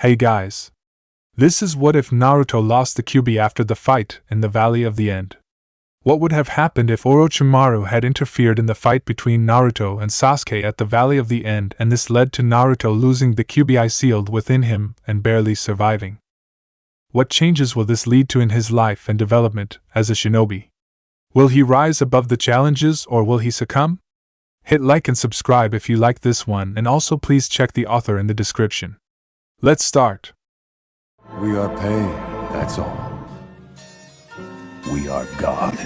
Hey guys. This is what if Naruto lost the Kyuubi after the fight in the Valley of the End. What would have happened if Orochimaru had interfered in the fight between Naruto and Sasuke at the Valley of the End, and this led to Naruto losing the Kyuubi sealed within him and barely surviving? What changes will this lead to in his life and development as a shinobi? Will he rise above the challenges or will he succumb? Hit like and subscribe if you like this one, and also please check the author in the description. Let's start. We are pain, that's all. We are God.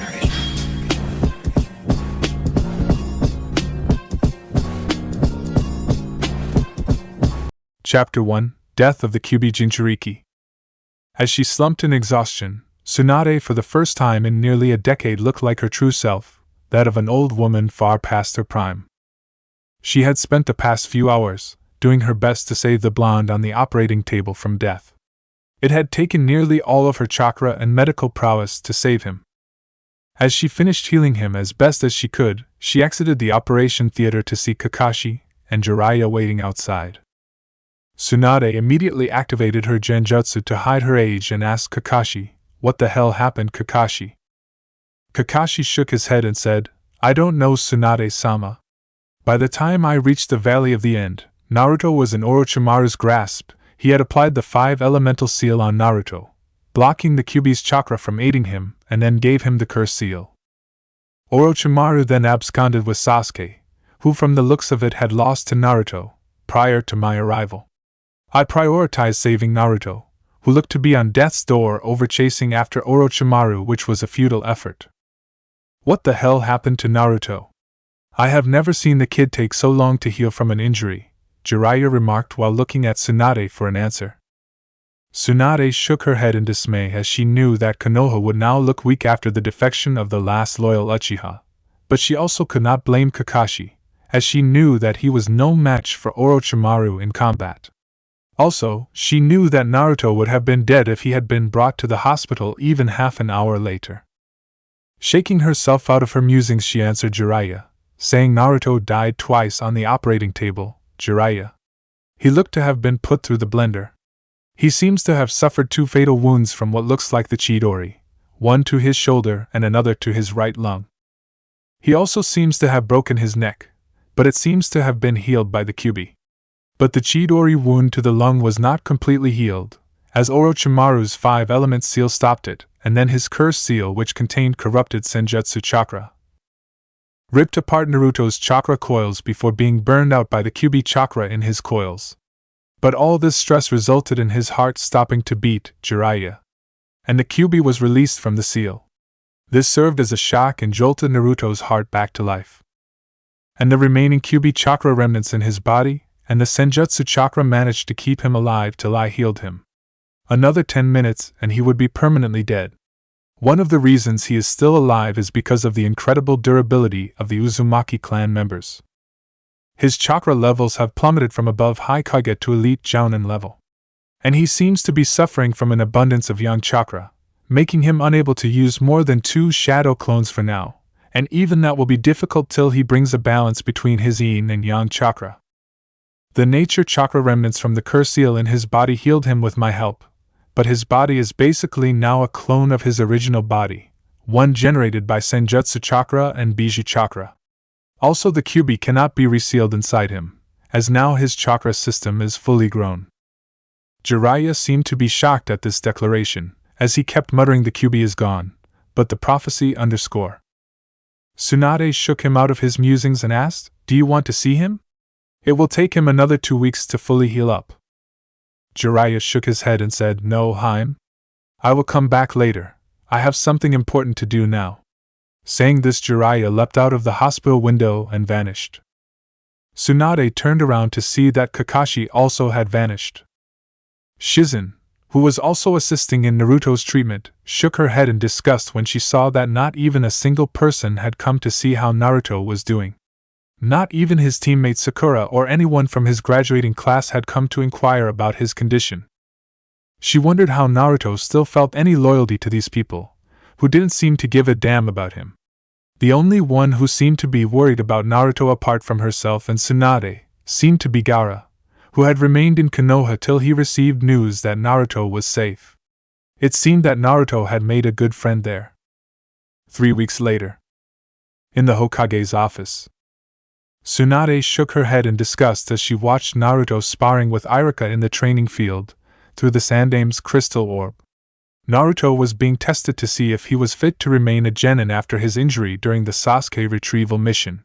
Chapter 1: Death of the Kyuubi Jinchuriki. As she slumped in exhaustion, Tsunade for the first time in nearly a decade looked like her true self, that of an old woman far past her prime. She had spent the past few hours doing her best to save the blonde on the operating table from death. It had taken nearly all of her chakra and medical prowess to save him. As she finished healing him as best as she could, she exited the operation theater to see Kakashi and Jiraiya waiting outside. Tsunade immediately activated her genjutsu to hide her age and asked Kakashi, "What the hell happened, Kakashi?" Kakashi shook his head and said, "I don't know, Tsunade-sama. By the time I reached the Valley of the End, Naruto was in Orochimaru's grasp. He had applied the 5 elemental seal on Naruto, blocking the Kyuubi's chakra from aiding him, and then gave him the curse seal. Orochimaru then absconded with Sasuke, who from the looks of it had lost to Naruto, prior to my arrival. I prioritized saving Naruto, who looked to be on death's door, over chasing after Orochimaru, which was a futile effort." "What the hell happened to Naruto? I have never seen the kid take so long to heal from an injury," Jiraiya remarked while looking at Tsunade for an answer. Tsunade shook her head in dismay as she knew that Konoha would now look weak after the defection of the last loyal Uchiha, but she also could not blame Kakashi, as she knew that he was no match for Orochimaru in combat. Also, she knew that Naruto would have been dead if he had been brought to the hospital even half an hour later. Shaking herself out of her musings, she answered Jiraiya, saying, "Naruto died twice on the operating table, Jiraiya. He looked to have been put through the blender. He seems to have suffered 2 fatal wounds from what looks like the Chidori, one to his shoulder and another to his right lung. He also seems to have broken his neck, but it seems to have been healed by the Kyuubi. But the Chidori wound to the lung was not completely healed, as Orochimaru's 5-element seal stopped it, and then his curse seal, which contained corrupted senjutsu chakra, ripped apart Naruto's chakra coils before being burned out by the Kyuubi chakra in his coils. But all this stress resulted in his heart stopping to beat, Jiraiya, and the Kyuubi was released from the seal. This served as a shock and jolted Naruto's heart back to life. And the remaining Kyuubi chakra remnants in his body and the senjutsu chakra managed to keep him alive till I healed him. Another 10 minutes and he would be permanently dead. One of the reasons he is still alive is because of the incredible durability of the Uzumaki clan members. His chakra levels have plummeted from above high Kage to elite Jounin level. And he seems to be suffering from an abundance of yang chakra, making him unable to use more than 2 shadow clones for now, and even that will be difficult till he brings a balance between his yin and yang chakra. The nature chakra remnants from the curse seal in his body healed him with my help, but his body is basically now a clone of his original body, one generated by senjutsu chakra and biju chakra. Also, the Kyuubi cannot be resealed inside him, as now his chakra system is fully grown." Jiraiya seemed to be shocked at this declaration, as he kept muttering, "The Kyuubi is gone, but the prophecy underscore." Tsunade shook him out of his musings and asked, "Do you want to see him? It will take him another 2 weeks to fully heal up." Jiraiya shook his head and said, "No, Haim. I will come back later. I have something important to do now." Saying this, Jiraiya leapt out of the hospital window and vanished. Tsunade turned around to see that Kakashi also had vanished. Shizen, who was also assisting in Naruto's treatment, shook her head in disgust when she saw that not even a single person had come to see how Naruto was doing. Not even his teammate Sakura or anyone from his graduating class had come to inquire about his condition. She wondered how Naruto still felt any loyalty to these people, who didn't seem to give a damn about him. The only one who seemed to be worried about Naruto apart from herself and Tsunade seemed to be Gaara, who had remained in Konoha till he received news that Naruto was safe. It seemed that Naruto had made a good friend there. 3 weeks later, in the Hokage's office, Tsunade shook her head in disgust as she watched Naruto sparring with Iruka in the training field, through the Sandame's crystal orb. Naruto was being tested to see if he was fit to remain a genin after his injury during the Sasuke retrieval mission.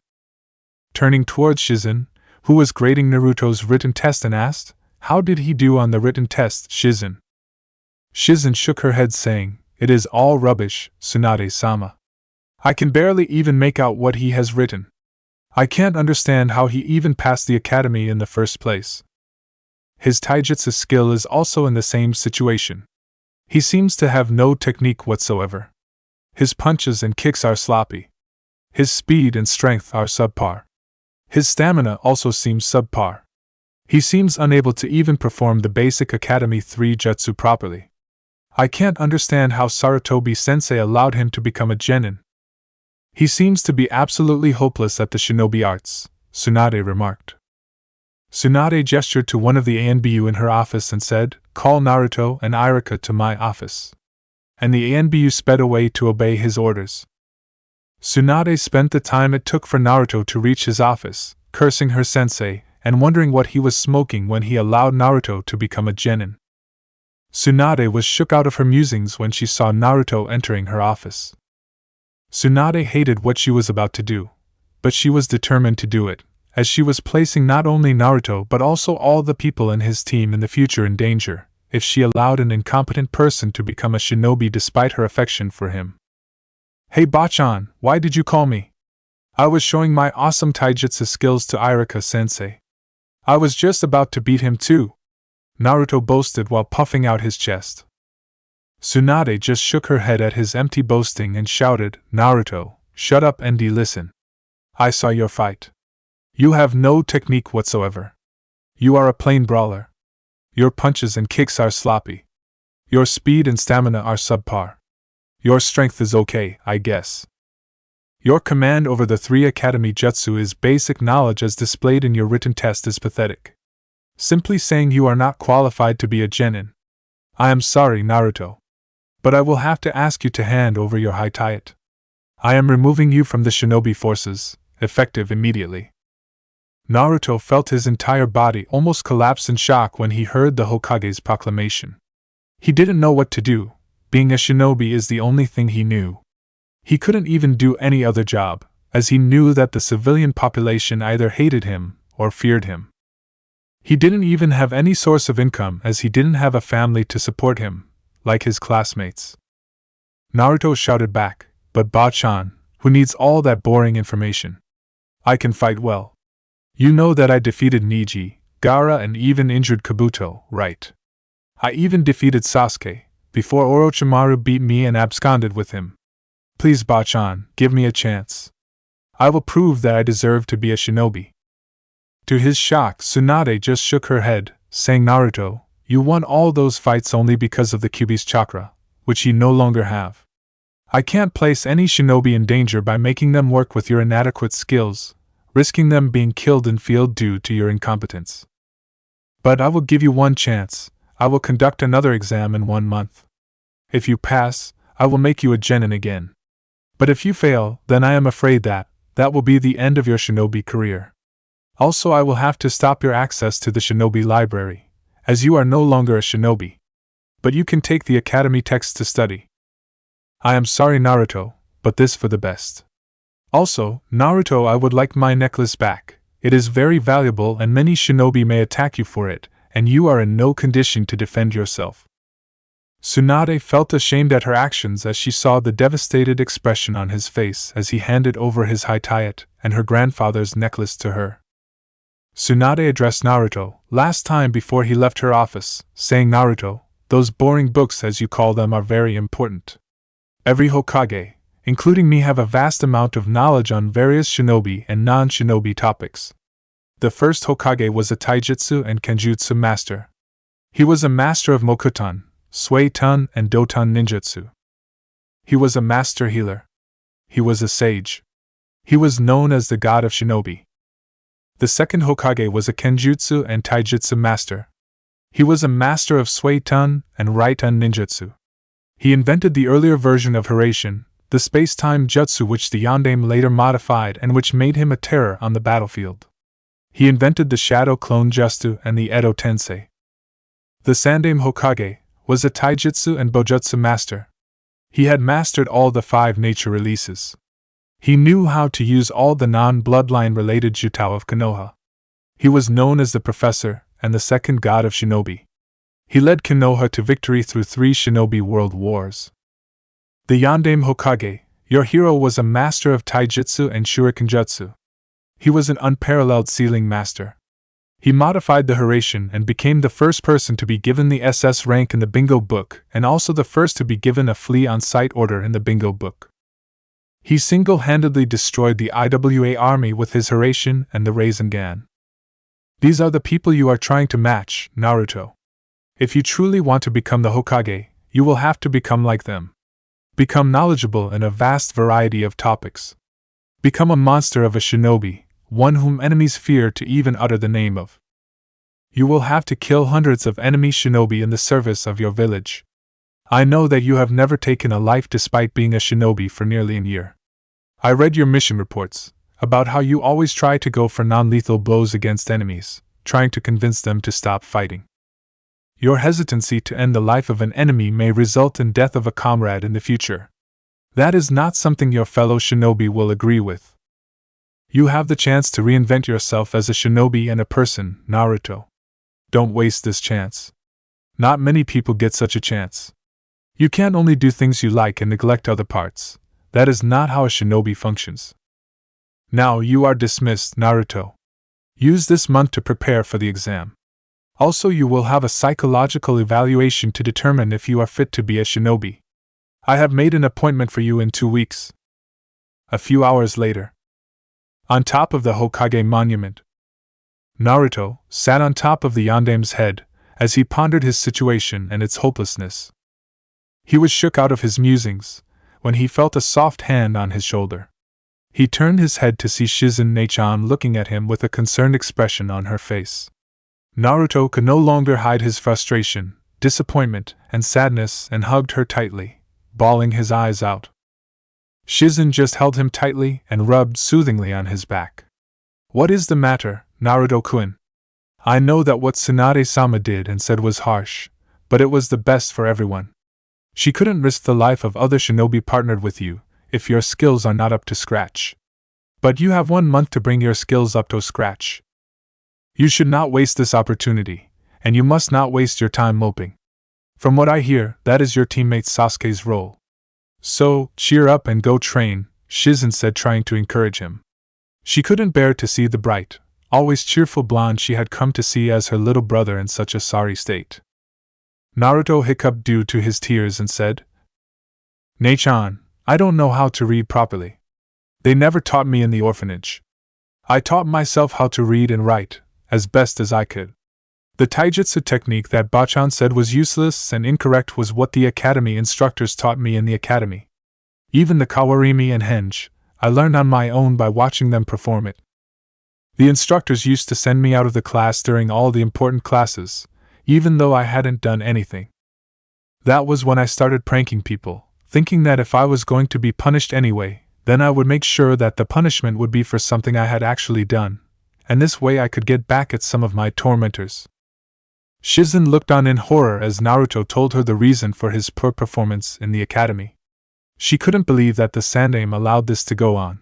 Turning towards Shizen, who was grading Naruto's written test, and asked, "How did he do on the written test, Shizen?" Shizen shook her head saying, "It is all rubbish, Tsunade-sama. I can barely even make out what he has written. I can't understand how he even passed the academy in the first place." His taijutsu skill is also in the same situation. He seems to have no technique whatsoever. His punches and kicks are sloppy. His speed and strength are subpar. His stamina also seems subpar. He seems unable to even perform the basic Academy 3 jutsu properly. I can't understand how Sarutobi-sensei allowed him to become a genin. He seems to be absolutely hopeless at the shinobi arts, Tsunade remarked. Tsunade gestured to one of the ANBU in her office and said, "Call Naruto and Iruka to my office." And the ANBU sped away to obey his orders. Tsunade spent the time it took for Naruto to reach his office, cursing her sensei, and wondering what he was smoking when he allowed Naruto to become a genin. Tsunade was shook out of her musings when she saw Naruto entering her office. Tsunade hated what she was about to do, but she was determined to do it, as she was placing not only Naruto but also all the people in his team in the future in danger, if she allowed an incompetent person to become a shinobi despite her affection for him. "Hey Bachan, why did you call me?" "I was showing my awesome taijutsu skills to Iruka-sensei. I was just about to beat him too," Naruto boasted while puffing out his chest. Tsunade just shook her head at his empty boasting and shouted, "Naruto, shut up and listen. I saw your fight. You have no technique whatsoever. You are a plain brawler. Your punches and kicks are sloppy. Your speed and stamina are subpar. Your strength is okay, I guess. Your command over the 3 Academy Jutsu is basic knowledge as displayed in your written test is pathetic. Simply saying you are not qualified to be a genin. I am sorry, Naruto. But I will have to ask you to hand over your Haitayat. I am removing you from the shinobi forces, effective immediately." Naruto felt his entire body almost collapse in shock when he heard the Hokage's proclamation. He didn't know what to do. Being a shinobi is the only thing he knew. He couldn't even do any other job, as he knew that the civilian population either hated him or feared him. He didn't even have any source of income as he didn't have a family to support him, like his classmates. Naruto shouted back, "But Bachan, who needs all that boring information? I can fight well. You know that I defeated Neji, Gaara and even injured Kabuto, right? I even defeated Sasuke, before Orochimaru beat me and absconded with him. Please Bachan, give me a chance. I will prove that I deserve to be a shinobi." To his shock, Tsunade just shook her head, saying, "Naruto, you won all those fights only because of the Kyuubi's chakra, which you no longer have. I can't place any shinobi in danger by making them work with your inadequate skills, risking them being killed in field due to your incompetence. But I will give you one chance. I will conduct another exam in 1 month. If you pass, I will make you a genin again. But if you fail, then I am afraid that will be the end of your shinobi career. Also, I will have to stop your access to the shinobi library, as you are no longer a shinobi. But you can take the academy text to study. I am sorry, Naruto, but this for the best. Also, Naruto, I would like my necklace back. It is very valuable and many shinobi may attack you for it, and you are in no condition to defend yourself." Tsunade felt ashamed at her actions as she saw the devastated expression on his face as he handed over his Haitayat and her grandfather's necklace to her. Tsunade addressed Naruto, last time before he left her office, saying, "Naruto, those boring books as you call them are very important. Every Hokage, including me, have a vast amount of knowledge on various shinobi and non-shinobi topics. The first Hokage was a taijutsu and kenjutsu master. He was a master of Mokuton, Suiton and Doton ninjutsu. He was a master healer. He was a sage. He was known as the god of shinobi. The second Hokage was a Kenjutsu and Taijutsu master. He was a master of Suiton and Right-on ninjutsu. He invented the earlier version of Hiraishin, the space-time jutsu which the Yondaime later modified and which made him a terror on the battlefield. He invented the Shadow Clone Jutsu and the Edo Tensei. The Sandaime Hokage was a Taijutsu and Bojutsu master. He had mastered all the 5 nature releases. He knew how to use all the non-bloodline-related jutsu of Konoha. He was known as the Professor and the second god of shinobi. He led Konoha to victory through 3 shinobi world wars. The Yondaime Hokage, your hero, was a master of Taijutsu and Shuriken Jutsu. He was an unparalleled sealing master. He modified the Hiraishin and became the first person to be given the SS rank in the Bingo Book and also the first to be given a flee on sight order in the Bingo Book. He single-handedly destroyed the IWA army with his Hiraishin and the Rasengan. These are the people you are trying to match, Naruto. If you truly want to become the Hokage, you will have to become like them. Become knowledgeable in a vast variety of topics. Become a monster of a shinobi, one whom enemies fear to even utter the name of. You will have to kill hundreds of enemy shinobi in the service of your village. I know that you have never taken a life despite being a shinobi for nearly a year. I read your mission reports, about how you always try to go for non-lethal blows against enemies, trying to convince them to stop fighting. Your hesitancy to end the life of an enemy may result in death of a comrade in the future. That is not something your fellow shinobi will agree with. You have the chance to reinvent yourself as a shinobi and a person, Naruto. Don't waste this chance. Not many people get such a chance. You can't only do things you like and neglect other parts. That is not how a shinobi functions. Now you are dismissed, Naruto. Use this month to prepare for the exam. Also, you will have a psychological evaluation to determine if you are fit to be a shinobi. I have made an appointment for you in 2 weeks. A few hours later. On top of the Hokage monument, Naruto sat on top of the Yondaime's head as he pondered his situation and its hopelessness. He was shook out of his musings when he felt a soft hand on his shoulder. He turned his head to see Shizen Nechan looking at him with a concerned expression on her face. Naruto could no longer hide his frustration, disappointment, and sadness and hugged her tightly, bawling his eyes out. Shizen just held him tightly and rubbed soothingly on his back. What is the matter, Naruto-kun? I know that what Tsunade-sama did and said was harsh, but it was the best for everyone. She couldn't risk the life of other shinobi partnered with you, if your skills are not up to scratch. But you have 1 month to bring your skills up to scratch. You should not waste this opportunity, and you must not waste your time moping. From what I hear, that is your teammate Sasuke's role. So, cheer up and go train, Shizen said, trying to encourage him. She couldn't bear to see the bright, always cheerful blonde she had come to see as her little brother in such a sorry state. Naruto hiccuped due to his tears and said, Nechan, I don't know how to read properly. They never taught me in the orphanage. I taught myself how to read and write, as best as I could. The taijutsu technique that Bachan said was useless and incorrect was what the academy instructors taught me in the academy. Even the kawarimi and henge, I learned on my own by watching them perform it. The instructors used to send me out of the class during all the important classes, even though I hadn't done anything. That was when I started pranking people, thinking that if I was going to be punished anyway, then I would make sure that the punishment would be for something I had actually done, and this way I could get back at some of my tormentors. Shizen looked on in horror as Naruto told her the reason for his poor performance in the academy. She couldn't believe that the Sandaime allowed this to go on.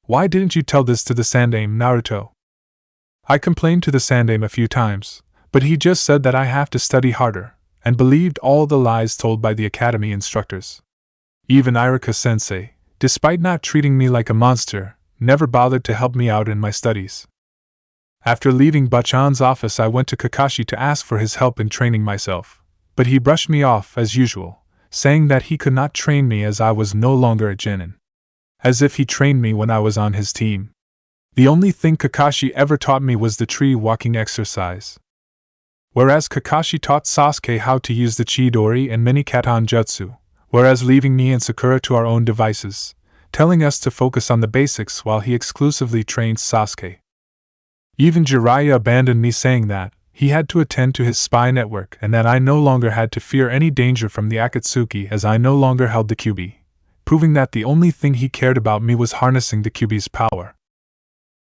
Why didn't you tell this to the Sandaime, Naruto? I complained to the Sandaime a few times, but he just said that I have to study harder, and believed all the lies told by the academy instructors. Even Iruka-sensei, despite not treating me like a monster, never bothered to help me out in my studies. After leaving Bachan's office, I went to Kakashi to ask for his help in training myself, but he brushed me off as usual, saying that he could not train me as I was no longer a genin. As if he trained me when I was on his team. The only thing Kakashi ever taught me was the tree walking exercise. Whereas Kakashi taught Sasuke how to use the Chidori and mini Katon Jutsu, whereas leaving me and Sakura to our own devices, telling us to focus on the basics while he exclusively trained Sasuke. Even Jiraiya abandoned me, saying that he had to attend to his spy network and that I no longer had to fear any danger from the Akatsuki as I no longer held the Kyubii, proving that the only thing he cared about me was harnessing the Kyuubi's power.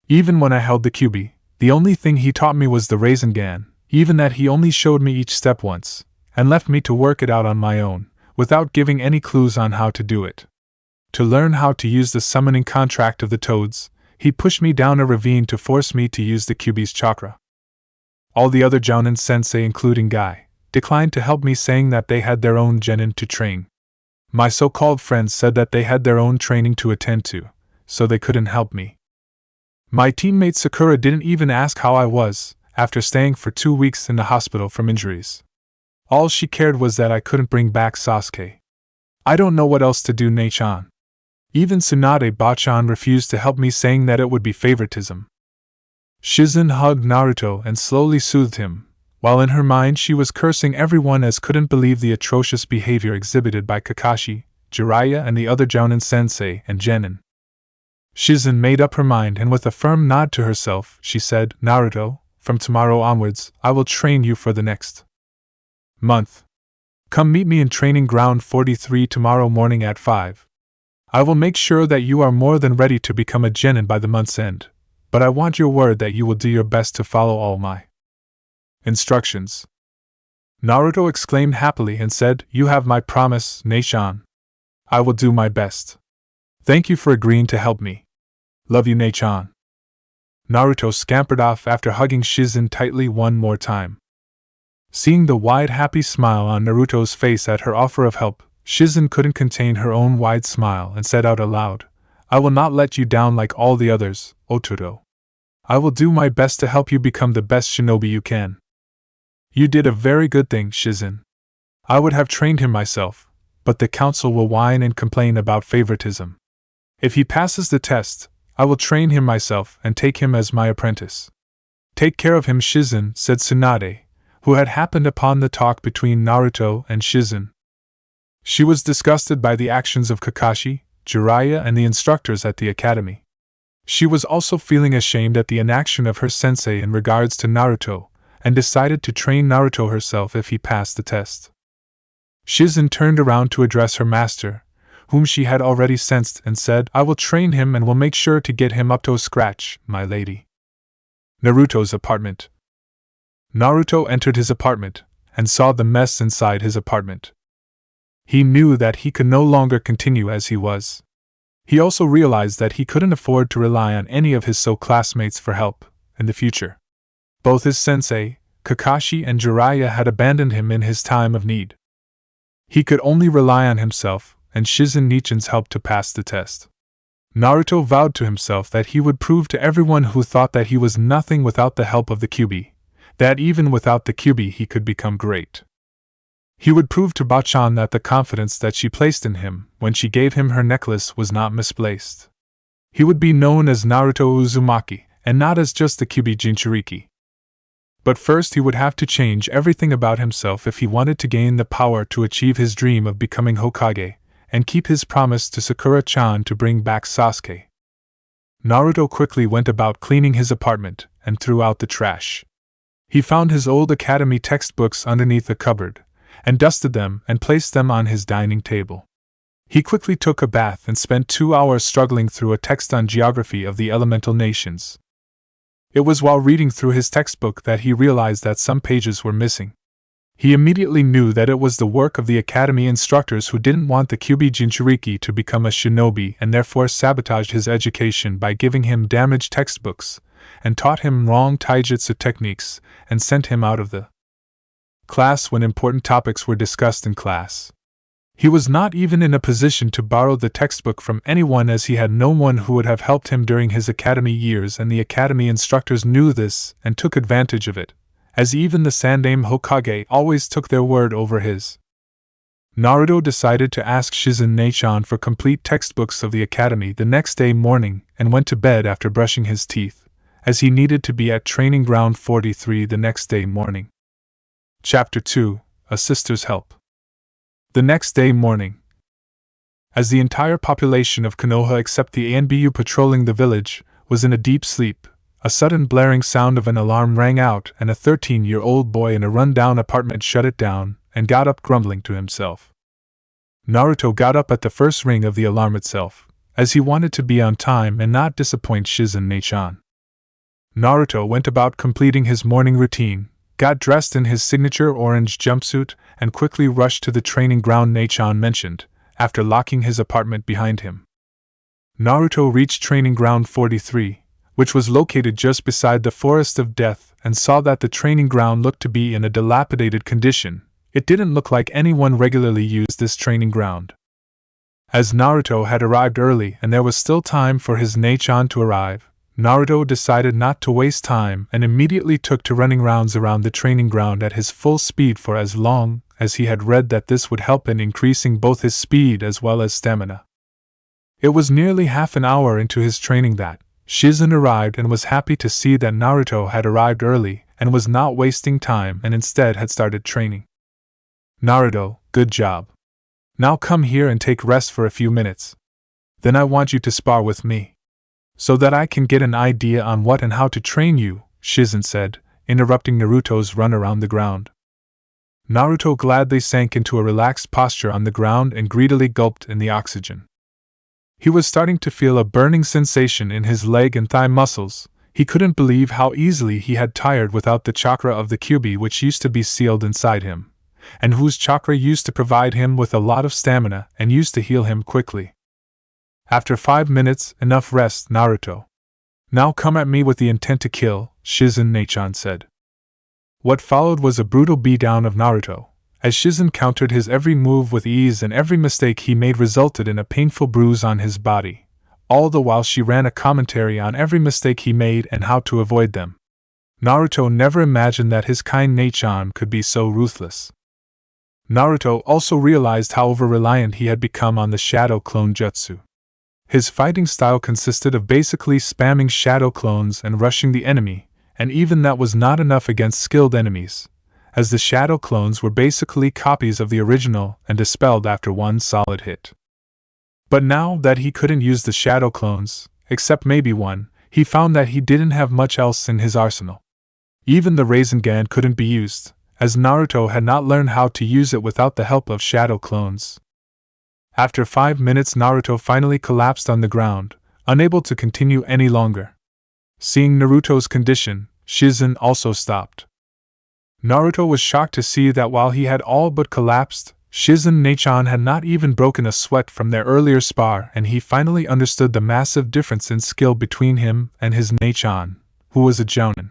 Even when I held the Kyubii, the only thing he taught me was the Rasengan, even that he only showed me each step once, and left me to work it out on my own, without giving any clues on how to do it. To learn how to use the summoning contract of the toads, he pushed me down a ravine to force me to use the Kyuubi's chakra. All the other Jounin sensei, including Guy, declined to help me, saying that they had their own genin to train. My so-called friends said that they had their own training to attend to, so they couldn't help me. My teammate Sakura didn't even ask how I was, after staying for 2 weeks in the hospital from injuries. All she cared was that I couldn't bring back Sasuke. I don't know what else to do, Nei-chan. Even Tsunade Bachan refused to help me, saying that it would be favoritism. Shizen hugged Naruto and slowly soothed him, while in her mind she was cursing everyone as couldn't believe the atrocious behavior exhibited by Kakashi, Jiraiya and the other Jounin sensei and genin. Shizen made up her mind, and with a firm nod to herself, she said, "Naruto, from tomorrow onwards, I will train you for the next month. Come meet me in Training Ground 43 tomorrow morning at 5. I will make sure that you are more than ready to become a genin by the month's end, but I want your word that you will do your best to follow all my instructions." Naruto exclaimed happily and said, "You have my promise, Nei-chan. I will do my best. Thank you for agreeing to help me. Love you, Nei-chan." Naruto scampered off after hugging Shizen tightly one more time. Seeing the wide happy smile on Naruto's face at her offer of help, Shizen couldn't contain her own wide smile and said out aloud, "I will not let you down like all the others, Otoro. I will do my best to help you become the best shinobi you can." "You did a very good thing, Shizen. I would have trained him myself, but the council will whine and complain about favoritism. If he passes the test, I will train him myself and take him as my apprentice." "Take care of him, Shizen," said Tsunade, who had happened upon the talk between Naruto and Shizen. She was disgusted by the actions of Kakashi, Jiraiya and the instructors at the academy. She was also feeling ashamed at the inaction of her sensei in regards to Naruto, and decided to train Naruto herself if he passed the test. Shizen turned around to address her master, whom she had already sensed, and said, "I will train him and will make sure to get him up to scratch, my lady." Naruto's apartment. Naruto entered his apartment, and saw the mess inside his apartment. He knew that he could no longer continue as he was. He also realized that he couldn't afford to rely on any of his classmates for help in the future. Both his sensei, Kakashi and Jiraiya had abandoned him in his time of need. He could only rely on himself and Shizen Nichan's help to pass the test. Naruto vowed to himself that he would prove to everyone who thought that he was nothing without the help of the Kyubii, that even without the Kyubii he could become great. He would prove to Bachan that the confidence that she placed in him when she gave him her necklace was not misplaced. He would be known as Naruto Uzumaki, and not as just the Kyubii Jinchuriki. But first he would have to change everything about himself if he wanted to gain the power to achieve his dream of becoming Hokage, and keep his promise to Sakura-chan to bring back Sasuke. Naruto quickly went about cleaning his apartment and threw out the trash. He found his old academy textbooks underneath a cupboard, and dusted them and placed them on his dining table. He quickly took a bath and spent 2 hours struggling through a text on geography of the elemental nations. It was while reading through his textbook that he realized that some pages were missing. He immediately knew that it was the work of the academy instructors who didn't want the Kyubii Jinchuriki to become a shinobi and therefore sabotaged his education by giving him damaged textbooks, and taught him wrong taijutsu techniques, and sent him out of the class when important topics were discussed in class. He was not even in a position to borrow the textbook from anyone, as he had no one who would have helped him during his academy years, and the academy instructors knew this and took advantage of it, as even the Sandaime Hokage always took their word over his. Naruto decided to ask Shizen Nei-chan for complete textbooks of the academy the next day morning and went to bed after brushing his teeth, as he needed to be at Training Ground 43 the next day morning. Chapter 2: A Sister's Help. The next day morning, as the entire population of Konoha except the ANBU patrolling the village was in a deep sleep, a sudden blaring sound of an alarm rang out and a 13-year-old boy in a run-down apartment shut it down and got up grumbling to himself. Naruto got up at the first ring of the alarm itself, as he wanted to be on time and not disappoint Shizen Neichan. Naruto went about completing his morning routine, got dressed in his signature orange jumpsuit, and quickly rushed to the training ground Neichan mentioned, after locking his apartment behind him. Naruto reached Training Ground 43, which was located just beside the Forest of Death, and saw that the training ground looked to be in a dilapidated condition. It didn't look like anyone regularly used this training ground. As Naruto had arrived early and there was still time for his Neichan to arrive, Naruto decided not to waste time and immediately took to running rounds around the training ground at his full speed for as long as he had read that this would help in increasing both his speed as well as stamina. It was nearly half an hour into his training that Shizen arrived and was happy to see that Naruto had arrived early and was not wasting time and instead had started training. "Naruto, good job. Now come here and take rest for a few minutes. Then I want you to spar with me, so that I can get an idea on what and how to train you," Shizen said, interrupting Naruto's run around the ground. Naruto gladly sank into a relaxed posture on the ground and greedily gulped in the oxygen. He was starting to feel a burning sensation in his leg and thigh muscles. He couldn't believe how easily he had tired without the chakra of the Kyubii, which used to be sealed inside him, and whose chakra used to provide him with a lot of stamina and used to heal him quickly. After 5 minutes, enough rest, Naruto. Now come at me with the intent to kill, Shizen Neichan said. What followed was a brutal beatdown of Naruto, as Shizen countered his every move with ease and every mistake he made resulted in a painful bruise on his body, all the while she ran a commentary on every mistake he made and how to avoid them. Naruto never imagined that his kind Neichan could be so ruthless. Naruto also realized how over-reliant he had become on the Shadow Clone Jutsu. His fighting style consisted of basically spamming shadow clones and rushing the enemy, and even that was not enough against skilled enemies, as the shadow clones were basically copies of the original and dispelled after one solid hit. But now that he couldn't use the shadow clones, except maybe one, he found that he didn't have much else in his arsenal. Even the Rasengan couldn't be used, as Naruto had not learned how to use it without the help of shadow clones. After 5 minutes, Naruto finally collapsed on the ground, unable to continue any longer. Seeing Naruto's condition, Shizen also stopped. Naruto was shocked to see that while he had all but collapsed, Shizen Neichan had not even broken a sweat from their earlier spar, and he finally understood the massive difference in skill between him and his Neichan, who was a jounin.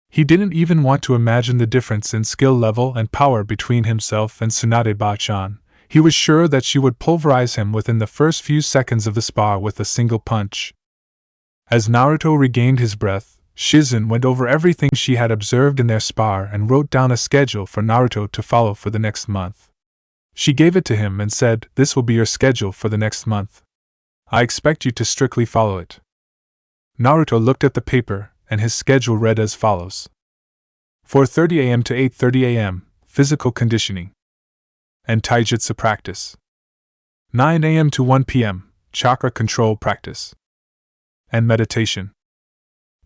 He didn't even want to imagine the difference in skill level and power between himself and Tsunade Bachan. He was sure that she would pulverize him within the first few seconds of the spar with a single punch. As Naruto regained his breath, Shizen went over everything she had observed in their spar and wrote down a schedule for Naruto to follow for the next month. She gave it to him and said, "This will be your schedule for the next month. I expect you to strictly follow it." Naruto looked at the paper, and his schedule read as follows. 4:30 a.m. to 8:30 a.m., physical conditioning and taijutsu practice. 9 a.m. to 1 p.m., chakra control practice and meditation.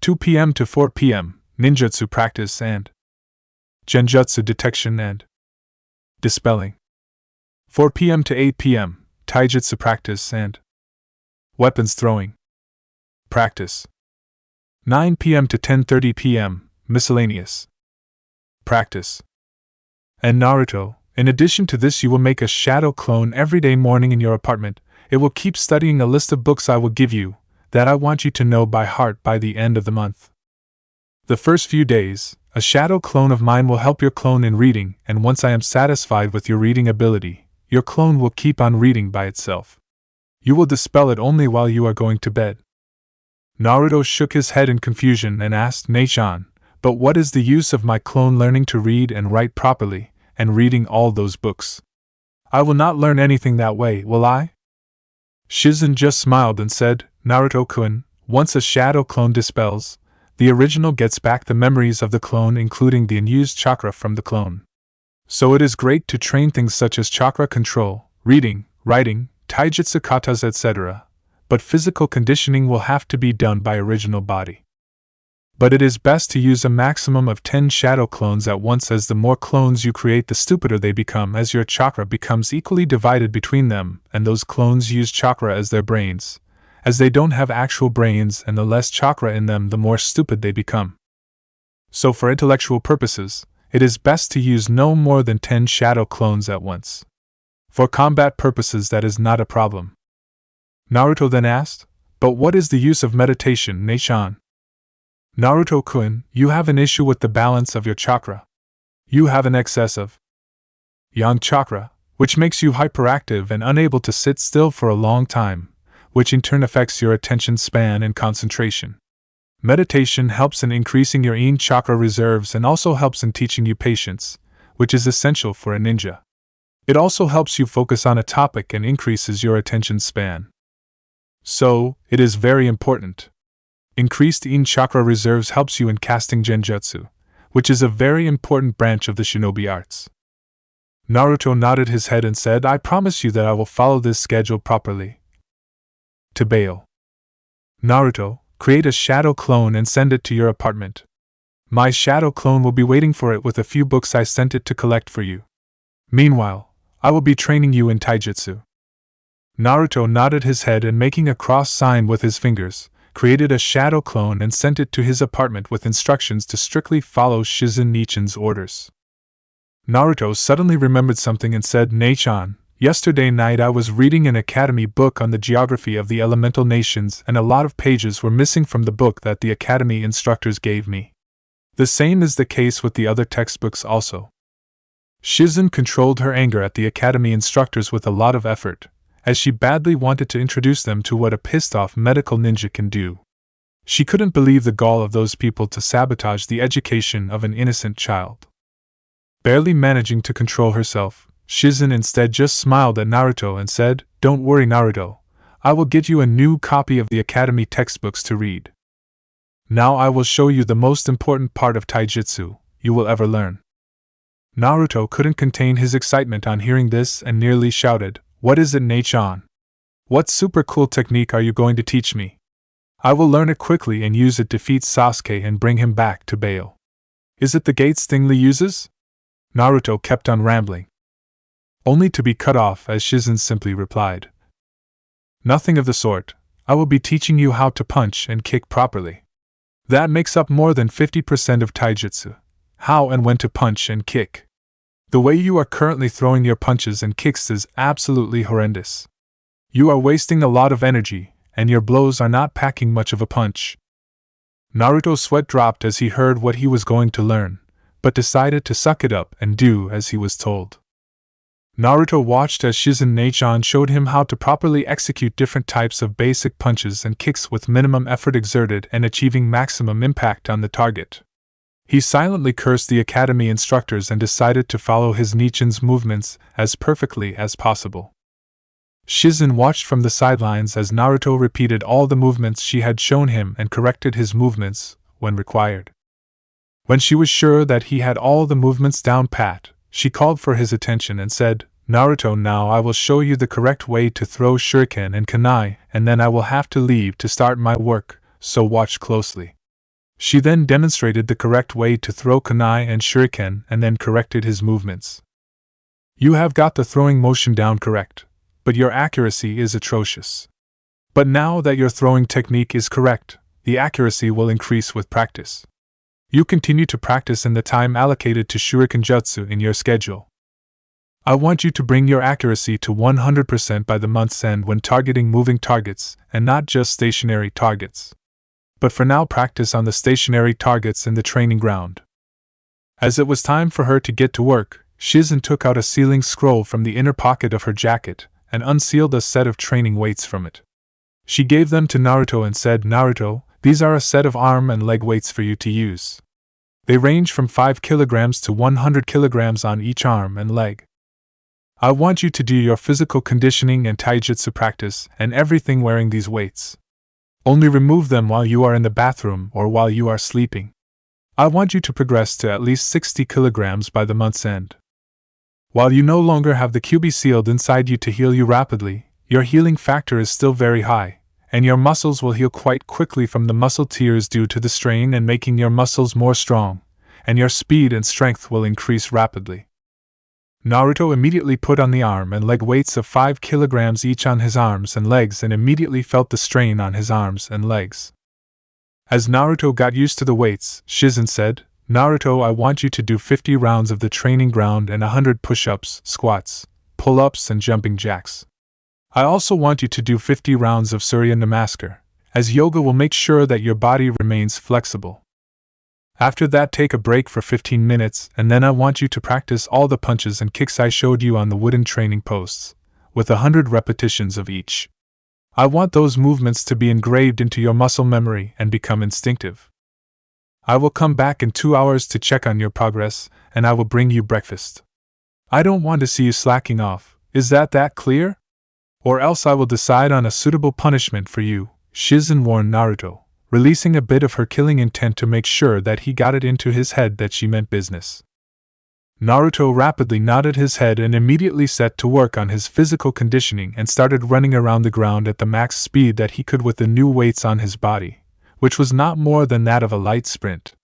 2 p.m. to 4 p.m., ninjutsu practice and genjutsu detection and dispelling. 4 p.m. to 8 p.m., taijutsu practice and weapons throwing practice. 9 p.m. to 10:30 p.m., miscellaneous practice. And Naruto, in addition to this, you will make a shadow clone every day morning in your apartment. It will keep studying a list of books I will give you, that I want you to know by heart by the end of the month. The first few days, a shadow clone of mine will help your clone in reading, and once I am satisfied with your reading ability, your clone will keep on reading by itself. You will dispel it only while you are going to bed. Naruto shook his head in confusion and asked Neichan, "But what is the use of my clone learning to read and write properly, and reading all those books? I will not learn anything that way, will I?" Shizen just smiled and said, "Naruto-kun, once a shadow clone dispels, the original gets back the memories of the clone, including the unused chakra from the clone. So it is great to train things such as chakra control, reading, writing, taijutsu katas, etc., but physical conditioning will have to be done by original body. But it is best to use a maximum of 10 shadow clones at once, as the more clones you create the stupider they become, as your chakra becomes equally divided between them, and those clones use chakra as their brains, as they don't have actual brains, and the less chakra in them the more stupid they become. So for intellectual purposes, it is best to use no more than 10 shadow clones at once. For combat purposes that is not a problem. Naruto then asked, "But what is the use of meditation, Neichan?" "Naruto-kun, you have an issue with the balance of your chakra. You have an excess of yang chakra, which makes you hyperactive and unable to sit still for a long time, which in turn affects your attention span and concentration. Meditation helps in increasing your yin chakra reserves and also helps in teaching you patience, which is essential for a ninja. It also helps you focus on a topic and increases your attention span. So, it is very important. Increased yin chakra reserves helps you in casting genjutsu, which is a very important branch of the shinobi arts." Naruto nodded his head and said, "I promise you that I will follow this schedule properly." To Bail. "Naruto, create a shadow clone and send it to your apartment. My shadow clone will be waiting for it with a few books I sent it to collect for you. Meanwhile, I will be training you in taijutsu." Naruto nodded his head and, making a cross sign with his fingers, created a shadow clone and sent it to his apartment with instructions to strictly follow Shizen Nichan's orders. Naruto suddenly remembered something and said, "Neichan, yesterday night I was reading an academy book on the geography of the elemental nations, and a lot of pages were missing from the book that the academy instructors gave me. The same is the case with the other textbooks also." Shizen controlled her anger at the academy instructors with a lot of effort, as she badly wanted to introduce them to what a pissed-off medical ninja can do. She couldn't believe the gall of those people to sabotage the education of an innocent child. Barely managing to control herself, Shizen instead just smiled at Naruto and said, "Don't worry, Naruto. I will get you a new copy of the academy textbooks to read. Now I will show you the most important part of taijutsu you will ever learn." Naruto couldn't contain his excitement on hearing this and nearly shouted, "What is it, Neichan? What super cool technique are you going to teach me? I will learn it quickly and use it to defeat Sasuke and bring him back to Bail. Is it the gates Stingli uses?" Naruto kept on rambling, only to be cut off as Shizen simply replied, "Nothing of the sort. I will be teaching you how to punch and kick properly. That makes up more than 50% of taijutsu. How and when to punch and kick. The way you are currently throwing your punches and kicks is absolutely horrendous. You are wasting a lot of energy, and your blows are not packing much of a punch." Naruto's sweat dropped as he heard what he was going to learn, but decided to suck it up and do as he was told. Naruto watched as Shizen Neichan showed him how to properly execute different types of basic punches and kicks with minimum effort exerted and achieving maximum impact on the target. He silently cursed the academy instructors and decided to follow his Nichan's movements as perfectly as possible. Shizen watched from the sidelines as Naruto repeated all the movements she had shown him and corrected his movements when required. When she was sure that he had all the movements down pat, she called for his attention and said, "Naruto, now I will show you the correct way to throw shuriken and kunai, and then I will have to leave to start my work, so watch closely." She then demonstrated the correct way to throw kunai and shuriken and then corrected his movements. "You have got the throwing motion down correct, but your accuracy is atrocious. But now that your throwing technique is correct, the accuracy will increase with practice. You continue to practice in the time allocated to shuriken jutsu in your schedule. I want you to bring your accuracy to 100% by the month's end when targeting moving targets and not just stationary targets. But for now, practice on the stationary targets in the training ground." As it was time for her to get to work, Shizen took out a sealing scroll from the inner pocket of her jacket and unsealed a set of training weights from it. She gave them to Naruto and said, "Naruto, these are a set of arm and leg weights for you to use. They range from 5 kilograms to 100 kilograms on each arm and leg. I want you to do your physical conditioning and taijutsu practice and everything wearing these weights. Only remove them while you are in the bathroom or while you are sleeping. I want you to progress to at least 60 kilograms by the month's end. While you no longer have the Kyubii sealed inside you to heal you rapidly, your healing factor is still very high, and your muscles will heal quite quickly from the muscle tears due to the strain and making your muscles more strong, and your speed and strength will increase rapidly. Naruto immediately put on the arm and leg weights of 5 kilograms each on his arms and legs and immediately felt the strain on his arms and legs. As Naruto got used to the weights, Shizen said, "Naruto, I want you to do 50 rounds of the training ground and 100 push-ups, squats, pull-ups and jumping jacks. I also want you to do 50 rounds of Surya Namaskar, as yoga will make sure that your body remains flexible. After that, take a break for 15 minutes, and then I want you to practice all the punches and kicks I showed you on the wooden training posts, with 100 repetitions of each. I want those movements to be engraved into your muscle memory and become instinctive. I will come back in 2 hours to check on your progress, and I will bring you breakfast. I don't want to see you slacking off, is that clear? Or else I will decide on a suitable punishment for you," Shizen warned Naruto, releasing a bit of her killing intent to make sure that he got it into his head that she meant business. Naruto rapidly nodded his head and immediately set to work on his physical conditioning and started running around the ground at the max speed that he could with the new weights on his body, which was not more than that of a light sprint.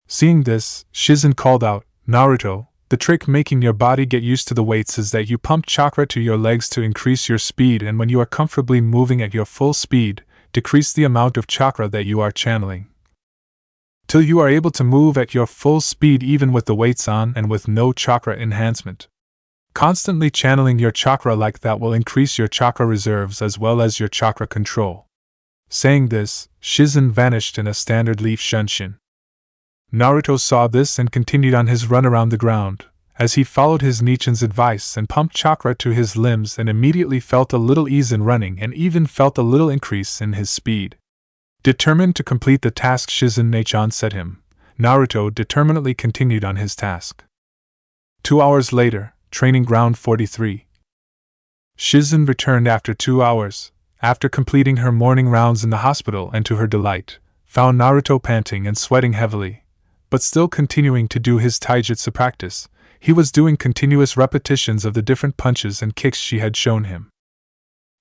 Seeing this, Shizen called out, "Naruto, the trick making your body get used to the weights is that you pump chakra to your legs to increase your speed, and when you are comfortably moving at your full speed, decrease the amount of chakra that you are channeling, till you are able to move at your full speed even with the weights on and with no chakra enhancement. Constantly channeling your chakra like that will increase your chakra reserves as well as your chakra control." Saying this, Shizen vanished in a standard leaf shunshin. Naruto saw this and continued on his run around the ground, as he followed his Nichin's advice and pumped chakra to his limbs and immediately felt a little ease in running and even felt a little increase in his speed. Determined to complete the task Shizen Nichin set him, Naruto determinedly continued on his task. 2 hours later, Training Ground 43. Shizen returned after 2 hours, after completing her morning rounds in the hospital, and to her delight, found Naruto panting and sweating heavily, but still continuing to do his taijutsu practice. He was doing continuous repetitions of the different punches and kicks she had shown him.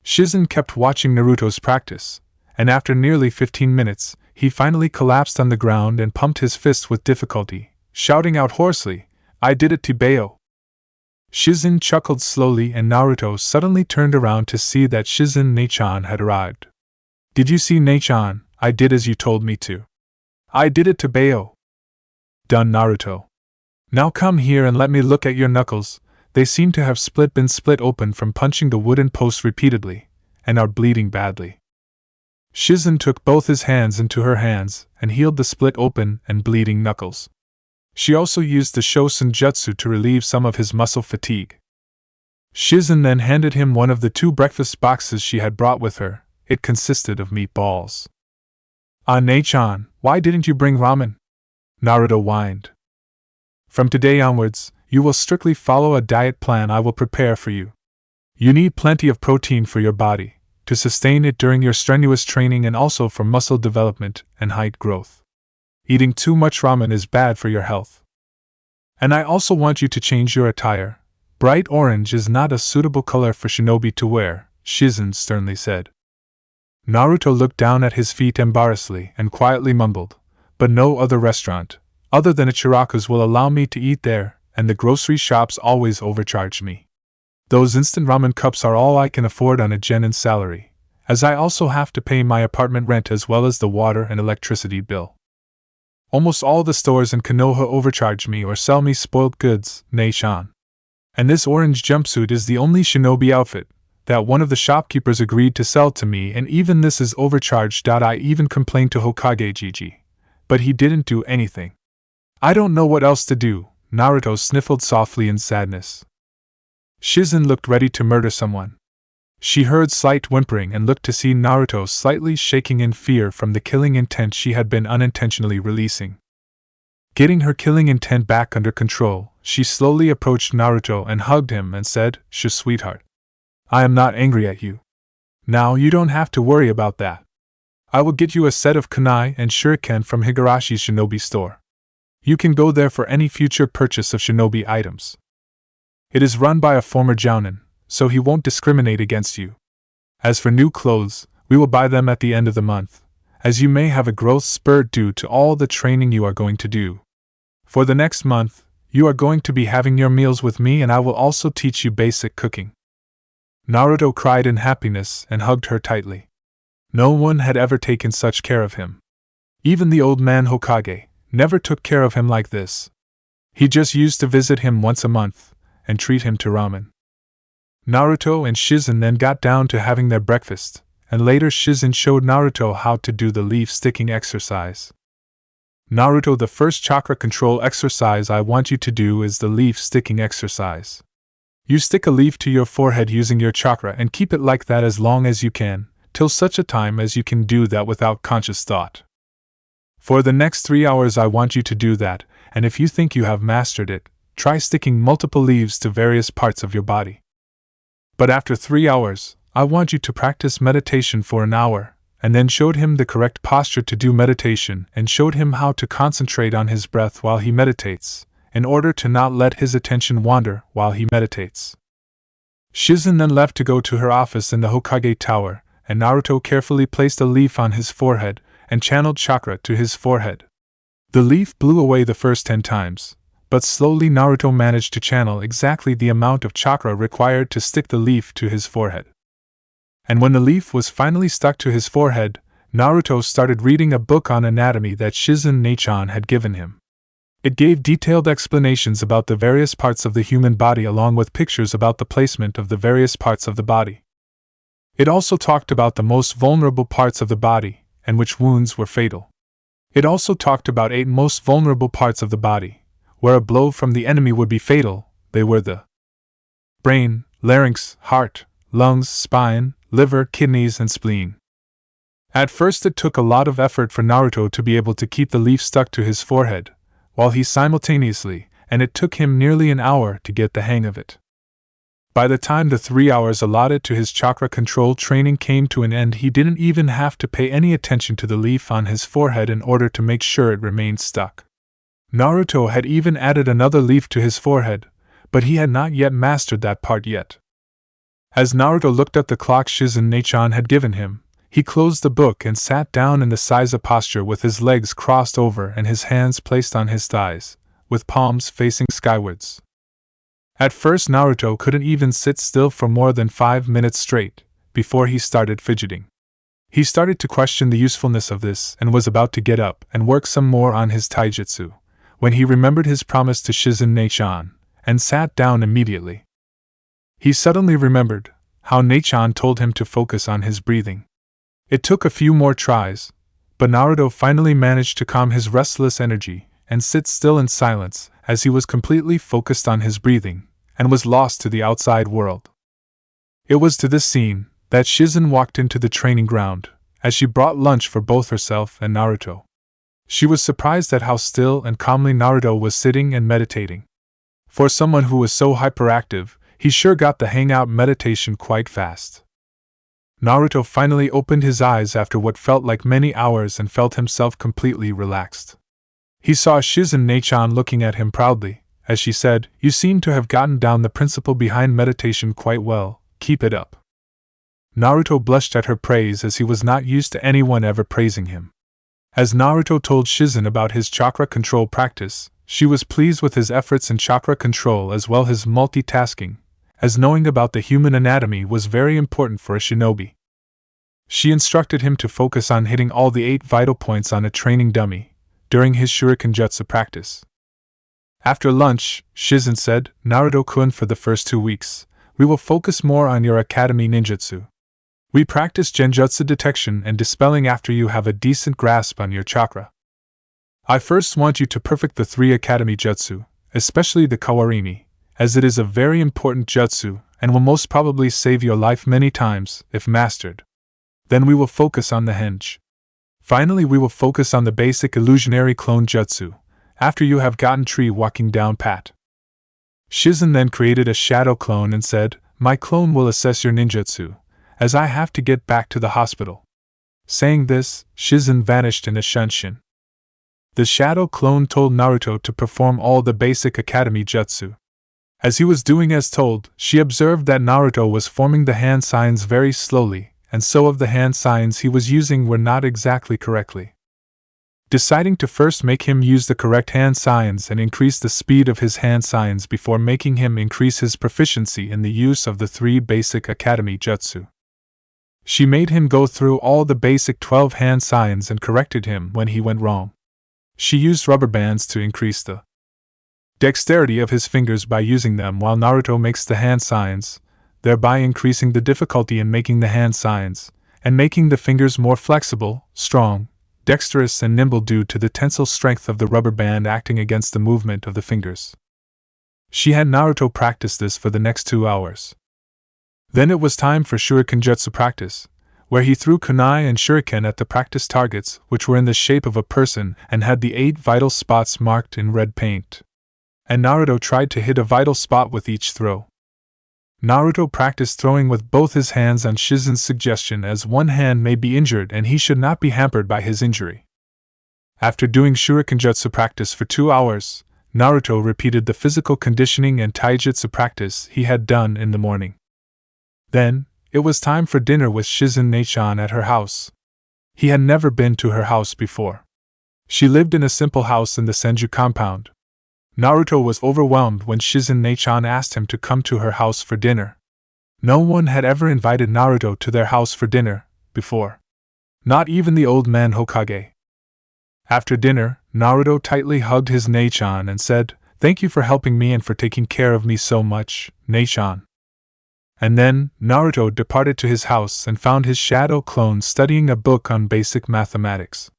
Shizen kept watching Naruto's practice, and after nearly 15 minutes, he finally collapsed on the ground and pumped his fists with difficulty, shouting out hoarsely, "I did it, Tibeo!" Shizen chuckled slowly and Naruto suddenly turned around to see that Shizen Nichin had arrived. "Did you see, Nichin? I did as you told me to. I did it, Tibeo!" "Done, Naruto. Now come here and let me look at your knuckles. They seem to have been split open from punching the wooden post repeatedly, and are bleeding badly." Shizen took both his hands into her hands and healed the split open and bleeding knuckles. She also used the Shosen Jutsu to relieve some of his muscle fatigue. Shizen then handed him one of the 2 breakfast boxes she had brought with her. It consisted of meatballs. "Ah, Nichin, why didn't you bring ramen?" Naruto whined. "From today onwards, you will strictly follow a diet plan I will prepare for you. You need plenty of protein for your body, to sustain it during your strenuous training and also for muscle development and height growth. Eating too much ramen is bad for your health. And I also want you to change your attire. Bright orange is not a suitable color for shinobi to wear," Shizen sternly said. Naruto looked down at his feet embarrassedly and quietly mumbled, "But no other restaurant, other than Ichiraku's, will allow me to eat there, and the grocery shops always overcharge me. Those instant ramen cups are all I can afford on a genin salary, as I also have to pay my apartment rent as well as the water and electricity bill. Almost all the stores in Konoha overcharge me or sell me spoiled goods, Nichin. And this orange jumpsuit is the only shinobi outfit that one of the shopkeepers agreed to sell to me, and even this is overcharged. I even complained to Hokage Jiji, but he didn't do anything. I don't know what else to do." Naruto sniffled softly in sadness. Shizen looked ready to murder someone. She heard slight whimpering and looked to see Naruto slightly shaking in fear from the killing intent she had been unintentionally releasing. Getting her killing intent back under control, she slowly approached Naruto and hugged him and said, "Shh, sweetheart. I am not angry at you. Now you don't have to worry about that. I will get you a set of kunai and shuriken from Higarashi's shinobi store. You can go there for any future purchase of shinobi items. It is run by a former jounin, so he won't discriminate against you. As for new clothes, We will buy them at the end of the month, as you may have a growth spurt due to all the training you are going to do. For the next month, you are going to be having your meals with me, and I will also teach you basic cooking." Naruto cried in happiness and hugged her tightly. No one had ever taken such care of him. Even the old man Hokage never took care of him like this. He just used to visit him once a month and treat him to ramen. Naruto and Shizen then got down to having their breakfast, and later Shizen showed Naruto how to do the leaf sticking exercise. "Naruto, the first chakra control exercise I want you to do is the leaf sticking exercise. You stick a leaf to your forehead using your chakra and keep it like that as long as you can, till such a time as you can do that without conscious thought. For the next 3 hours I want you to do that, and if you think you have mastered it, try sticking multiple leaves to various parts of your body. But after 3 hours, I want you to practice meditation for an hour," and then showed him the correct posture to do meditation and showed him how to concentrate on his breath while he meditates, in order to not let his attention wander while he meditates. Shizen then left to go to her office in the Hokage Tower, and Naruto carefully placed a leaf on his forehead and channeled chakra to his forehead. The leaf blew away the first 10 times, but slowly Naruto managed to channel exactly the amount of chakra required to stick the leaf to his forehead. And when the leaf was finally stuck to his forehead, Naruto started reading a book on anatomy that Shizen Neichan had given him. It gave detailed explanations about the various parts of the human body along with pictures about the placement of the various parts of the body. It also talked about the most vulnerable parts of the body, and which wounds were fatal. It also talked about 8 most vulnerable parts of the body, where a blow from the enemy would be fatal. They were the brain, larynx, heart, lungs, spine, liver, kidneys, and spleen. At first it took a lot of effort for Naruto to be able to keep the leaf stuck to his forehead, while he simultaneously, and it took him nearly an hour to get the hang of it. By the time the 3 hours allotted to his chakra control training came to an end, he didn't even have to pay any attention to the leaf on his forehead in order to make sure it remained stuck. Naruto had even added another leaf to his forehead, but he had not yet mastered that part yet. As Naruto looked at the clock Shizen Neichan had given him, he closed the book and sat down in the Seiza posture with his legs crossed over and his hands placed on his thighs, with palms facing skywards. At first Naruto couldn't even sit still for more than 5 minutes straight, before he started fidgeting. He started to question the usefulness of this and was about to get up and work some more on his taijutsu, when he remembered his promise to Shizen Neichan, and sat down immediately. He suddenly remembered how Neichan told him to focus on his breathing. It took a few more tries, but Naruto finally managed to calm his restless energy and sit still in silence as he was completely focused on his breathing, and was lost to the outside world. It was to this scene that Shizen walked into the training ground, as she brought lunch for both herself and Naruto. She was surprised at how still and calmly Naruto was sitting and meditating. For someone who was so hyperactive, he sure got the hang out meditation quite fast. Naruto finally opened his eyes after what felt like many hours and felt himself completely relaxed. He saw Shizen Neichan looking at him proudly, as she said, "You seem to have gotten down the principle behind meditation quite well, keep it up." Naruto blushed at her praise as he was not used to anyone ever praising him. As Naruto told Shizen about his chakra control practice, she was pleased with his efforts in chakra control as well as multitasking, as knowing about the human anatomy was very important for a shinobi. She instructed him to focus on hitting all the 8 vital points on a training dummy during his shuriken jutsu practice. After lunch, Shizen said, "Naruto-kun, for the first 2 weeks, we will focus more on your academy ninjutsu. We practice genjutsu detection and dispelling after you have a decent grasp on your chakra. I first want you to perfect the 3 academy jutsu, especially the kawarimi, as it is a very important jutsu and will most probably save your life many times if mastered. Then we will focus on the henge. Finally, we will focus on the basic illusionary clone jutsu, after you have gotten tree walking down pat." Shizen then created a shadow clone and said, "My clone will assess your ninjutsu, as I have to get back to the hospital." Saying this, Shizen vanished in a shunshin. The shadow clone told Naruto to perform all the basic academy jutsu. As he was doing as told, she observed that Naruto was forming the hand signs very slowly, and so of the hand signs he was using were not exactly correctly. Deciding to first make him use the correct hand signs and increase the speed of his hand signs before making him increase his proficiency in the use of the 3 basic academy jutsu. She made him go through all the basic 12 hand signs and corrected him when he went wrong. She used rubber bands to increase the dexterity of his fingers by using them while Naruto makes the hand signs, thereby increasing the difficulty in making the hand signs, and making the fingers more flexible, strong, dexterous and nimble due to the tensile strength of the rubber band acting against the movement of the fingers. She had Naruto practice this for the next 2 hours. Then it was time for Shuriken Jutsu practice, where he threw kunai and shuriken at the practice targets, which were in the shape of a person and had the 8 vital spots marked in red paint. And Naruto tried to hit a vital spot with each throw. Naruto practiced throwing with both his hands on Shizen's suggestion, as one hand may be injured and he should not be hampered by his injury. After doing Shuriken Jutsu practice for 2 hours, Naruto repeated the physical conditioning and taijutsu practice he had done in the morning. Then, it was time for dinner with Shizen Neichan at her house. He had never been to her house before. She lived in a simple house in the Senju compound. Naruto was overwhelmed when Shizen Neichan asked him to come to her house for dinner. No one had ever invited Naruto to their house for dinner before. Not even the old man Hokage. After dinner, Naruto tightly hugged his Neichan and said, "Thank you for helping me and for taking care of me so much, Neichan." And then, Naruto departed to his house and found his shadow clone studying a book on basic mathematics.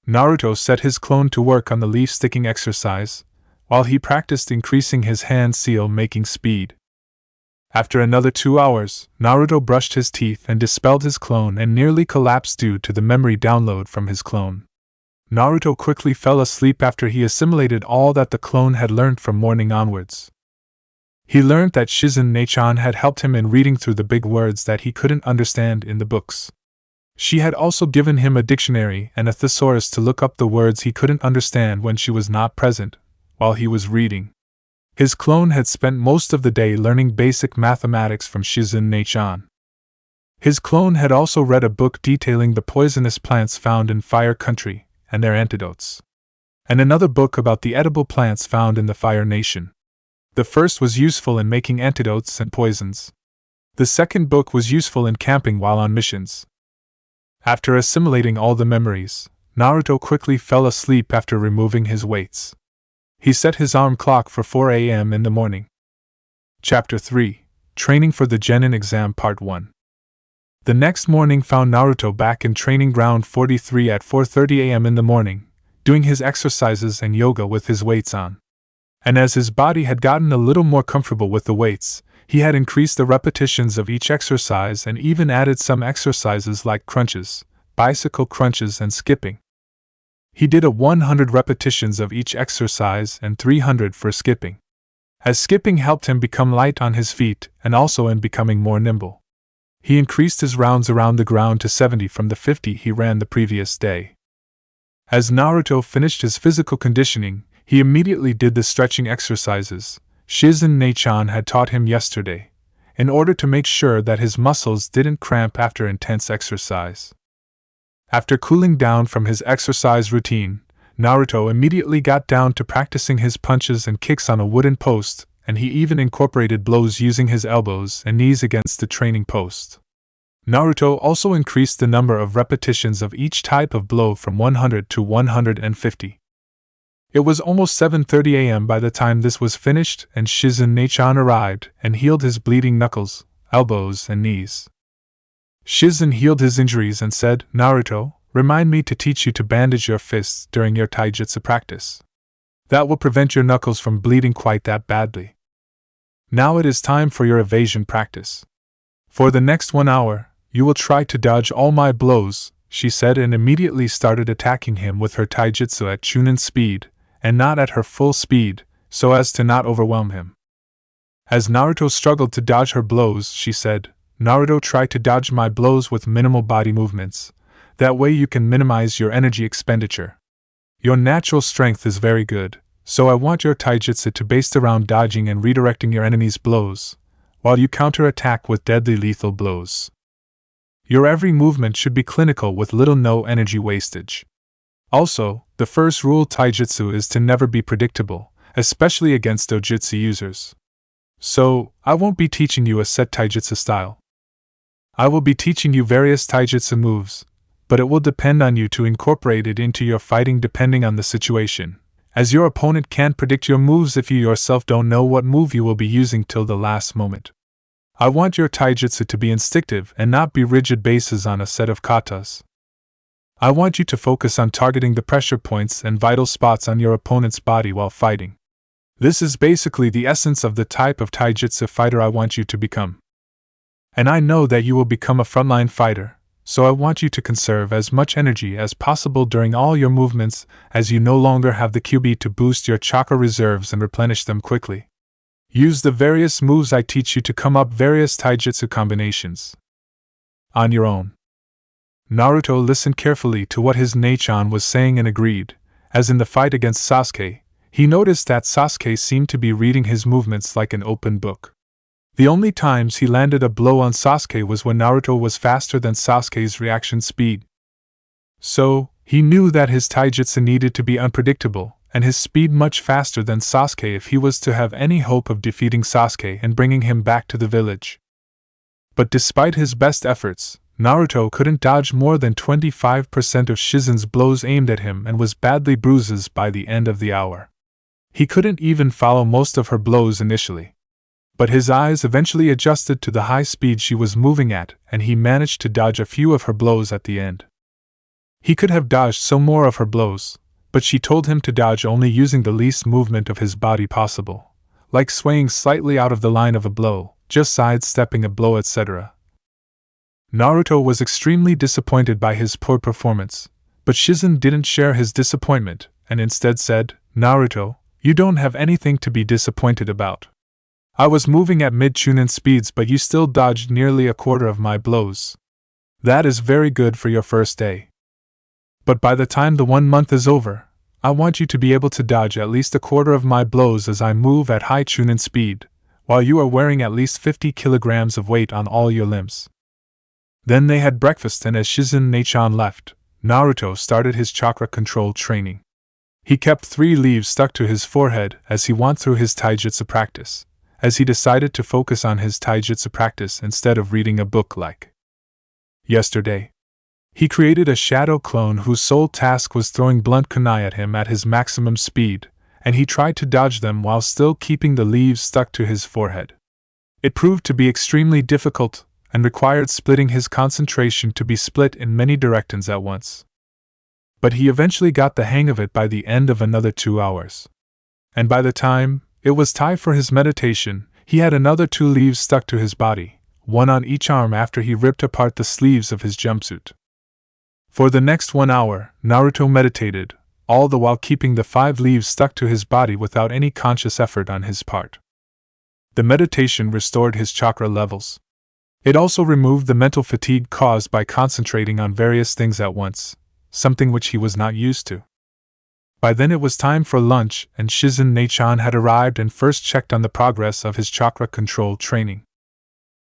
Naruto set his clone to work on the leaf-sticking exercise, while he practiced increasing his hand seal-making speed. After another 2 hours, Naruto brushed his teeth and dispelled his clone and nearly collapsed due to the memory download from his clone. Naruto quickly fell asleep after he assimilated all that the clone had learned from morning onwards. He learned that Shizen Neichan had helped him in reading through the big words that he couldn't understand in the books. She had also given him a dictionary and a thesaurus to look up the words he couldn't understand when she was not present, while he was reading. His clone had spent most of the day learning basic mathematics from Shizen Neichan. His clone had also read a book detailing the poisonous plants found in Fire Country and their antidotes, and another book about the edible plants found in the Fire Nation. The first was useful in making antidotes and poisons. The second book was useful in camping while on missions. After assimilating all the memories, Naruto quickly fell asleep after removing his weights. He set his alarm clock for 4 a.m. in the morning. Chapter 3: Training for the Genin Exam Part 1. The next morning found Naruto back in Training Ground 43 at 4:30 a.m. in the morning, doing his exercises and yoga with his weights on. And as his body had gotten a little more comfortable with the weights, he had increased the repetitions of each exercise and even added some exercises like crunches, bicycle crunches and skipping. He did a 100 repetitions of each exercise and 300 for skipping, as skipping helped him become light on his feet and also in becoming more nimble. He increased his rounds around the ground to 70 from the 50 he ran the previous day. As Naruto finished his physical conditioning, he immediately did the stretching exercises Shizen Neichan had taught him yesterday, in order to make sure that his muscles didn't cramp after intense exercise. After cooling down from his exercise routine, Naruto immediately got down to practicing his punches and kicks on a wooden post, and he even incorporated blows using his elbows and knees against the training post. Naruto also increased the number of repetitions of each type of blow from 100 to 150. It was almost 7:30 a.m. by the time this was finished, and Shizen Neichan arrived and healed his bleeding knuckles, elbows, and knees. Shizen healed his injuries and said, "Naruto, remind me to teach you to bandage your fists during your taijutsu practice. That will prevent your knuckles from bleeding quite that badly. Now it is time for your evasion practice. For the next 1 hour, you will try to dodge all my blows," she said, and immediately started attacking him with her taijutsu at Chunin speed, and not at her full speed, so as to not overwhelm him. As Naruto struggled to dodge her blows, she said, "Naruto, try to dodge my blows with minimal body movements. That way you can minimize your energy expenditure. Your natural strength is very good, so I want your taijutsu to based around dodging and redirecting your enemy's blows, while you counter-attack with deadly lethal blows." Your every movement should be clinical with little no energy wastage. Also, the first rule taijutsu is to never be predictable, especially against dojutsu users. So, I won't be teaching you a set taijutsu style. I will be teaching you various taijutsu moves, but it will depend on you to incorporate it into your fighting depending on the situation, as your opponent can't predict your moves if you yourself don't know what move you will be using till the last moment. I want your taijutsu to be instinctive and not be rigid bases on a set of katas. I want you to focus on targeting the pressure points and vital spots on your opponent's body while fighting. This is basically the essence of the type of taijutsu fighter I want you to become. And I know that you will become a frontline fighter, so I want you to conserve as much energy as possible during all your movements, as you no longer have the kyuubi to boost your chakra reserves and replenish them quickly. Use the various moves I teach you to come up various taijutsu combinations on your own. Naruto listened carefully to what his Neichan was saying and agreed. As in the fight against Sasuke, he noticed that Sasuke seemed to be reading his movements like an open book. The only times he landed a blow on Sasuke was when Naruto was faster than Sasuke's reaction speed. So, he knew that his taijutsu needed to be unpredictable, and his speed much faster than Sasuke if he was to have any hope of defeating Sasuke and bringing him back to the village. But despite his best efforts, Naruto couldn't dodge more than 25% of Shizin's blows aimed at him and was badly bruised by the end of the hour. He couldn't even follow most of her blows initially. But his eyes eventually adjusted to the high speed she was moving at, and he managed to dodge a few of her blows at the end. He could have dodged some more of her blows, but she told him to dodge only using the least movement of his body possible, like swaying slightly out of the line of a blow, just sidestepping a blow, etc. Naruto was extremely disappointed by his poor performance, but Shizun didn't share his disappointment, and instead said, "Naruto, you don't have anything to be disappointed about. I was moving at mid-chunin speeds but you still dodged nearly a quarter of my blows. That is very good for your first day. But by the time the 1 month is over, I want you to be able to dodge at least a quarter of my blows as I move at high chunin speed, while you are wearing at least 50 kilograms of weight on all your limbs." Then they had breakfast, and as Shizun Neichan left, Naruto started his chakra control training. He kept 3 leaves stuck to his forehead as he went through his taijutsu practice, as he decided to focus on his taijutsu practice instead of reading a book like yesterday. He created a shadow clone whose sole task was throwing blunt kunai at him at his maximum speed, and he tried to dodge them while still keeping the leaves stuck to his forehead. It proved to be extremely difficult, and required splitting his concentration to be split in many directions at once. But he eventually got the hang of it by the end of another 2 hours. And by the time it was time for his meditation, he had another 2 leaves stuck to his body, one on each arm after he ripped apart the sleeves of his jumpsuit. For the next 1 hour, Naruto meditated, all the while keeping the 5 leaves stuck to his body without any conscious effort on his part. The meditation restored his chakra levels. It also removed the mental fatigue caused by concentrating on various things at once, something which he was not used to. By then it was time for lunch, and Shizun Neichan had arrived and first checked on the progress of his chakra control training.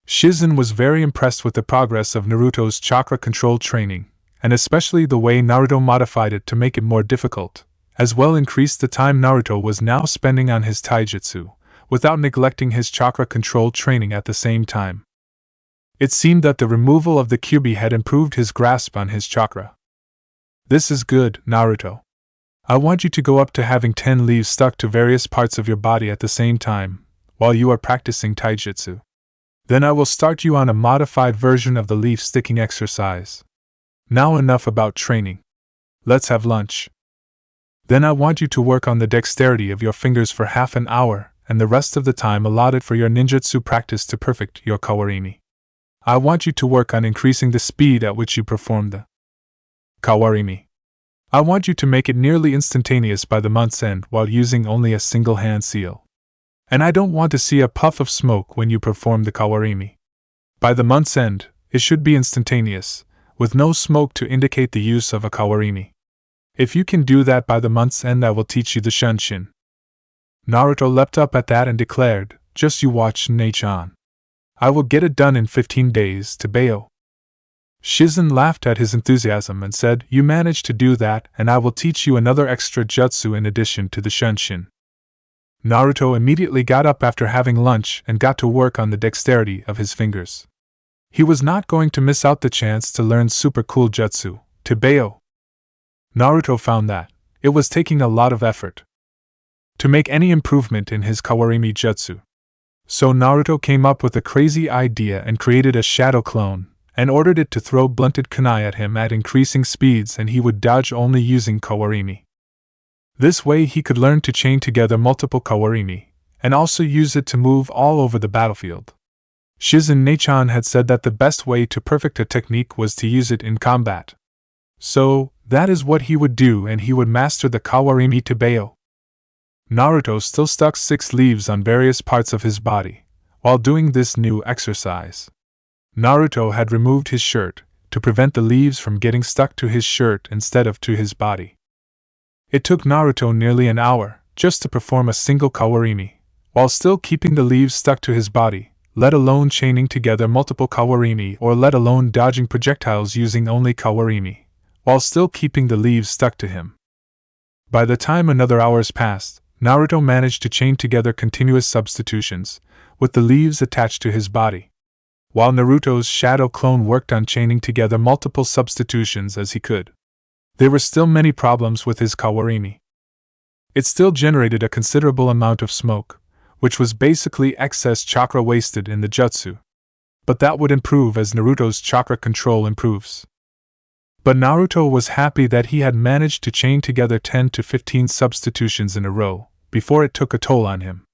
Shizun was very impressed with the progress of Naruto's chakra control training, and especially the way Naruto modified it to make it more difficult, as well increased the time Naruto was now spending on his taijutsu, without neglecting his chakra control training at the same time. It seemed that the removal of the kyuubi had improved his grasp on his chakra. "This is good, Naruto. I want you to go up to having 10 leaves stuck to various parts of your body at the same time, while you are practicing taijutsu. Then I will start you on a modified version of the leaf sticking exercise. Now enough about training. Let's have lunch. Then I want you to work on the dexterity of your fingers for half an hour, and the rest of the time allotted for your ninjutsu practice to perfect your kawarini. I want you to work on increasing the speed at which you perform the kawarini. I want you to make it nearly instantaneous by the month's end while using only a single hand seal. And I don't want to see a puff of smoke when you perform the kawarini. By the month's end, it should be instantaneous, with no smoke to indicate the use of a kawarini. If you can do that by the month's end, I will teach you the shunshin." Naruto leapt up at that and declared, "Just you watch, Neichan. I will get it done in 15 days, to Bayo." Shizen laughed at his enthusiasm and said, "You managed to do that, and I will teach you another extra jutsu in addition to the Shunshin." Naruto immediately got up after having lunch and got to work on the dexterity of his fingers. He was not going to miss out the chance to learn super cool jutsu, Tebeo. Naruto found that it was taking a lot of effort to make any improvement in his Kawarimi jutsu. So Naruto came up with a crazy idea and created a shadow clone, and ordered it to throw blunted kunai at him at increasing speeds, and he would dodge only using Kawarimi. This way he could learn to chain together multiple Kawarimi, and also use it to move all over the battlefield. Shizen Nechan had said that the best way to perfect a technique was to use it in combat. So, that is what he would do, and he would master the Kawarimi Tebeo. Naruto still stuck 6 leaves on various parts of his body, while doing this new exercise. Naruto had removed his shirt, to prevent the leaves from getting stuck to his shirt instead of to his body. It took Naruto nearly an hour, just to perform a single Kawarimi, while still keeping the leaves stuck to his body, let alone chaining together multiple Kawarimi, or let alone dodging projectiles using only Kawarimi, while still keeping the leaves stuck to him. By the time another hours passed, Naruto managed to chain together continuous substitutions, with the leaves attached to his body. While Naruto's shadow clone worked on chaining together multiple substitutions as he could, there were still many problems with his Kawarimi. It still generated a considerable amount of smoke, which was basically excess chakra wasted in the jutsu. But that would improve as Naruto's chakra control improves. But Naruto was happy that he had managed to chain together 10 to 15 substitutions in a row, before it took a toll on him.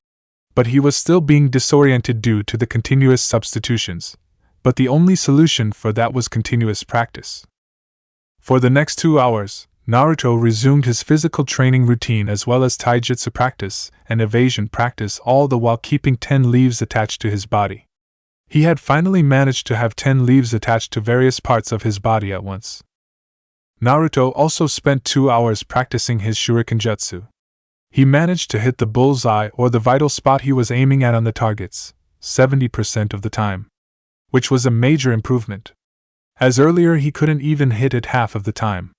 But he was still being disoriented due to the continuous substitutions, but the only solution for that was continuous practice. For the next 2 hours, Naruto resumed his physical training routine as well as taijutsu practice and evasion practice, all the while keeping 10 leaves attached to his body. He had finally managed to have 10 leaves attached to various parts of his body at once. Naruto also spent 2 hours practicing his shuriken jutsu. He managed to hit the bullseye or the vital spot he was aiming at on the targets, 70% of the time, which was a major improvement, as earlier he couldn't even hit it half of the time.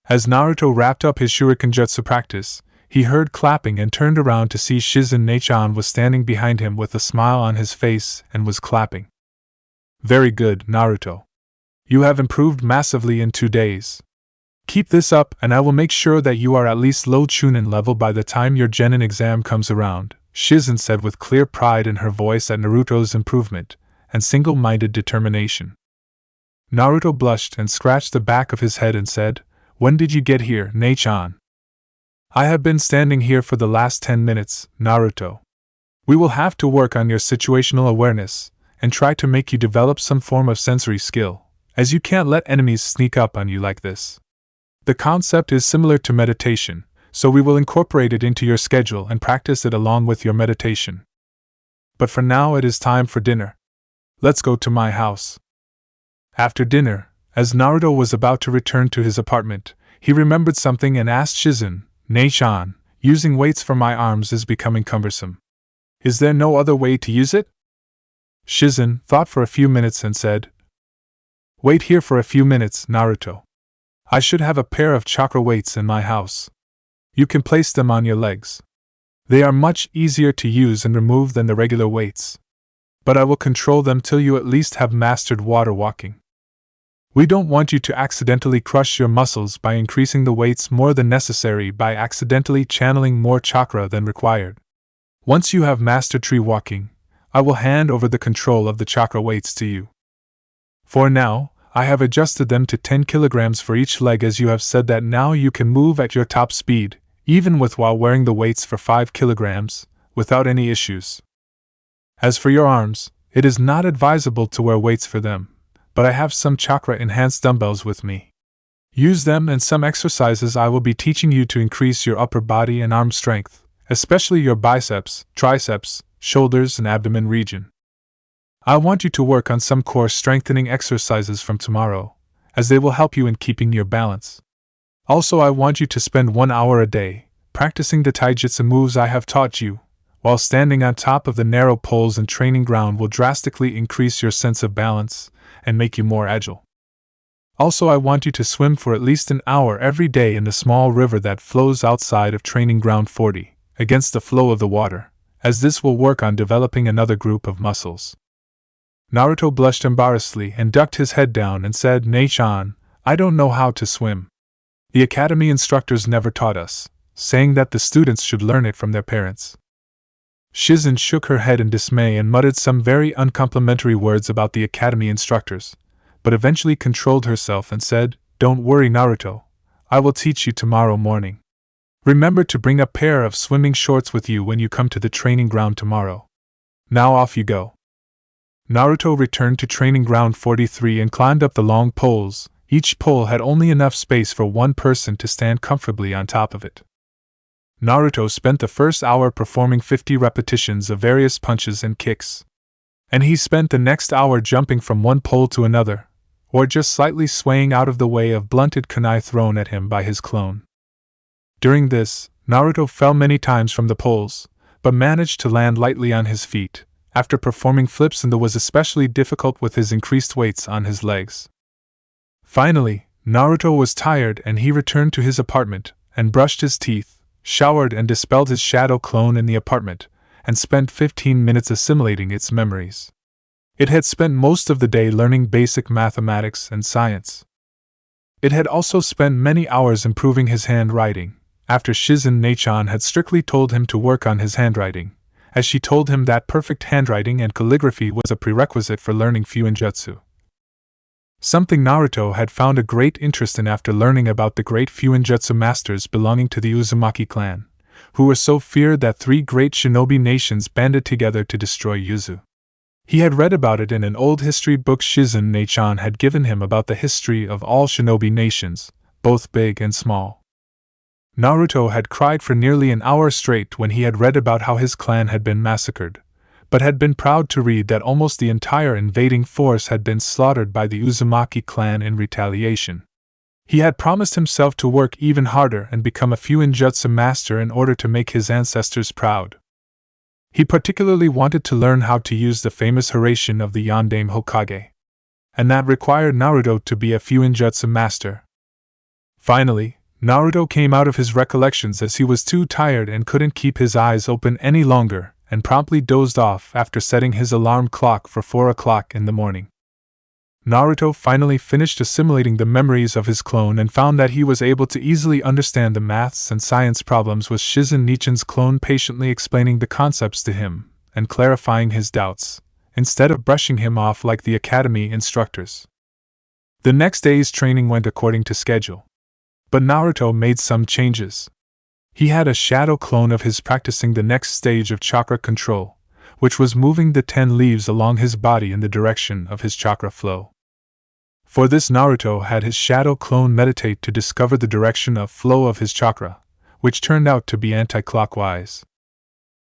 As Naruto wrapped up his shuriken jutsu practice, he heard clapping and turned around to see Shizen Nechan was standing behind him with a smile on his face and was clapping. "Very good, Naruto. You have improved massively in 2 days. Keep this up and I will make sure that you are at least low Chunin level by the time your Genin exam comes around," Shizen said with clear pride in her voice at Naruto's improvement and single-minded determination. Naruto blushed and scratched the back of his head and said, "When did you get here, Nechan?" "I have been standing here for the last 10 minutes, Naruto. We will have to work on your situational awareness and try to make you develop some form of sensory skill, as you can't let enemies sneak up on you like this. The concept is similar to meditation, so we will incorporate it into your schedule and practice it along with your meditation. But for now it is time for dinner. Let's go to my house." After dinner, as Naruto was about to return to his apartment, he remembered something and asked Shizen, "Nechan, using weights for my arms is becoming cumbersome. Is there no other way to use it?" Shizen thought for a few minutes and said, "Wait here for a few minutes, Naruto. I should have a pair of chakra weights in my house. You can place them on your legs. They are much easier to use and remove than the regular weights. But I will control them till you at least have mastered water walking. We don't want you to accidentally crush your muscles by increasing the weights more than necessary by accidentally channeling more chakra than required. Once you have mastered tree walking, I will hand over the control of the chakra weights to you. For now, I have adjusted them to 10 kilograms for each leg, as you have said that now you can move at your top speed, even while wearing the weights for 5 kilograms, without any issues. As for your arms, it is not advisable to wear weights for them, but I have some chakra-enhanced dumbbells with me. Use them and some exercises I will be teaching you to increase your upper body and arm strength, especially your biceps, triceps, shoulders and abdomen region. I want you to work on some core strengthening exercises from tomorrow, as they will help you in keeping your balance. Also, I want you to spend 1 hour a day practicing the taijutsu moves I have taught you, while standing on top of the narrow poles and training ground will drastically increase your sense of balance and make you more agile. Also, I want you to swim for at least an hour every day in the small river that flows outside of Training Ground 40, against the flow of the water, as this will work on developing another group of muscles. Naruto blushed embarrassedly and ducked his head down and said, "Nei-chan, I don't know how to swim. The academy instructors never taught us," saying that the students should learn it from their parents. Shizen shook her head in dismay and muttered some very uncomplimentary words about the academy instructors, but eventually controlled herself and said, "Don't worry, Naruto. I will teach you tomorrow morning. Remember to bring a pair of swimming shorts with you when you come to the training ground tomorrow. Now off you go." Naruto returned to Training Ground 43 and climbed up the long poles. Each pole had only enough space for one person to stand comfortably on top of it. Naruto spent the first hour performing 50 repetitions of various punches and kicks. And he spent the next hour jumping from one pole to another, or just slightly swaying out of the way of blunted kunai thrown at him by his clone. During this, Naruto fell many times from the poles, but managed to land lightly on his feet, after performing flips, and that was especially difficult with his increased weights on his legs. Finally, Naruto was tired and he returned to his apartment, and brushed his teeth, showered and dispelled his shadow clone in the apartment, and spent 15 minutes assimilating its memories. It had spent most of the day learning basic mathematics and science. It had also spent many hours improving his handwriting, after Shizen Nei-chan had strictly told him to work on his handwriting, as she told him that perfect handwriting and calligraphy was a prerequisite for learning Fuinjutsu. Something Naruto had found a great interest in after learning about the great Fuinjutsu masters belonging to the Uzumaki clan, who were so feared that 3 great shinobi nations banded together to destroy Yuzu. He had read about it in an old history book Shizen Nei-chan had given him about the history of all shinobi nations, both big and small. Naruto had cried for nearly an hour straight when he had read about how his clan had been massacred, but had been proud to read that almost the entire invading force had been slaughtered by the Uzumaki clan in retaliation. He had promised himself to work even harder and become a Fuinjutsu master in order to make his ancestors proud. He particularly wanted to learn how to use the famous Hiraishin of the Yondaime Hokage, and that required Naruto to be a Fuinjutsu master. Finally, Naruto came out of his recollections as he was too tired and couldn't keep his eyes open any longer, and promptly dozed off after setting his alarm clock for 4 o'clock in the morning. Naruto finally finished assimilating the memories of his clone and found that he was able to easily understand the maths and science problems, with Shizen Nei-chan's clone patiently explaining the concepts to him and clarifying his doubts, instead of brushing him off like the academy instructors. The next day's training went according to schedule. But Naruto made some changes. He had a shadow clone of his practicing the next stage of chakra control, which was moving the 10 leaves along his body in the direction of his chakra flow. For this, Naruto had his shadow clone meditate to discover the direction of flow of his chakra, which turned out to be anti-clockwise.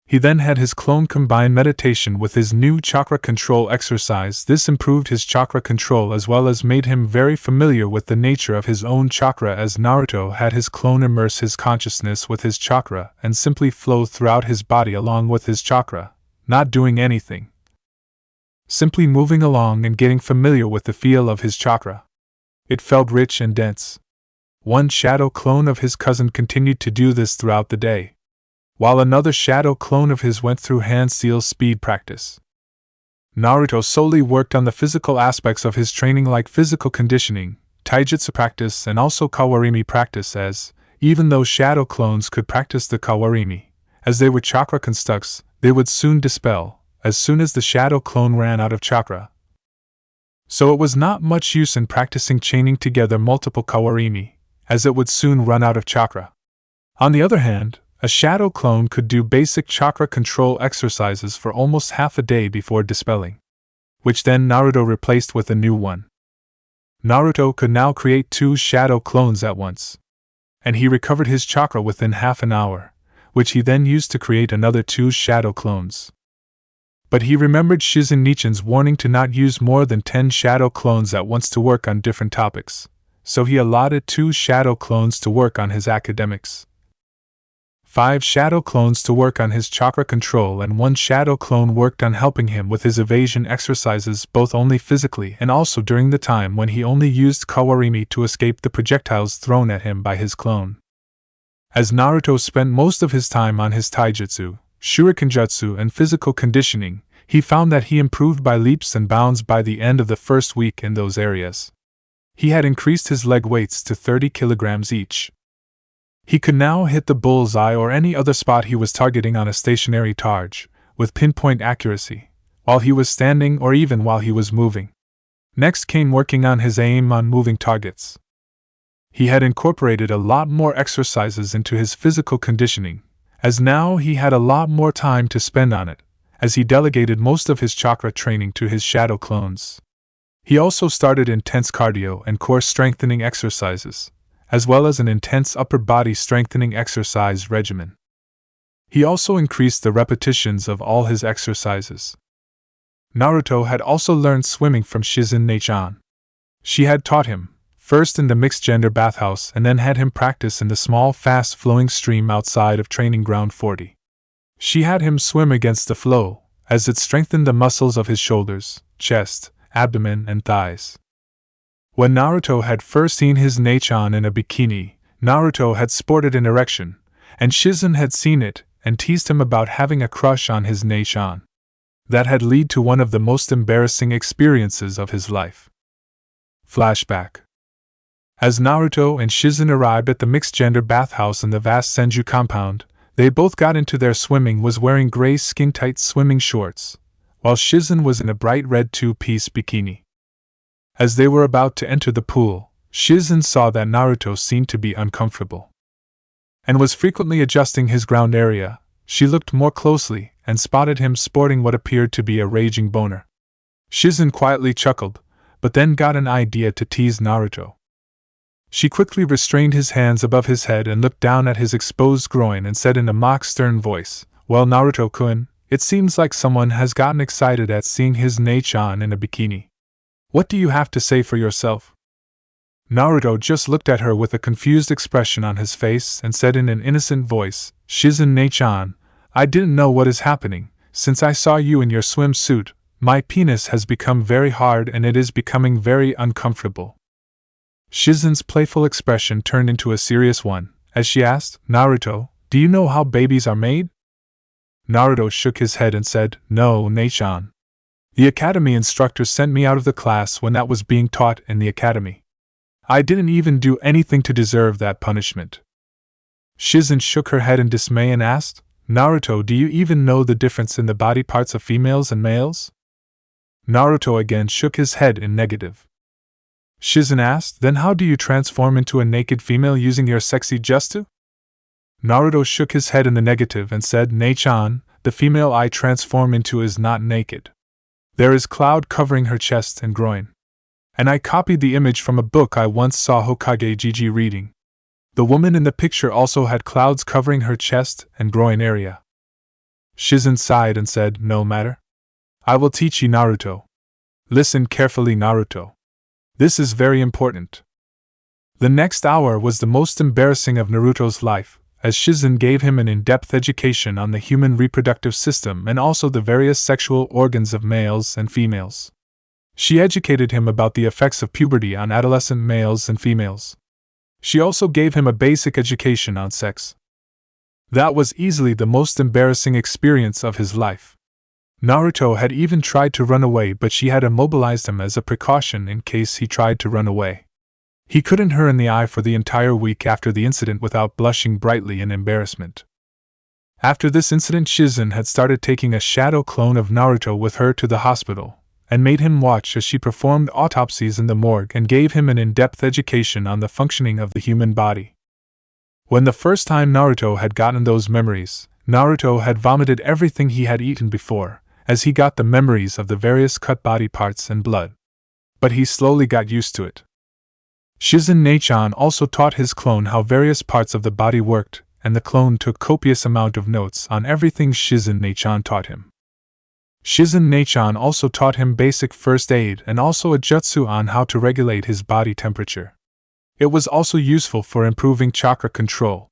He then had his clone combine meditation with his new chakra control exercise. This improved his chakra control as well as made him very familiar with the nature of his own chakra, as Naruto had his clone immerse his consciousness with his chakra and simply flow throughout his body along with his chakra, not doing anything. Simply moving along and getting familiar with the feel of his chakra. It felt rich and dense. One shadow clone of his cousin continued to do this throughout the day, while another shadow clone of his went through hand seal speed practice. Naruto solely worked on the physical aspects of his training, like physical conditioning, taijutsu practice, and also kawarimi practice, as, even though shadow clones could practice the kawarimi, as they were chakra constructs, they would soon dispel, as soon as the shadow clone ran out of chakra. So it was not much use in practicing chaining together multiple kawarimi, as it would soon run out of chakra. On the other hand, a shadow clone could do basic chakra control exercises for almost half a day before dispelling, which then Naruto replaced with a new one. Naruto could now create 2 shadow clones at once, and he recovered his chakra within half an hour, which he then used to create another 2 shadow clones. But he remembered Shizen Nei-chan's warning to not use more than 10 shadow clones at once to work on different topics, so he allotted 2 shadow clones to work on his academics. 5 shadow clones to work on his chakra control, and 1 shadow clone worked on helping him with his evasion exercises, both only physically and also during the time when he only used kawarimi to escape the projectiles thrown at him by his clone. As Naruto spent most of his time on his taijutsu, shurikenjutsu, and physical conditioning, he found that he improved by leaps and bounds by the end of the first week in those areas. He had increased his leg weights to 30 kilograms each. He could now hit the bullseye or any other spot he was targeting on a stationary target, with pinpoint accuracy, while he was standing or even while he was moving. Next came working on his aim on moving targets. He had incorporated a lot more exercises into his physical conditioning, as now he had a lot more time to spend on it, as he delegated most of his chakra training to his shadow clones. He also started intense cardio and core strengthening exercises, as well as an intense upper body strengthening exercise regimen. He also increased the repetitions of all his exercises. Naruto had also learned swimming from Shizen Nei-chan. She had taught him, first in the mixed-gender bathhouse and then had him practice in the small fast-flowing stream outside of Training Ground 40. She had him swim against the flow, as it strengthened the muscles of his shoulders, chest, abdomen, and thighs. When Naruto had first seen his Nei-chan in a bikini, Naruto had sported an erection, and Shizen had seen it and teased him about having a crush on his Nei-chan. That had led to one of the most embarrassing experiences of his life. Flashback. As Naruto and Shizen arrived at the mixed-gender bathhouse in the vast Senju compound, they both got into their swimming was wearing gray skin-tight swimming shorts, while Shizen was in a bright red 2-piece bikini. As they were about to enter the pool, Shizen saw that Naruto seemed to be uncomfortable and was frequently adjusting his ground area. She looked more closely and spotted him sporting what appeared to be a raging boner. Shizen quietly chuckled, but then got an idea to tease Naruto. She quickly restrained his hands above his head and looked down at his exposed groin and said in a mock stern voice, "Well, Naruto-kun, it seems like someone has gotten excited at seeing his Nei-chan in a bikini. What do you have to say for yourself?" Naruto just looked at her with a confused expression on his face and said in an innocent voice, "Shizen Nei-chan, I didn't know what is happening. Since I saw you in your swimsuit, my penis has become very hard and it is becoming very uncomfortable." Shizen's playful expression turned into a serious one, as she asked, "Naruto, do you know how babies are made?" Naruto shook his head and said, "No, Nei-chan. The academy instructor sent me out of the class when that was being taught in the academy. I didn't even do anything to deserve that punishment." Shizen shook her head in dismay and asked, "Naruto, do you even know the difference in the body parts of females and males?" Naruto again shook his head in negative. Shizen asked, "Then how do you transform into a naked female using your sexy jutsu?" Naruto shook his head in the negative and said, "Nei-chan, the female I transform into is not naked. There is cloud covering her chest and groin. And I copied the image from a book I once saw Hokage Gigi reading. The woman in the picture also had clouds covering her chest and groin area." Shizen sighed and said, "No matter. I will teach you, Naruto. Listen carefully, Naruto. This is very important." The next hour was the most embarrassing of Naruto's life, as Shizen gave him an in-depth education on the human reproductive system and also the various sexual organs of males and females. She educated him about the effects of puberty on adolescent males and females. She also gave him a basic education on sex. That was easily the most embarrassing experience of his life. Naruto had even tried to run away, but she had immobilized him as a precaution in case he tried to run away. He couldn't her in the eye for the entire week after the incident without blushing brightly in embarrassment. After this incident, Shizen had started taking a shadow clone of Naruto with her to the hospital, and made him watch as she performed autopsies in the morgue and gave him an in-depth education on the functioning of the human body. When the first time Naruto had gotten those memories, Naruto had vomited everything he had eaten before, as he got the memories of the various cut body parts and blood. But he slowly got used to it. Shizen Nei-chan also taught his clone how various parts of the body worked, and the clone took copious amount of notes on everything Shizen Nei-chan taught him. Shizen Nei-chan also taught him basic first aid and also a jutsu on how to regulate his body temperature. It was also useful for improving chakra control.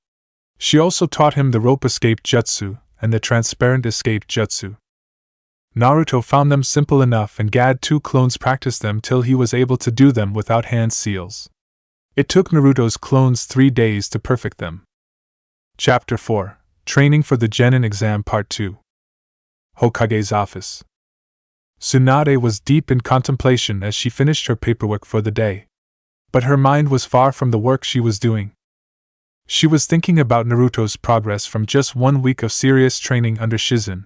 She also taught him the rope escape jutsu and the transparent escape jutsu. Naruto found them simple enough and Gad 2 clones practiced them till he was able to do them without hand seals. It took Naruto's clones 3 days to perfect them. Chapter 4: Training for the Genin Exam Part 2. Hokage's Office. Tsunade was deep in contemplation as she finished her paperwork for the day. But her mind was far from the work she was doing. She was thinking about Naruto's progress from just 1 week of serious training under Shizen.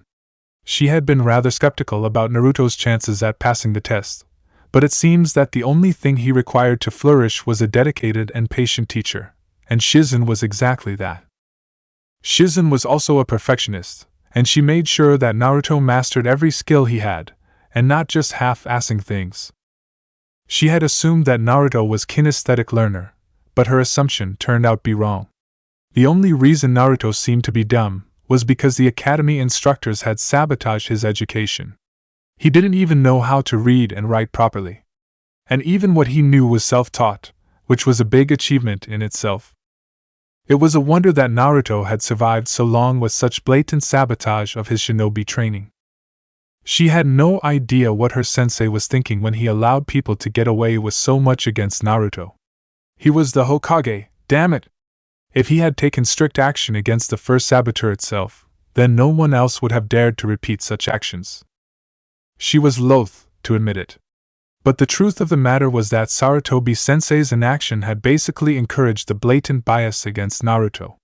She had been rather skeptical about Naruto's chances at passing the test, but it seems that the only thing he required to flourish was a dedicated and patient teacher, and Shizen was exactly that. Shizen was also a perfectionist, and she made sure that Naruto mastered every skill he had, and not just half-assing things. She had assumed that Naruto was a kinesthetic learner, but her assumption turned out to be wrong. The only reason Naruto seemed to be dumb was because the academy instructors had sabotaged his education. He didn't even know how to read and write properly. And even what he knew was self-taught, which was a big achievement in itself. It was a wonder that Naruto had survived so long with such blatant sabotage of his shinobi training. She had no idea what her sensei was thinking when he allowed people to get away with so much against Naruto. He was the Hokage, damn it! If he had taken strict action against the first saboteur itself, then no one else would have dared to repeat such actions. She was loath to admit it. But the truth of the matter was that Sarutobi Sensei's inaction had basically encouraged the blatant bias against Naruto.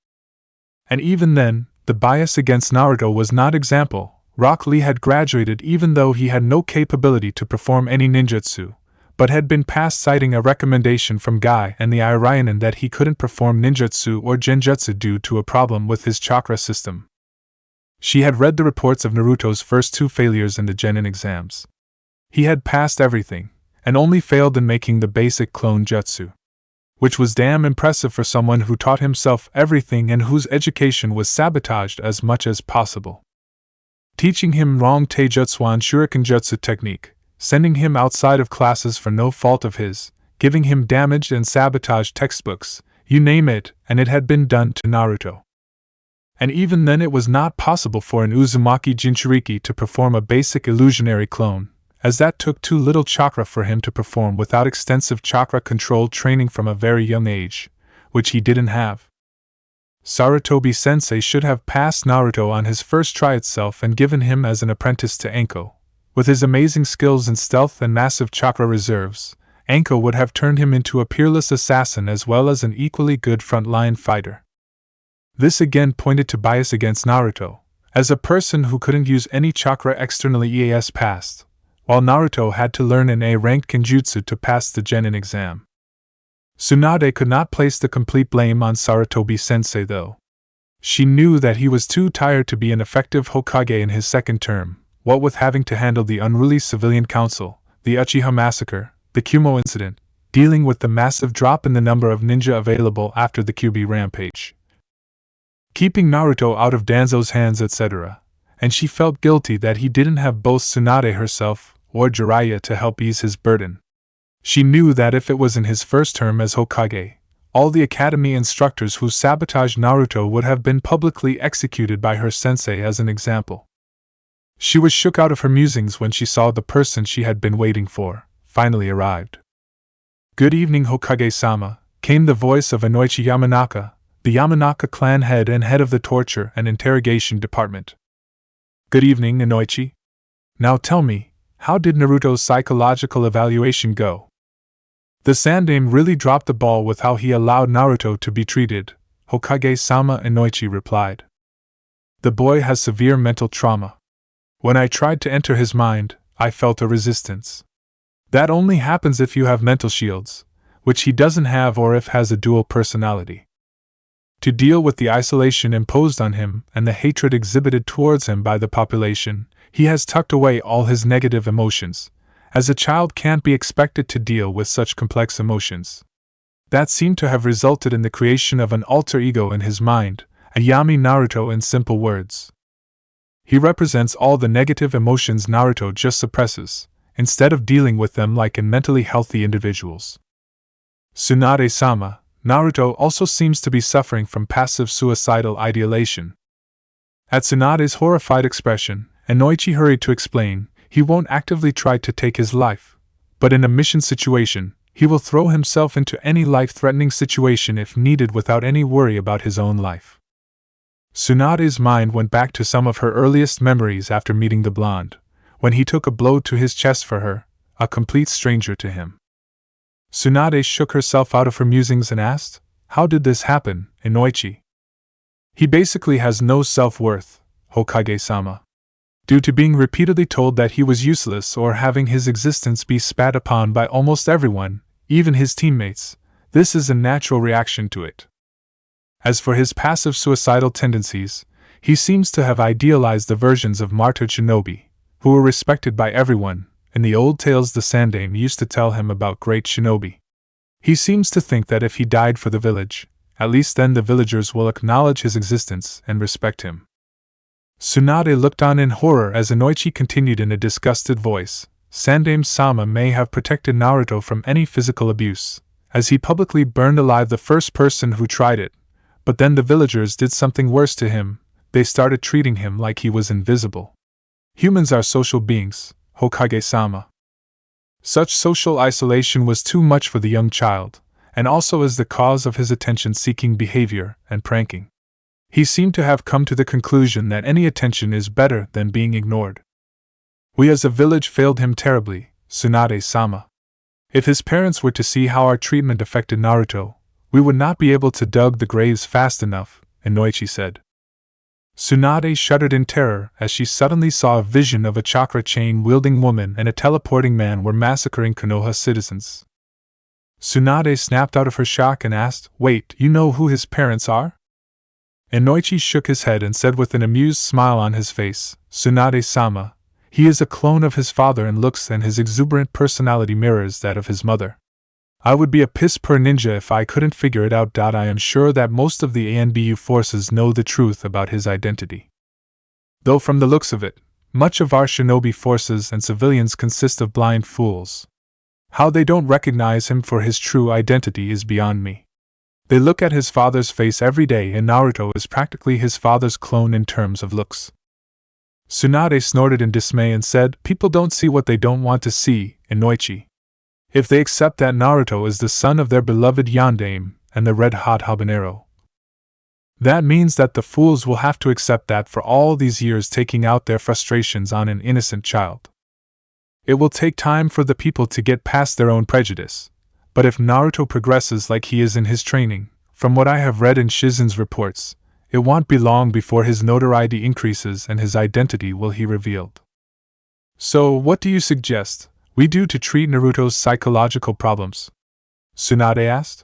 And even then, the bias against Naruto was not example. Rock Lee had graduated even though he had no capability to perform any ninjutsu, but had been passed citing a recommendation from Guy and the Irionen that he couldn't perform ninjutsu or genjutsu due to a problem with his chakra system. She had read the reports of Naruto's first 2 failures in the Genin exams. He had passed everything, and only failed in making the basic clone jutsu. Which was damn impressive for someone who taught himself everything and whose education was sabotaged as much as possible. Teaching him wrong taijutsu and shuriken jutsu technique, sending him outside of classes for no fault of his, giving him damaged and sabotaged textbooks, you name it, and it had been done to Naruto. And even then it was not possible for an Uzumaki Jinchuriki to perform a basic illusionary clone, as that took too little chakra for him to perform without extensive chakra-controlled training from a very young age, which he didn't have. Sarutobi Sensei should have passed Naruto on his first try itself and given him as an apprentice to Anko. With his amazing skills in stealth and massive chakra reserves, Anko would have turned him into a peerless assassin as well as an equally good front-line fighter. This again pointed to bias against Naruto, as a person who couldn't use any chakra externally EAS passed, while Naruto had to learn an A-ranked kenjutsu to pass the Genin exam. Tsunade could not place the complete blame on Sarutobi Sensei though. She knew that he was too tired to be an effective Hokage in his second term, what with having to handle the unruly civilian council, the Uchiha massacre, the Kumo incident, dealing with the massive drop in the number of ninja available after the Kyubii rampage, keeping Naruto out of Danzo's hands, etc., and she felt guilty that he didn't have both Tsunade herself or Jiraiya to help ease his burden. She knew that if it was in his first term as Hokage, all the academy instructors who sabotaged Naruto would have been publicly executed by her sensei as an example. She was shook out of her musings when she saw the person she had been waiting for finally arrived. "Good evening, Hokage-sama," came the voice of Inoichi Yamanaka, the Yamanaka clan head and head of the torture and interrogation department. "Good evening, Inoichi. Now tell me, how did Naruto's psychological evaluation go?" The Sandaime really dropped the ball with how he allowed Naruto to be treated, Hokage-sama, Inoichi replied. "The boy has severe mental trauma. When I tried to enter his mind, I felt a resistance. That only happens if you have mental shields, which he doesn't have or if has a dual personality. To deal with the isolation imposed on him and the hatred exhibited towards him by the population, he has tucked away all his negative emotions, as a child can't be expected to deal with such complex emotions. That seemed to have resulted in the creation of an alter ego in his mind, a Yami Naruto in simple words. He represents all the negative emotions Naruto just suppresses, instead of dealing with them like in mentally healthy individuals." Tsunade-sama, Naruto also seems to be suffering from passive suicidal ideation. At Tsunade's horrified expression, Inoichi hurried to explain, he won't actively try to take his life, but in a mission situation, he will throw himself into any life-threatening situation if needed without any worry about his own life. Tsunade's mind went back to some of her earliest memories after meeting the blonde, when he took a blow to his chest for her, a complete stranger to him. Tsunade shook herself out of her musings and asked, "How did this happen, Inoichi?" "He basically has no self-worth, Hokage-sama. Due to being repeatedly told that he was useless or having his existence be spat upon by almost everyone, even his teammates, this is a natural reaction to it. As for his passive suicidal tendencies, he seems to have idealized the versions of martyred shinobi, who were respected by everyone. In the old tales the Sandaime used to tell him about great shinobi. He seems to think that if he died for the village, at least then the villagers will acknowledge his existence and respect him." Tsunade looked on in horror as Inoichi continued in a disgusted voice, "Sandaime-sama may have protected Naruto from any physical abuse, as he publicly burned alive the first person who tried it, but then the villagers did something worse to him, they started treating him like he was invisible. Humans are social beings, Hokage-sama. Such social isolation was too much for the young child, and also is the cause of his attention-seeking behavior and pranking. He seemed to have come to the conclusion that any attention is better than being ignored. We as a village failed him terribly, Tsunade-sama. If his parents were to see how our treatment affected Naruto, we would not be able to dug the graves fast enough," Inoichi said. Tsunade shuddered in terror as she suddenly saw a vision of a chakra chain-wielding woman and a teleporting man were massacring Konoha citizens. Tsunade snapped out of her shock and asked, "Wait, you know who his parents are?" Inoichi shook his head and said with an amused smile on his face, "Tsunade-sama, he is a clone of his father in looks and his exuberant personality mirrors that of his mother. I would be a piss-poor ninja if I couldn't figure it out. I am sure that most of the ANBU forces know the truth about his identity. Though from the looks of it, much of our shinobi forces and civilians consist of blind fools. How they don't recognize him for his true identity is beyond me. They look at his father's face every day and Naruto is practically his father's clone in terms of looks." Tsunade snorted in dismay and said, "People don't see what they don't want to see, Inoichi. If they accept that Naruto is the son of their beloved Yondaime and the red-hot habanero, that means that the fools will have to accept that for all these years taking out their frustrations on an innocent child. It will take time for the people to get past their own prejudice, but if Naruto progresses like he is in his training, from what I have read in Shizen's reports, it won't be long before his notoriety increases and his identity will be revealed. So, what do you suggest we do to treat Naruto's psychological problems?" Tsunade asked.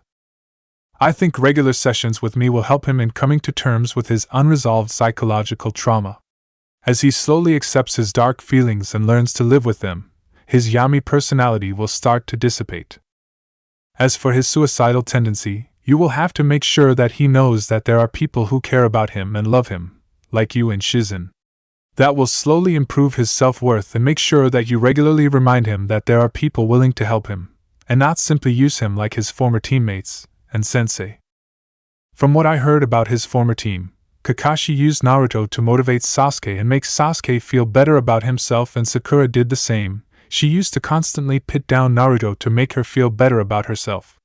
"I think regular sessions with me will help him in coming to terms with his unresolved psychological trauma. As he slowly accepts his dark feelings and learns to live with them, his Yami personality will start to dissipate. As for his suicidal tendency, you will have to make sure that he knows that there are people who care about him and love him, like you and Shizen. That will slowly improve his self-worth and make sure that you regularly remind him that there are people willing to help him, and not simply use him like his former teammates and sensei. From what I heard about his former team, Kakashi used Naruto to motivate Sasuke and make Sasuke feel better about himself, and Sakura did the same. She used to constantly put down Naruto to make her feel better about herself.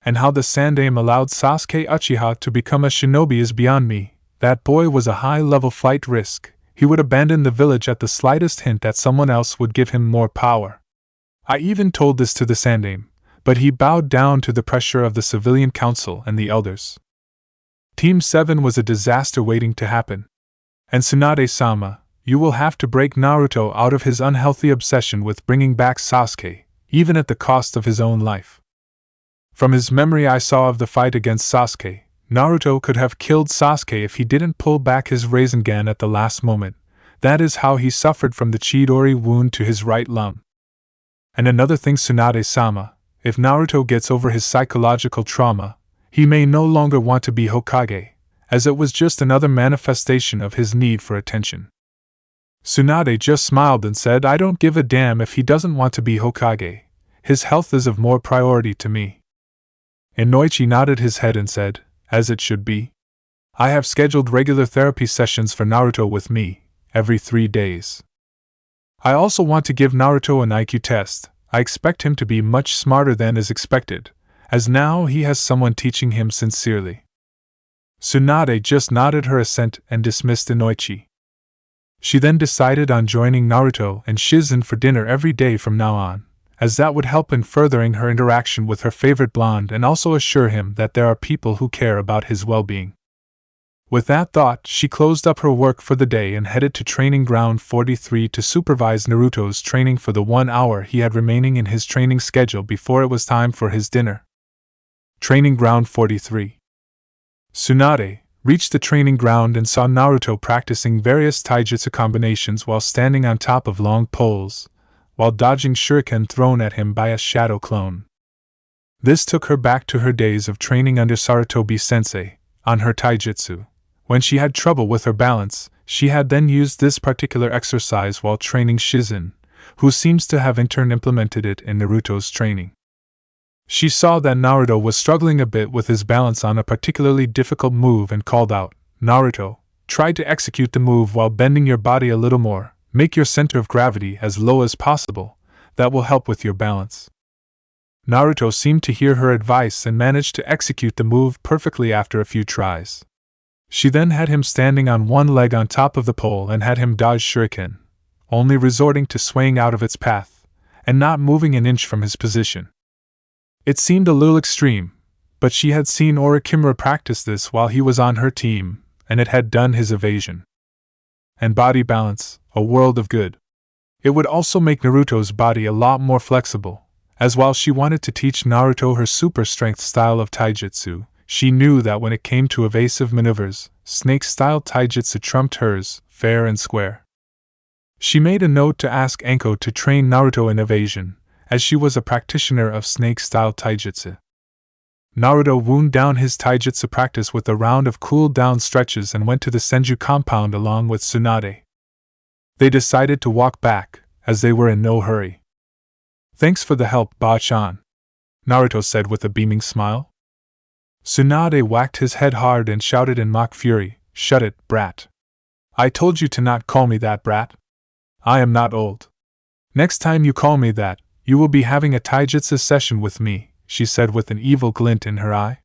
And how the Sandaime allowed Sasuke Uchiha to become a shinobi is beyond me. That boy was a high-level flight risk. He would abandon the village at the slightest hint that someone else would give him more power. I even told this to the Sandaime, but he bowed down to the pressure of the civilian council and the elders. Team 7 was a disaster waiting to happen. And Tsunade-sama, you will have to break Naruto out of his unhealthy obsession with bringing back Sasuke, even at the cost of his own life. From his memory I saw of the fight against Sasuke, Naruto could have killed Sasuke if he didn't pull back his Rasengan at the last moment. That is how he suffered from the Chidori wound to his right lung. And another thing, Tsunade-sama, if Naruto gets over his psychological trauma, he may no longer want to be Hokage, as it was just another manifestation of his need for attention." Tsunade just smiled and said, "I don't give a damn if he doesn't want to be Hokage. His health is of more priority to me." Inoichi nodded his head and said, "As it should be. I have scheduled regular therapy sessions for Naruto with me, every 3 days. I also want to give Naruto an IQ test. I expect him to be much smarter than is expected, as now he has someone teaching him sincerely." Tsunade just nodded her assent and dismissed Inoichi. She then decided on joining Naruto and Shizen for dinner every day from now on, as that would help in furthering her interaction with her favorite blonde and also assure him that there are people who care about his well-being. With that thought, she closed up her work for the day and headed to Training Ground 43 to supervise Naruto's training for the 1 hour he had remaining in his training schedule before it was time for his dinner. Training Ground 43. Tsunade reached the training ground and saw Naruto practicing various taijutsu combinations while standing on top of long poles, while dodging shuriken thrown at him by a shadow clone. This took her back to her days of training under Sarutobi-sensei, on her taijutsu. When she had trouble with her balance, she had then used this particular exercise while training Shizen, who seems to have in turn implemented it in Naruto's training. She saw that Naruto was struggling a bit with his balance on a particularly difficult move and called out, "Naruto, try to execute the move while bending your body a little more, make your center of gravity as low as possible, that will help with your balance." Naruto seemed to hear her advice and managed to execute the move perfectly after a few tries. She then had him standing on one leg on top of the pole and had him dodge shuriken, only resorting to swaying out of its path, and not moving an inch from his position. It seemed a little extreme, but she had seen Orochimaru practice this while he was on her team, and it had done his evasion and body balance a world of good. It would also make Naruto's body a lot more flexible, as while she wanted to teach Naruto her super strength style of taijutsu, she knew that when it came to evasive maneuvers, snake-style taijutsu trumped hers, fair and square. She made a note to ask Anko to train Naruto in evasion, as she was a practitioner of snake-style taijutsu. Naruto wound down his taijutsu practice with a round of cool-down stretches and went to the Senju compound along with Tsunade. They decided to walk back, as they were in no hurry. "Thanks for the help, Ba-chan," Naruto said with a beaming smile. Tsunade whacked his head hard and shouted in mock fury, "Shut it, brat. I told you to not call me that, brat. I am not old. Next time you call me that, you will be having a taijutsu session with me," she said with an evil glint in her eye.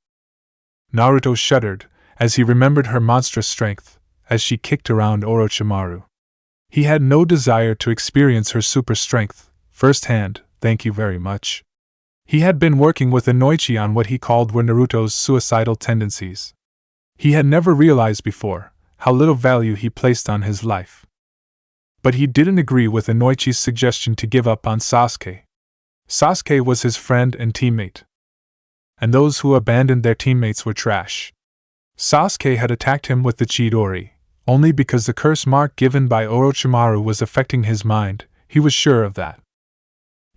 Naruto shuddered, as he remembered her monstrous strength, as she kicked around Orochimaru. He had no desire to experience her super strength, firsthand, thank you very much. He had been working with Inoichi on what he called were Naruto's suicidal tendencies. He had never realized before how little value he placed on his life. But he didn't agree with Inoichi's suggestion to give up on Sasuke. Sasuke was his friend and teammate. And those who abandoned their teammates were trash. Sasuke had attacked him with the Chidori, only because the curse mark given by Orochimaru was affecting his mind, he was sure of that.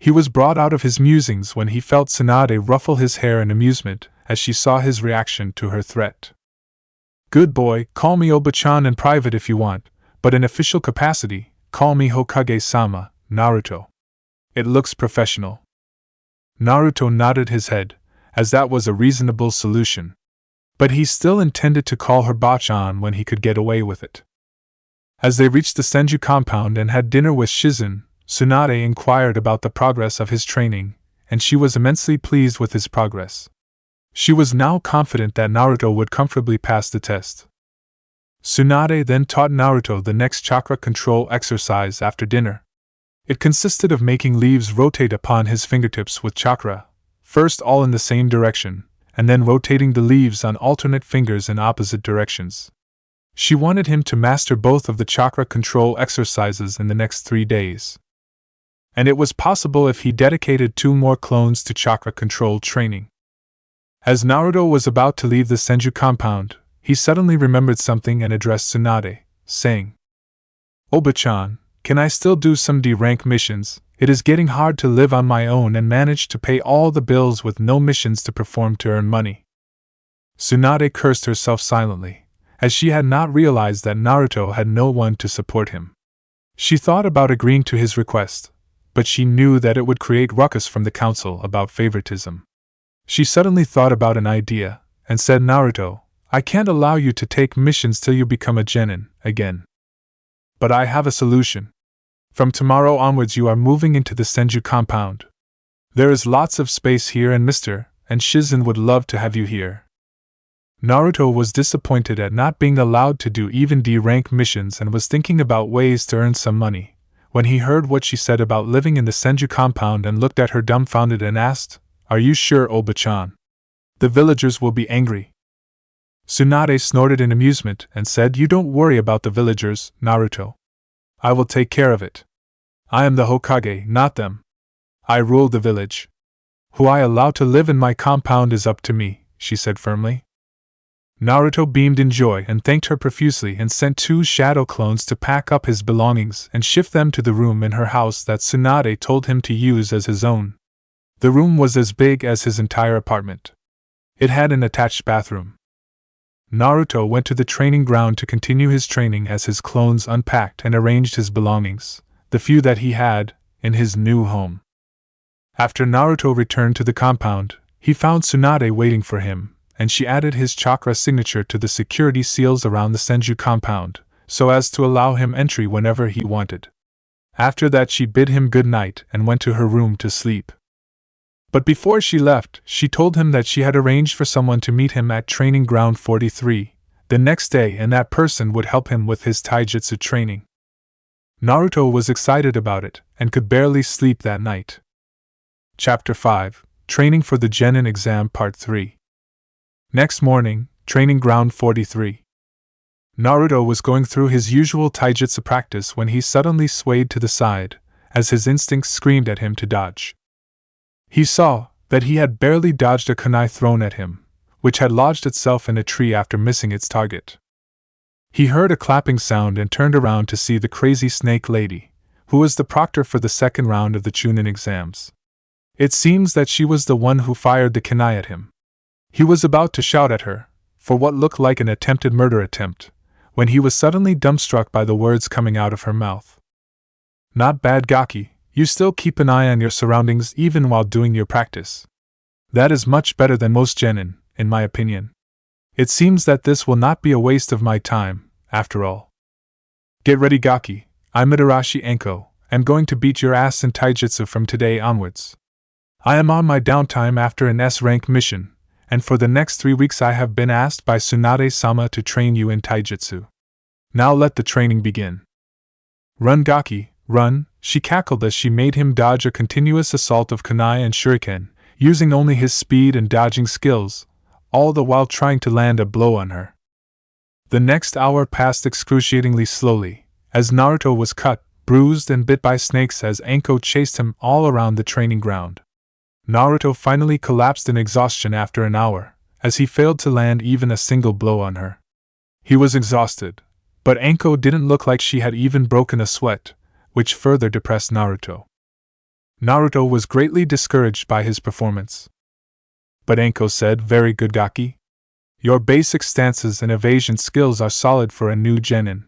He was brought out of his musings when he felt Tsunade ruffle his hair in amusement as she saw his reaction to her threat. "Good boy, call me Oba-chan in private if you want, but in official capacity, call me Hokage-sama, Naruto. It looks professional." Naruto nodded his head, as that was a reasonable solution. But he still intended to call her Ba-chan when he could get away with it. As they reached the Senju compound and had dinner with Shizen, Tsunade inquired about the progress of his training, and she was immensely pleased with his progress. She was now confident that Naruto would comfortably pass the test. Tsunade then taught Naruto the next chakra control exercise after dinner. It consisted of making leaves rotate upon his fingertips with chakra, first all in the same direction, and then rotating the leaves on alternate fingers in opposite directions. She wanted him to master both of the chakra control exercises in the next 3 days. And it was possible if he dedicated 2 more clones to chakra control training. As Naruto was about to leave the Senju compound, he suddenly remembered something and addressed Tsunade, saying, "Oba-chan, can I still do some D-rank missions? It is getting hard to live on my own and manage to pay all the bills with no missions to perform to earn money." Tsunade cursed herself silently, as she had not realized that Naruto had no one to support him. She thought about agreeing to his request, but she knew that it would create ruckus from the council about favoritism. She suddenly thought about an idea, and said, Naruto, I can't allow you to take missions till you become a genin, again. But I have a solution. From tomorrow onwards you are moving into the Senju compound. There is lots of space here and Mr. and Shizen would love to have you here. Naruto was disappointed at not being allowed to do even D-rank missions and was thinking about ways to earn some money, when he heard what she said about living in the Senju compound and looked at her dumbfounded and asked, Are you sure, Oba-chan? The villagers will be angry. Tsunade snorted in amusement and said, You don't worry about the villagers, Naruto. I will take care of it. I am the Hokage, not them. I rule the village. Who I allow to live in my compound is up to me, she said firmly. Naruto beamed in joy and thanked her profusely and sent 2 shadow clones to pack up his belongings and shift them to the room in her house that Tsunade told him to use as his own. The room was as big as his entire apartment. It had an attached bathroom. Naruto went to the training ground to continue his training as his clones unpacked and arranged his belongings, the few that he had, in his new home. After Naruto returned to the compound, he found Tsunade waiting for him, and she added his chakra signature to the security seals around the Senju compound, so as to allow him entry whenever he wanted. After that she bid him good night and went to her room to sleep. But before she left, she told him that she had arranged for someone to meet him at Training Ground 43 the next day and that person would help him with his taijutsu training. Naruto was excited about it and could barely sleep that night. Chapter 5 Training for the Genin Exam Part 3. Next morning, Training Ground 43. Naruto was going through his usual taijutsu practice when he suddenly swayed to the side, as his instincts screamed at him to dodge. He saw that he had barely dodged a kunai thrown at him, which had lodged itself in a tree after missing its target. He heard a clapping sound and turned around to see the crazy snake lady, who was the proctor for the second round of the Chunin exams. It seems that she was the one who fired the kunai at him. He was about to shout at her, for what looked like an attempted murder attempt, when he was suddenly dumbstruck by the words coming out of her mouth. Not bad, Gaki. You still keep an eye on your surroundings even while doing your practice. That is much better than most genin, in my opinion. It seems that this will not be a waste of my time, after all. Get ready, Gaki. I, Madarashi Anko, am going to beat your ass in taijutsu from today onwards. I am on my downtime after an S-rank mission, and for the next 3 weeks I have been asked by Tsunade-sama to train you in taijutsu. Now let the training begin. Run, Gaki, run, she cackled as she made him dodge a continuous assault of kunai and shuriken, using only his speed and dodging skills, all the while trying to land a blow on her. The next hour passed excruciatingly slowly, as Naruto was cut, bruised and bit by snakes as Anko chased him all around the training ground. Naruto finally collapsed in exhaustion after an hour, as he failed to land even a single blow on her. He was exhausted, but Anko didn't look like she had even broken a sweat, which further depressed Naruto. Naruto was greatly discouraged by his performance. But Anko said, Very good, Gaki. Your basic stances and evasion skills are solid for a new genin.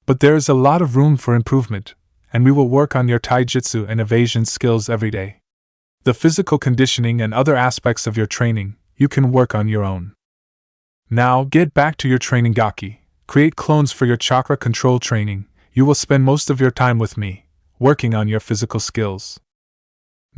But there is a lot of room for improvement, and we will work on your taijutsu and evasion skills every day. The physical conditioning and other aspects of your training, you can work on your own. Now get back to your training, Gaki. Create clones for your chakra control training. You will spend most of your time with me, working on your physical skills.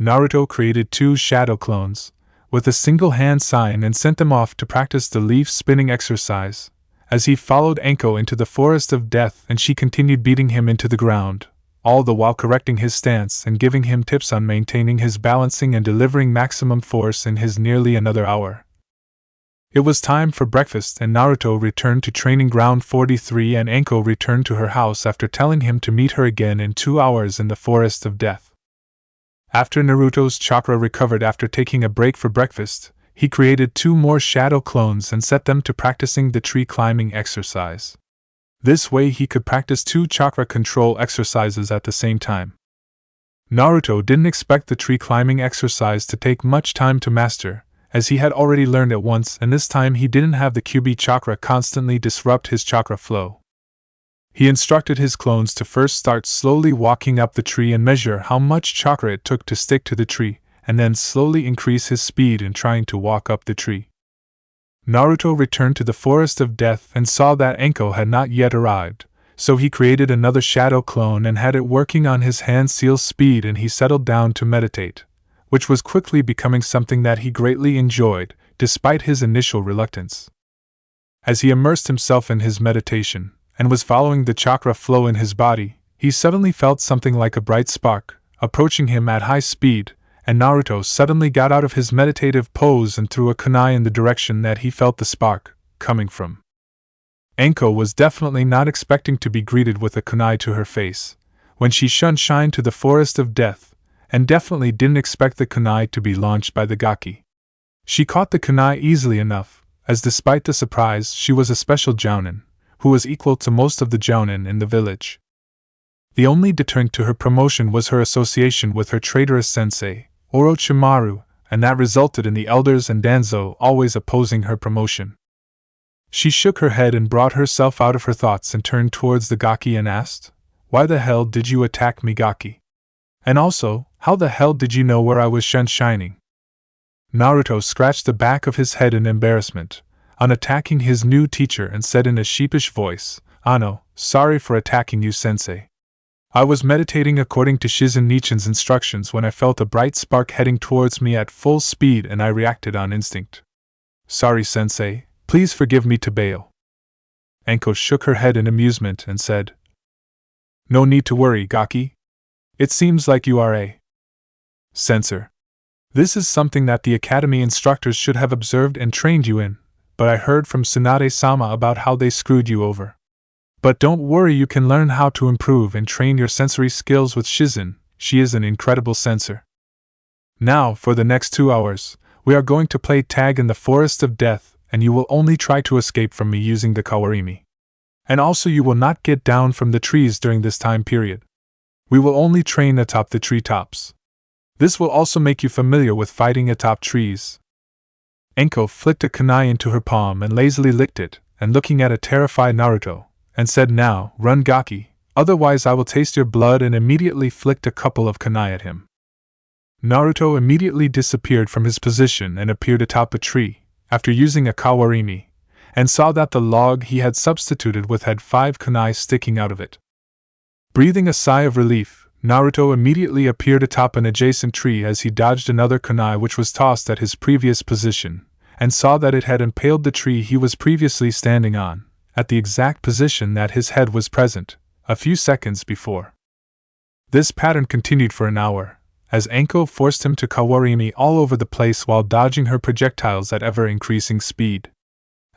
Naruto created 2 shadow clones, with a single hand sign and sent them off to practice the leaf spinning exercise, as he followed Anko into the forest of death and she continued beating him into the ground, all the while correcting his stance and giving him tips on maintaining his balancing and delivering maximum force in his nearly another hour. It was time for breakfast and Naruto returned to Training Ground 43 and Anko returned to her house after telling him to meet her again in 2 hours in the Forest of Death. After Naruto's chakra recovered after taking a break for breakfast, he created 2 more shadow clones and set them to practicing the tree climbing exercise. This way he could practice 2 chakra control exercises at the same time. Naruto didn't expect the tree climbing exercise to take much time to master, as he had already learned it once and this time he didn't have the Kyubii chakra constantly disrupt his chakra flow. He instructed his clones to first start slowly walking up the tree and measure how much chakra it took to stick to the tree, and then slowly increase his speed in trying to walk up the tree. Naruto returned to the Forest of Death and saw that Anko had not yet arrived, so he created another shadow clone and had it working on his hand seal speed, and he settled down to meditate, which was quickly becoming something that he greatly enjoyed, despite his initial reluctance. As he immersed himself in his meditation, and was following the chakra flow in his body, he suddenly felt something like a bright spark approaching him at high speed, and Naruto suddenly got out of his meditative pose and threw a kunai in the direction that he felt the spark coming from. Anko was definitely not expecting to be greeted with a kunai to her face when she shined to the Forest of Death, and definitely didn't expect the kunai to be launched by the gaki. She caught the kunai easily enough, as despite the surprise she was a special jounin, who was equal to most of the jounin in the village. The only deterrent to her promotion was her association with her traitorous sensei, Orochimaru, and that resulted in the elders and Danzo always opposing her promotion. She shook her head and brought herself out of her thoughts and turned towards the gaki and asked, "Why the hell did you attack me, gaki? And also, how the hell did you know where I was shining?" Naruto scratched the back of his head in embarrassment on attacking his new teacher and said in a sheepish voice, "Ano, sorry for attacking you, sensei. I was meditating according to Shizen Nichin's instructions when I felt a bright spark heading towards me at full speed and I reacted on instinct. Sorry, sensei, please forgive me, Tabeo." Anko shook her head in amusement and said, "No need to worry, gaki. It seems like you are a censor. This is something that the academy instructors should have observed and trained you in, but I heard from Tsunade-sama about how they screwed you over. But don't worry, you can learn how to improve and train your sensory skills with Shizen. She is an incredible censor. Now, for the next 2 hours, we are going to play tag in the Forest of Death, and you will only try to escape from me using the kawarimi. And also you will not get down from the trees during this time period. We will only train atop the treetops. This will also make you familiar with fighting atop trees." Anko flicked a kunai into her palm and lazily licked it, and looking at a terrified Naruto, and said, "Now, run, gaki, otherwise I will taste your blood," and immediately flicked a couple of kunai at him. Naruto immediately disappeared from his position and appeared atop a tree, after using a kawarimi, and saw that the log he had substituted with had 5 kunai sticking out of it. Breathing a sigh of relief, Naruto immediately appeared atop an adjacent tree as he dodged another kunai which was tossed at his previous position, and saw that it had impaled the tree he was previously standing on, at the exact position that his head was present, a few seconds before. This pattern continued for an hour, as Anko forced him to kawarimi all over the place while dodging her projectiles at ever-increasing speed.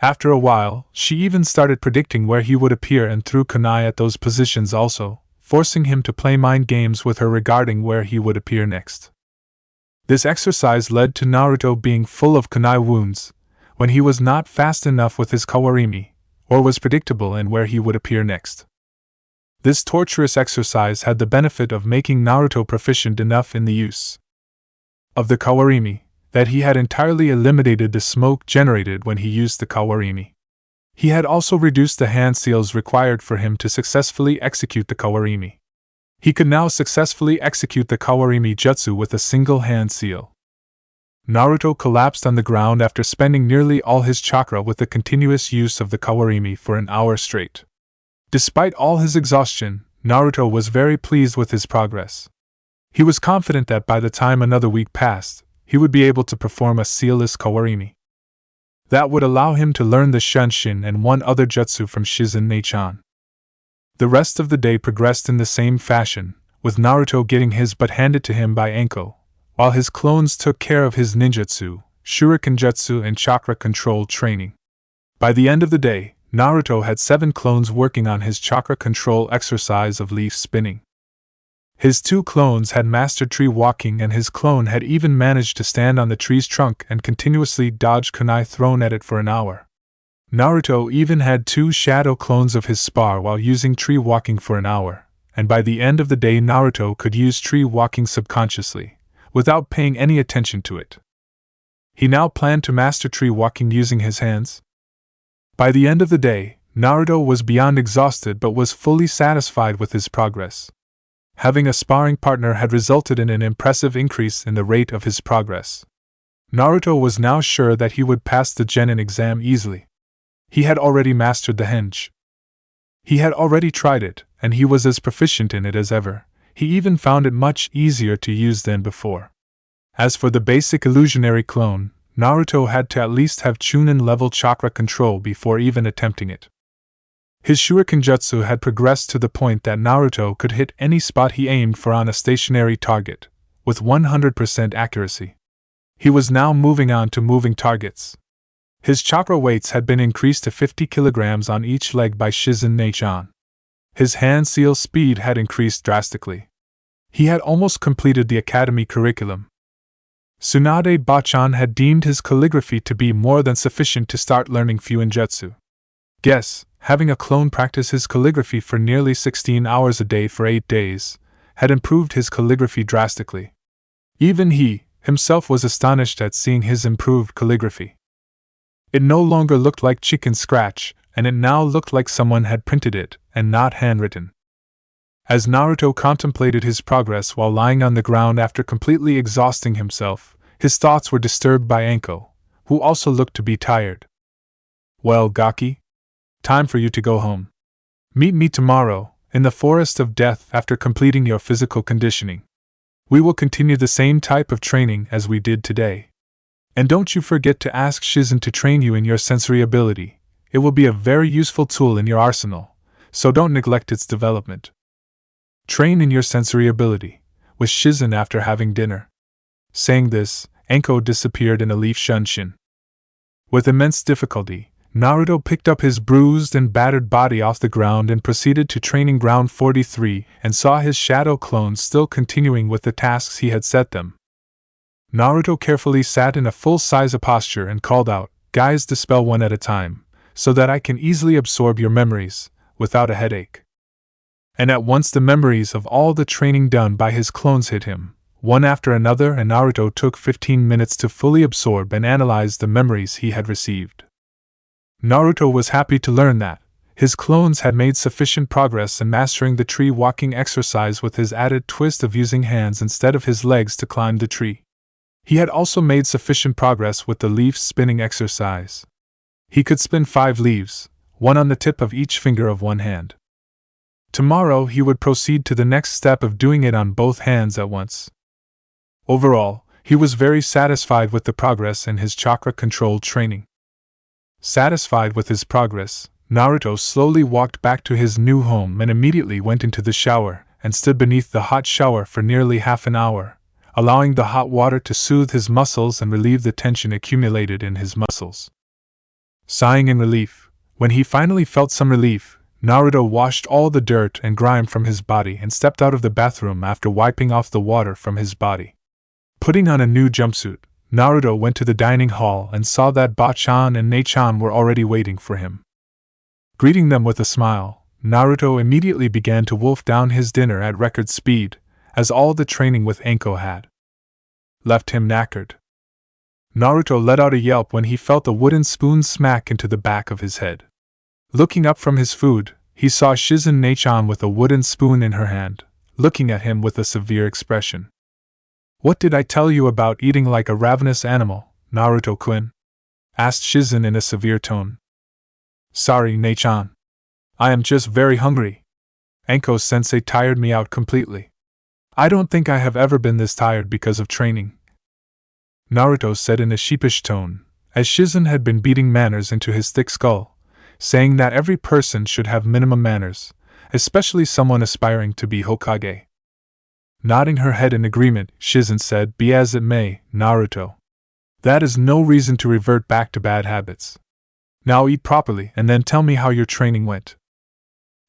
After a while, she even started predicting where he would appear and threw kunai at those positions also, forcing him to play mind games with her regarding where he would appear next. This exercise led to Naruto being full of kunai wounds, when he was not fast enough with his kawarimi, or was predictable in where he would appear next. This torturous exercise had the benefit of making Naruto proficient enough in the use of the kawarimi, that he had entirely eliminated the smoke generated when he used the kawarimi. He had also reduced the hand seals required for him to successfully execute the kawarimi. He could now successfully execute the kawarimi jutsu with a single hand seal. Naruto collapsed on the ground after spending nearly all his chakra with the continuous use of the kawarimi for an hour straight. Despite all his exhaustion, Naruto was very pleased with his progress. He was confident that by the time another week passed, he would be able to perform a sealless kawarimi. That would allow him to learn the Shunshin and one other jutsu from Shizen Nichin. The rest of the day progressed in the same fashion, with Naruto getting his butt handed to him by Anko, while his clones took care of his ninjutsu, shuriken jutsu and chakra control training. By the end of the day, Naruto had 7 clones working on his chakra control exercise of leaf spinning. His 2 clones had mastered tree walking, and his clone had even managed to stand on the tree's trunk and continuously dodge kunai thrown at it for an hour. Naruto even had 2 shadow clones of his spar while using tree walking for an hour, and by the end of the day Naruto could use tree walking subconsciously, without paying any attention to it. He now planned to master tree walking using his hands. By the end of the day, Naruto was beyond exhausted but was fully satisfied with his progress. Having a sparring partner had resulted in an impressive increase in the rate of his progress. Naruto was now sure that he would pass the genin exam easily. He had already mastered the henge. He had already tried it, and he was as proficient in it as ever. He even found it much easier to use than before. As for the basic illusionary clone, Naruto had to at least have Chunin-level chakra control before even attempting it. His shuriken jutsu had progressed to the point that Naruto could hit any spot he aimed for on a stationary target, with 100% accuracy. He was now moving on to moving targets. His chakra weights had been increased to 50 kilograms on each leg by Shizen Neichan. His hand seal speed had increased drastically. He had almost completed the academy curriculum. Tsunade Bachan had deemed his calligraphy to be more than sufficient to start learning Fuinjutsu. Guess, having a clone practice his calligraphy for nearly 16 hours a day for 8 days, had improved his calligraphy drastically. Even he, himself, was astonished at seeing his improved calligraphy. It no longer looked like chicken scratch, and it now looked like someone had printed it, and not handwritten. As Naruto contemplated his progress while lying on the ground after completely exhausting himself, his thoughts were disturbed by Anko, who also looked to be tired. "Well, Gaki? Time for you to go home. Meet me tomorrow, in the Forest of Death after completing your physical conditioning. We will continue the same type of training as we did today. And don't you forget to ask Shizen to train you in your sensory ability. It will be a very useful tool in your arsenal, so don't neglect its development. Train in your sensory ability, with Shizen after having dinner." Saying this, Anko disappeared in a leaf shunshin. With immense difficulty, Naruto picked up his bruised and battered body off the ground and proceeded to training ground 43 and saw his shadow clones still continuing with the tasks he had set them. Naruto carefully sat in a full-size posture and called out, "Guys, dispel one at a time, so that I can easily absorb your memories, without a headache." And at once the memories of all the training done by his clones hit him, one after another, and Naruto took 15 minutes to fully absorb and analyze the memories he had received. Naruto was happy to learn that his clones had made sufficient progress in mastering the tree walking exercise with his added twist of using hands instead of his legs to climb the tree. He had also made sufficient progress with the leaf spinning exercise. He could spin 5 leaves, one on the tip of each finger of one hand. Tomorrow he would proceed to the next step of doing it on both hands at once. Overall, he was very satisfied with the progress in his chakra-controlled training. Satisfied with his progress, Naruto slowly walked back to his new home and immediately went into the shower and stood beneath the hot shower for nearly half an hour, allowing the hot water to soothe his muscles and relieve the tension accumulated in his muscles. Sighing in relief, when he finally felt some relief, Naruto washed all the dirt and grime from his body and stepped out of the bathroom after wiping off the water from his body. Putting on a new jumpsuit, Naruto went to the dining hall and saw that Bachan and Neichan were already waiting for him. Greeting them with a smile, Naruto immediately began to wolf down his dinner at record speed, as all the training with Anko had left him knackered. Naruto let out a yelp when he felt a wooden spoon smack into the back of his head. Looking up from his food, he saw Shizen Neichan with a wooden spoon in her hand, looking at him with a severe expression. "What did I tell you about eating like a ravenous animal, Naruto-kun?" asked Shizen in a severe tone. "Sorry, Neichan. I am just very hungry. Anko-sensei tired me out completely. I don't think I have ever been this tired because of training," Naruto said in a sheepish tone, as Shizen had been beating manners into his thick skull, saying that every person should have minimum manners, especially someone aspiring to be Hokage. Nodding her head in agreement, Shizen said, "Be as it may, Naruto. That is no reason to revert back to bad habits. Now eat properly and then tell me how your training went."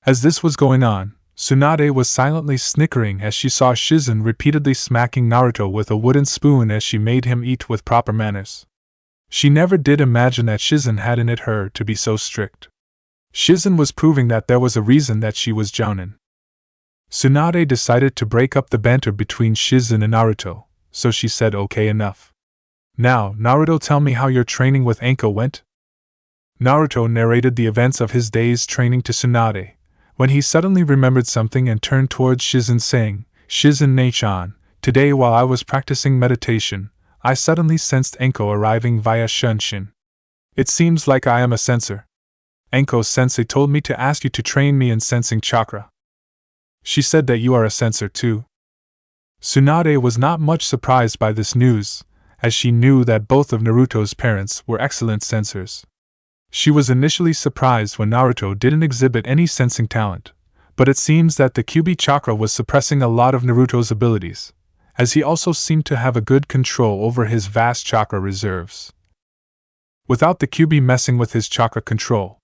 As this was going on, Tsunade was silently snickering as she saw Shizen repeatedly smacking Naruto with a wooden spoon as she made him eat with proper manners. She never did imagine that Shizen had in it her to be so strict. Shizen was proving that there was a reason that she was jounin. Tsunade decided to break up the banter between Shizen and Naruto, so she said, "Okay, enough. Now, Naruto, tell me how your training with Anko went." Naruto narrated the events of his day's training to Tsunade, when he suddenly remembered something and turned towards Shizen saying, "Shizen Nei-chan, today while I was practicing meditation, I suddenly sensed Enko arriving via Shunshin. It seems like I am a sensor. Enko-sensei told me to ask you to train me in sensing chakra. She said that you are a sensor too." Tsunade was not much surprised by this news, as she knew that both of Naruto's parents were excellent sensors. She was initially surprised when Naruto didn't exhibit any sensing talent, but it seems that the Kyubii chakra was suppressing a lot of Naruto's abilities, as he also seemed to have a good control over his vast chakra reserves, without the Kyubii messing with his chakra control.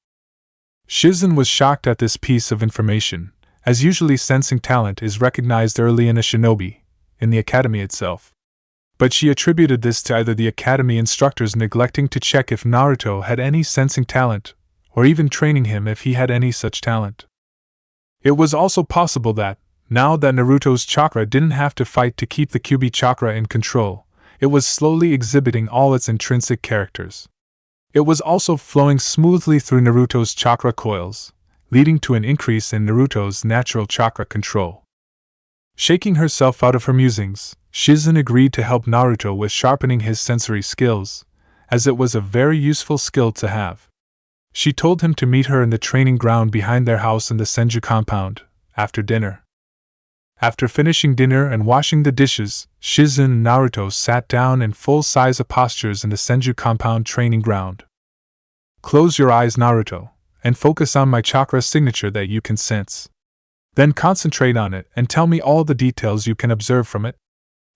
Shizen was shocked at this piece of information, as usually sensing talent is recognized early in a shinobi, in the academy itself. But she attributed this to either the academy instructors neglecting to check if Naruto had any sensing talent, or even training him if he had any such talent. It was also possible that, now that Naruto's chakra didn't have to fight to keep the Kyubii chakra in control, it was slowly exhibiting all its intrinsic characters. It was also flowing smoothly through Naruto's chakra coils, leading to an increase in Naruto's natural chakra control. Shaking herself out of her musings, Shizen agreed to help Naruto with sharpening his sensory skills, as it was a very useful skill to have. She told him to meet her in the training ground behind their house in the Senju compound, after dinner. After finishing dinner and washing the dishes, Shizen and Naruto sat down in full-size postures in the Senju compound training ground. "Close your eyes, Naruto, and focus on my chakra signature that you can sense. Then concentrate on it and tell me all the details you can observe from it,"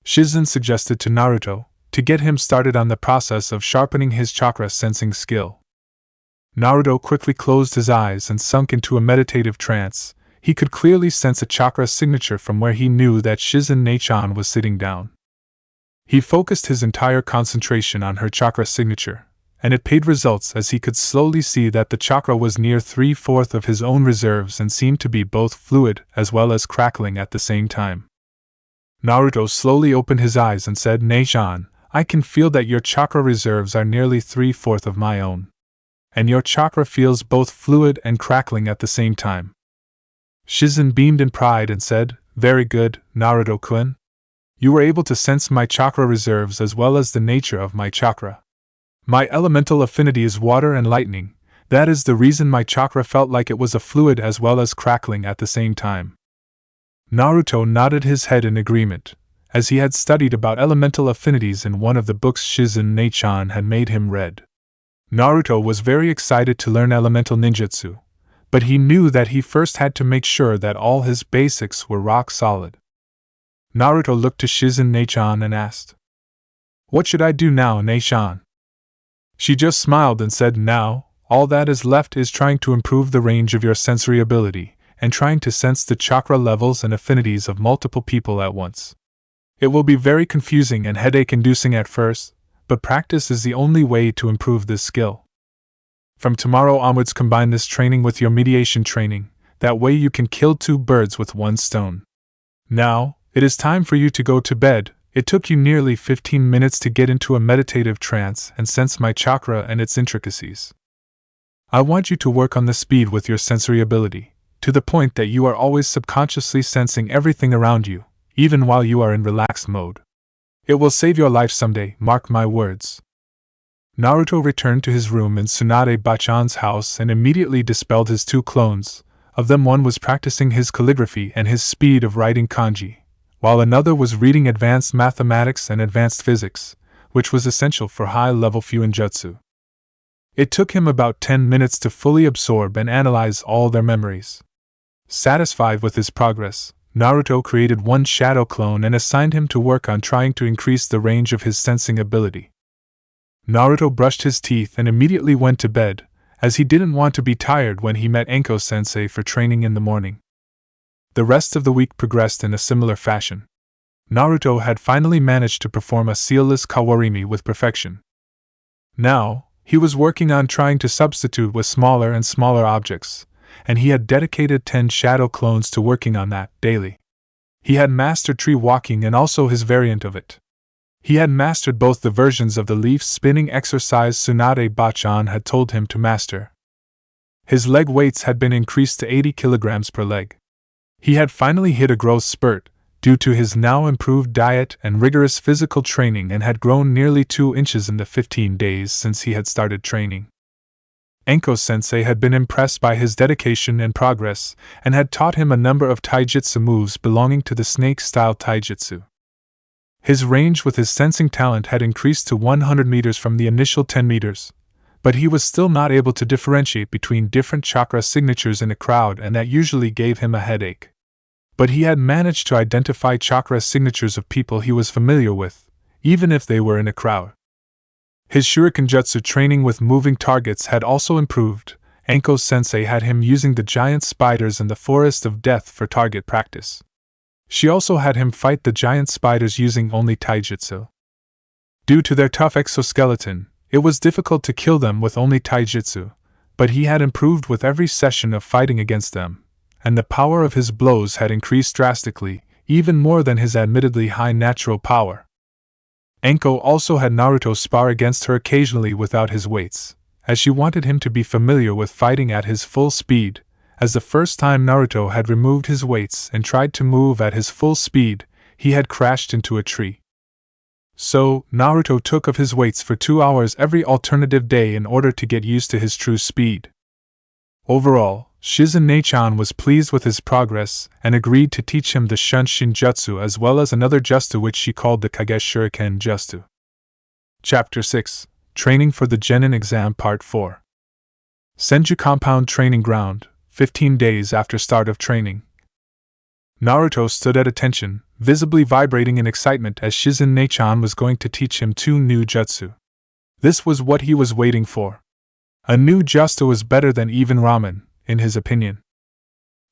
Shizen suggested to Naruto, to get him started on the process of sharpening his chakra sensing skill. Naruto quickly closed his eyes and sunk into a meditative trance. He could clearly sense a chakra signature from where he knew that Shizen Nei-chan was sitting down. He focused his entire concentration on her chakra signature, and it paid results as he could slowly see that the chakra was near 3/4 of his own reserves and seemed to be both fluid as well as crackling at the same time. Naruto slowly opened his eyes and said, "Nei-chan, I can feel that your chakra reserves are nearly 3/4 of my own. And your chakra feels both fluid and crackling at the same time." Shizen beamed in pride and said, "Very good, Naruto-kun. You were able to sense my chakra reserves as well as the nature of my chakra. My elemental affinity is water and lightning. That is the reason my chakra felt like it was a fluid as well as crackling at the same time." Naruto nodded his head in agreement, as he had studied about elemental affinities in one of the books Shizen Nei-chan had made him read. Naruto was very excited to learn elemental ninjutsu, but he knew that he first had to make sure that all his basics were rock solid. Naruto looked to Shizen Nei-chan and asked, "What should I do now, Nei-chan?" She just smiled and said, "Now, all that is left is trying to improve the range of your sensory ability, and trying to sense the chakra levels and affinities of multiple people at once. It will be very confusing and headache-inducing at first, but practice is the only way to improve this skill. From tomorrow onwards, combine this training with your mediation training, that way you can kill 2 birds with 1 stone. Now, it is time for you to go to bed. It took you nearly 15 minutes to get into a meditative trance and sense my chakra and its intricacies. I want you to work on the speed with your sensory ability, to the point that you are always subconsciously sensing everything around you, even while you are in relaxed mode. It will save your life someday, mark my words." Naruto returned to his room in Tsunade Bachan's house and immediately dispelled his 2 clones. Of them, one was practicing his calligraphy and his speed of writing kanji, while another was reading advanced mathematics and advanced physics, which was essential for high-level Fuinjutsu. It took him about 10 minutes to fully absorb and analyze all their memories. Satisfied with his progress, Naruto created 1 shadow clone and assigned him to work on trying to increase the range of his sensing ability. Naruto brushed his teeth and immediately went to bed, as he didn't want to be tired when he met Enko-sensei for training in the morning. The rest of the week progressed in a similar fashion. Naruto had finally managed to perform a sealless kawarimi with perfection. Now, he was working on trying to substitute with smaller and smaller objects, and he had dedicated 10 shadow clones to working on that daily. He had mastered tree walking and also his variant of it. He had mastered both the versions of the leaf spinning exercise Tsunade Bachan had told him to master. His leg weights had been increased to 80 kilograms per leg. He had finally hit a growth spurt, due to his now improved diet and rigorous physical training, and had grown nearly 2 inches in the 15 days since he had started training. Enko-sensei had been impressed by his dedication and progress, and had taught him a number of taijutsu moves belonging to the snake-style taijutsu. His range with his sensing talent had increased to 100 meters from the initial 10 meters, but he was still not able to differentiate between different chakra signatures in a crowd, and that usually gave him a headache. But he had managed to identify chakra signatures of people he was familiar with, even if they were in a crowd. His shurikenjutsu training with moving targets had also improved. Enko-sensei had him using the giant spiders in the Forest of Death for target practice. She also had him fight the giant spiders using only taijutsu. Due to their tough exoskeleton, it was difficult to kill them with only taijutsu, but he had improved with every session of fighting against them, and the power of his blows had increased drastically, even more than his admittedly high natural power. Enko also had Naruto spar against her occasionally without his weights, as she wanted him to be familiar with fighting at his full speed, as the first time Naruto had removed his weights and tried to move at his full speed, he had crashed into a tree. So, Naruto took of his weights for 2 hours every alternative day in order to get used to his true speed. Overall, Shizen Nei-chan was pleased with his progress and agreed to teach him the Shunshin Jutsu as well as another jutsu which she called the Kage Shuriken Jutsu. Chapter 6: Training for the Genin Exam Part 4. Senju Compound Training Ground, 15 days after start of training. Naruto stood at attention, visibly vibrating in excitement as Shizen Nei-chan was going to teach him 2 new jutsu. This was what he was waiting for. A new jutsu was better than even ramen, in his opinion.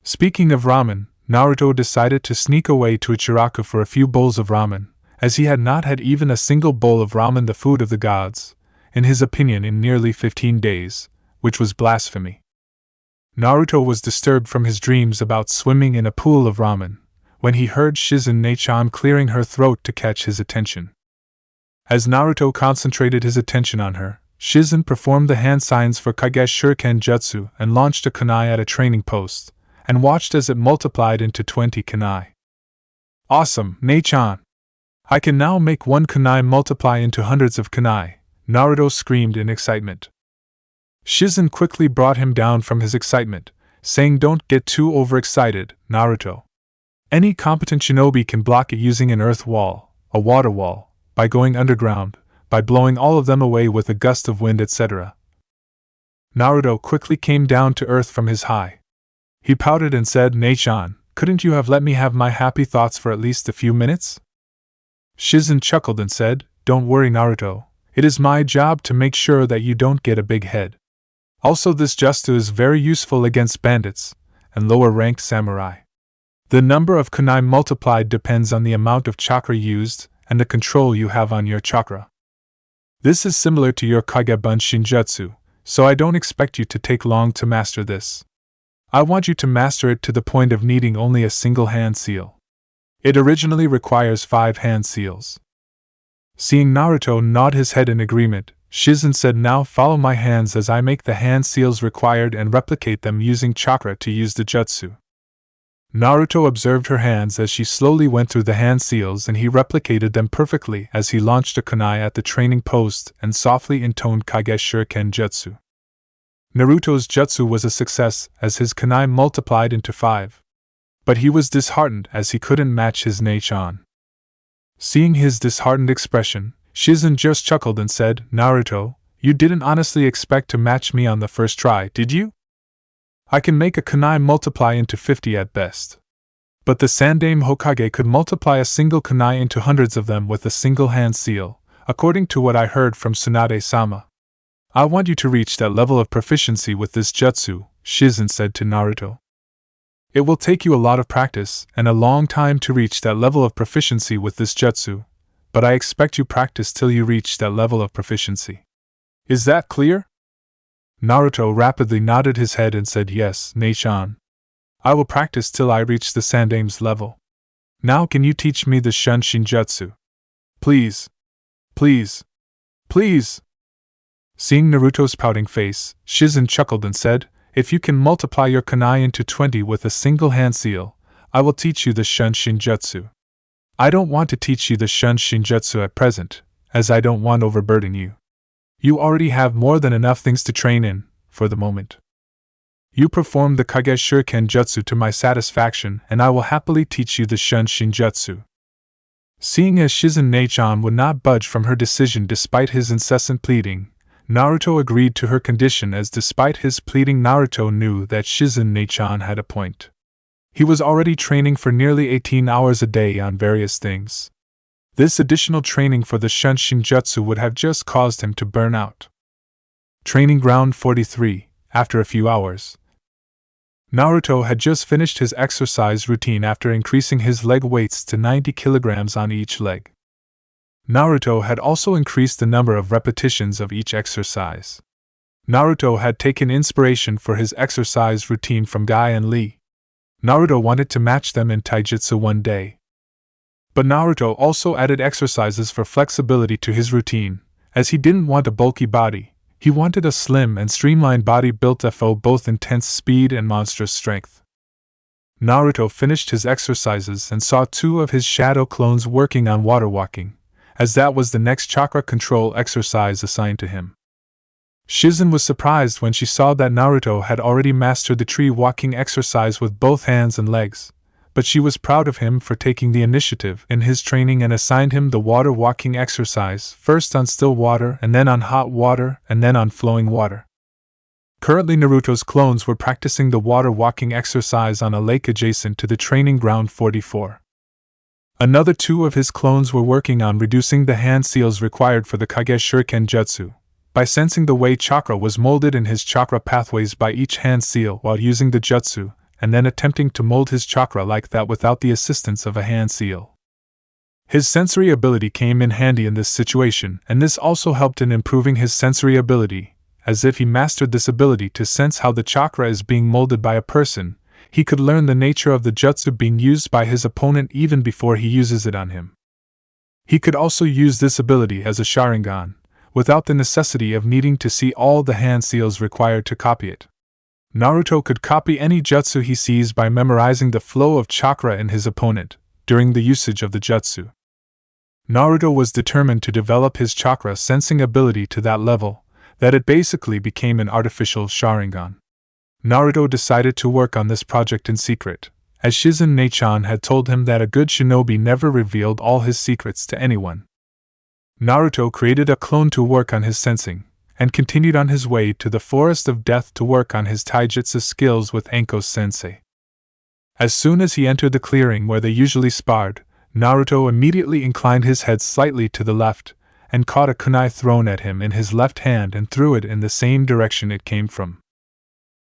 Speaking of ramen, Naruto decided to sneak away to Ichiraku for a few bowls of ramen, as he had not had even a single bowl of ramen, the food of the gods, in his opinion, in nearly 15 days, which was blasphemy. Naruto was disturbed from his dreams about swimming in a pool of ramen, when he heard Shizen Nei-chan clearing her throat to catch his attention. As Naruto concentrated his attention on her, Shizen performed the hand signs for Kage Shuriken Jutsu and launched a kunai at a training post, and watched as it multiplied into 20 kunai. Awesome, Nei-chan! I can now make 1 kunai multiply into hundreds of kunai, Naruto screamed in excitement. Shizen quickly brought him down from his excitement, saying, "Don't get too overexcited, Naruto. Any competent shinobi can block it using an earth wall, a water wall, by going underground, by blowing all of them away with a gust of wind, etc." Naruto quickly came down to earth from his high. He pouted and said, "Nei-chan, couldn't you have let me have my happy thoughts for at least a few minutes?" Shizen chuckled and said, "Don't worry, Naruto. It is my job to make sure that you don't get a big head. Also, this jutsu is very useful against bandits and lower-ranked samurai. The number of kunai multiplied depends on the amount of chakra used and the control you have on your chakra. This is similar to your Kagebun Shinjutsu, so I don't expect you to take long to master this. I want you to master it to the point of needing only a single hand seal. It originally requires 5 hand seals." Seeing Naruto nod his head in agreement, Shizen said, "Now follow my hands as I make the hand seals required and replicate them using chakra to use the jutsu." Naruto observed her hands as she slowly went through the hand seals, and he replicated them perfectly as he launched a kunai at the training post and softly intoned Kage Shuriken Jutsu. Naruto's jutsu was a success as his kunai multiplied into 5. But he was disheartened as he couldn't match his Nei-chan. Seeing his disheartened expression, Shizen just chuckled and said, "Naruto, you didn't honestly expect to match me on the first try, did you? I can make a kunai multiply into 50 at best. But the Sandaime Hokage could multiply a single kunai into hundreds of them with a single hand seal, according to what I heard from Tsunade-sama. I want you to reach that level of proficiency with this jutsu," Shizen said to Naruto. "It will take you a lot of practice and a long time to reach that level of proficiency with this jutsu, but I expect you practice till you reach that level of proficiency. Is that clear?" Naruto rapidly nodded his head and said, "Yes, Nei-chan. I will practice till I reach the Sandaime's level. Now can you teach me the Shunshin Jutsu? Please. Please. Please." Seeing Naruto's pouting face, Shizen chuckled and said, if you can multiply your kunai into 20 with a single hand seal, I will teach you the Shun Shinjutsu. I don't want to teach you the Shun Shinjutsu at present, as I don't want to overburden you. You already have more than enough things to train in, for the moment. You performed the Kage Shuriken Jutsu to my satisfaction, and I will happily teach you the Shun Shinjutsu. Seeing as Shizen Nei-chan would not budge from her decision despite his incessant pleading, Naruto agreed to her condition, as despite his pleading Naruto knew that Shizen Nei-chan had a point. He was already training for nearly 18 hours a day on various things. This additional training for the Shun Shinjutsu would have just caused him to burn out. Training Ground 43. After a few hours, Naruto had just finished his exercise routine after increasing his leg weights to 90 kilograms on each leg. Naruto had also increased the number of repetitions of each exercise. Naruto had taken inspiration for his exercise routine from Guy and Lee. Naruto wanted to match them in taijutsu one day. But Naruto also added exercises for flexibility to his routine, as he didn't want a bulky body. He wanted a slim and streamlined body built for both intense speed and monstrous strength. Naruto finished his exercises and saw two of his shadow clones working on water walking, as that was the next chakra control exercise assigned to him. Shizen was surprised when she saw that Naruto had already mastered the tree walking exercise with both hands and legs, but she was proud of him for taking the initiative in his training and assigned him the water walking exercise, first on still water and then on hot water and then on flowing water. Currently Naruto's clones were practicing the water walking exercise on a lake adjacent to the training ground 44. Another two of his clones were working on reducing the hand seals required for the Kage Shuriken Jutsu, by sensing the way chakra was molded in his chakra pathways by each hand seal while using the jutsu, and then attempting to mold his chakra like that without the assistance of a hand seal. His sensory ability came in handy in this situation, and this also helped in improving his sensory ability, as if he mastered this ability to sense how the chakra is being molded by a person, he could learn the nature of the jutsu being used by his opponent even before he uses it on him. He could also use this ability as a Sharingan, without the necessity of needing to see all the hand seals required to copy it. Naruto could copy any jutsu he sees by memorizing the flow of chakra in his opponent, during the usage of the jutsu. Naruto was determined to develop his chakra sensing ability to that level, that it basically became an artificial Sharingan. Naruto decided to work on this project in secret, as Shizen Nei-chan had told him that a good shinobi never revealed all his secrets to anyone. Naruto created a clone to work on his sensing, and continued on his way to the Forest of Death to work on his taijutsu skills with Anko-sensei. As soon as he entered the clearing where they usually sparred, Naruto immediately inclined his head slightly to the left, and caught a kunai thrown at him in his left hand and threw it in the same direction it came from.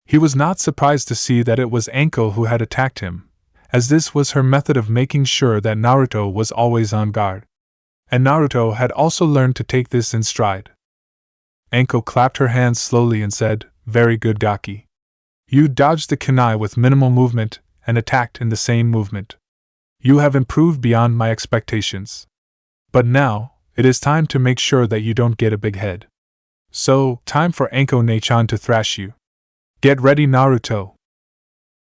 He was not surprised to see that it was Anko who had attacked him, as this was her method of making sure that Naruto was always on guard. And Naruto had also learned to take this in stride. Anko clapped her hands slowly and said, "Very good, Gaki. You dodged the kunai with minimal movement and attacked in the same movement. You have improved beyond my expectations. But now, it is time to make sure that you don't get a big head. So, time for Anko Nei-chan to thrash you. Get ready, Naruto."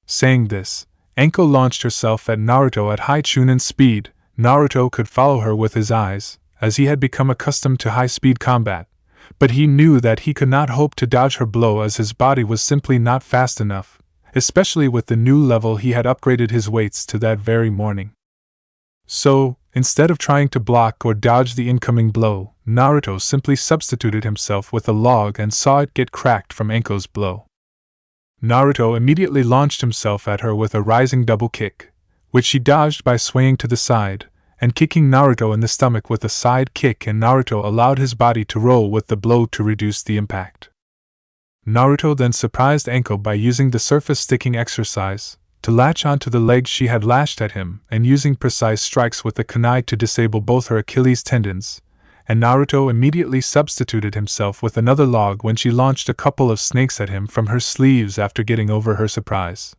Saying this, Anko launched herself at Naruto at high chunin speed. Naruto could follow her with his eyes, as he had become accustomed to high-speed combat, but he knew that he could not hope to dodge her blow as his body was simply not fast enough, especially with the new level he had upgraded his weights to that very morning. So, instead of trying to block or dodge the incoming blow, Naruto simply substituted himself with a log and saw it get cracked from Anko's blow. Naruto immediately launched himself at her with a rising double kick, which she dodged by swaying to the side, and kicking Naruto in the stomach with a side kick, and Naruto allowed his body to roll with the blow to reduce the impact. Naruto then surprised Anko by using the surface sticking exercise to latch onto the legs she had lashed at him and using precise strikes with the kunai to disable both her Achilles tendons, and Naruto immediately substituted himself with another log when she launched a couple of snakes at him from her sleeves after getting over her surprise.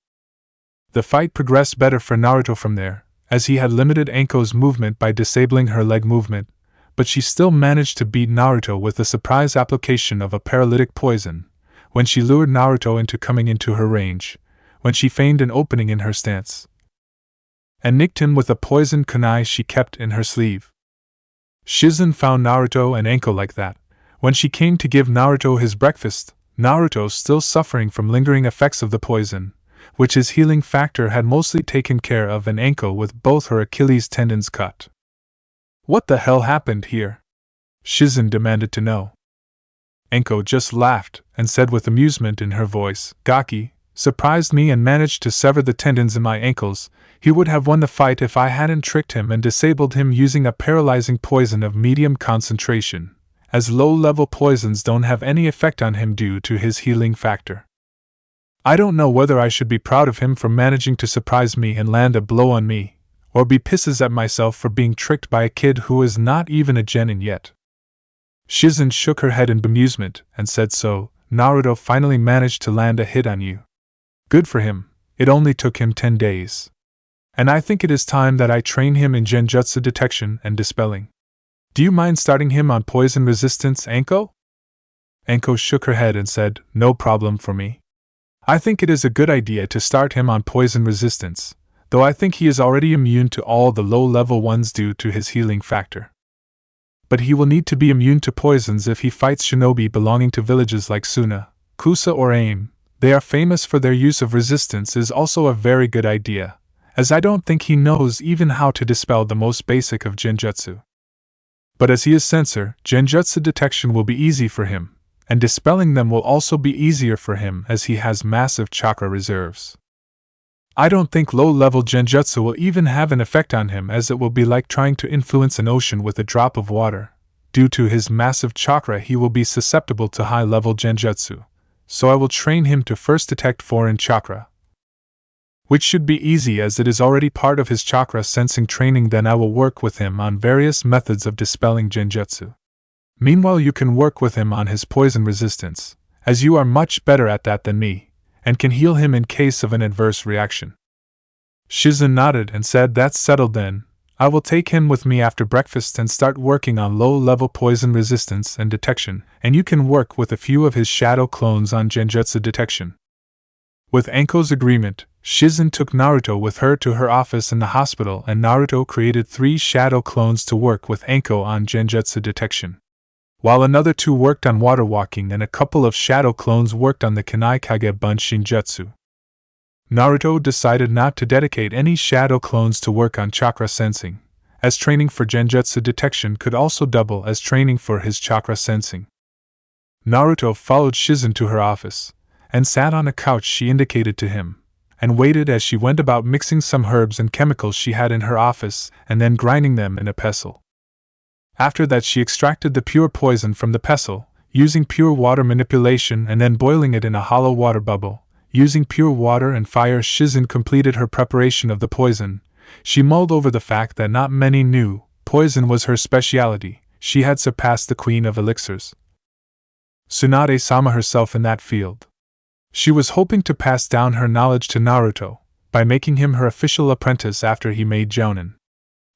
The fight progressed better for Naruto from there, as he had limited Anko's movement by disabling her leg movement, but she still managed to beat Naruto with the surprise application of a paralytic poison, when she lured Naruto into coming into her range, when she feigned an opening in her stance, and nicked him with a poisoned kunai she kept in her sleeve. Shizen found Naruto and Enko like that. When she came to give Naruto his breakfast, Naruto still suffering from lingering effects of the poison, which his healing factor had mostly taken care of, and Enko with both her Achilles tendons cut. What the hell happened here? Shizen demanded to know. Enko just laughed and said with amusement in her voice, Gaki surprised me and managed to sever the tendons in my ankles. He would have won the fight if I hadn't tricked him and disabled him using a paralyzing poison of medium concentration, as low-level poisons don't have any effect on him due to his healing factor. I don't know whether I should be proud of him for managing to surprise me and land a blow on me, or be pisses at myself for being tricked by a kid who is not even a genin yet. Shizen shook her head in bemusement and said, so, Naruto finally managed to land a hit on you. Good for him, it only took him 10 days. And I think it is time that I train him in genjutsu detection and dispelling. Do you mind starting him on poison resistance, Enko? Enko shook her head and said, no problem for me. I think it is a good idea to start him on poison resistance, though I think he is already immune to all the low-level ones due to his healing factor. But he will need to be immune to poisons if he fights shinobi belonging to villages like Suna, Kusa or Aim. They are famous for their use of resistance is also a very good idea, as I don't think he knows even how to dispel the most basic of genjutsu. But as he is censor, genjutsu detection will be easy for him, and dispelling them will also be easier for him as he has massive chakra reserves. I don't think low-level genjutsu will even have an effect on him, as it will be like trying to influence an ocean with a drop of water. Due to his massive chakra he will be susceptible to high-level genjutsu, so I will train him to first detect foreign chakra, which should be easy as it is already part of his chakra sensing training. Then I will work with him on various methods of dispelling genjutsu. Meanwhile you can work with him on his poison resistance, as you are much better at that than me, and can heal him in case of an adverse reaction. Shizen nodded and said, that's settled then. I will take him with me after breakfast and start working on low-level poison resistance and detection, and you can work with a few of his shadow clones on genjutsu detection. With Enko's agreement, Shizen took Naruto with her to her office in the hospital, and Naruto created 3 shadow clones to work with Enko on genjutsu detection, while another 2 worked on water walking and a couple of shadow clones worked on the Kanai Kage Bunshin Jutsu. Naruto decided not to dedicate any shadow clones to work on chakra sensing, as training for genjutsu detection could also double as training for his chakra sensing. Naruto followed Shizen to her office, and sat on a couch she indicated to him, and waited as she went about mixing some herbs and chemicals she had in her office and then grinding them in a pestle. After that she extracted the pure poison from the pestle, using pure water manipulation and then boiling it in a hollow water bubble. Using pure water and fire, Shizen completed her preparation of the poison. She mulled over the fact that not many knew poison was her specialty. She had surpassed the queen of elixirs, Tsunade-sama, herself in that field. She was hoping to pass down her knowledge to Naruto by making him her official apprentice after he made jounin.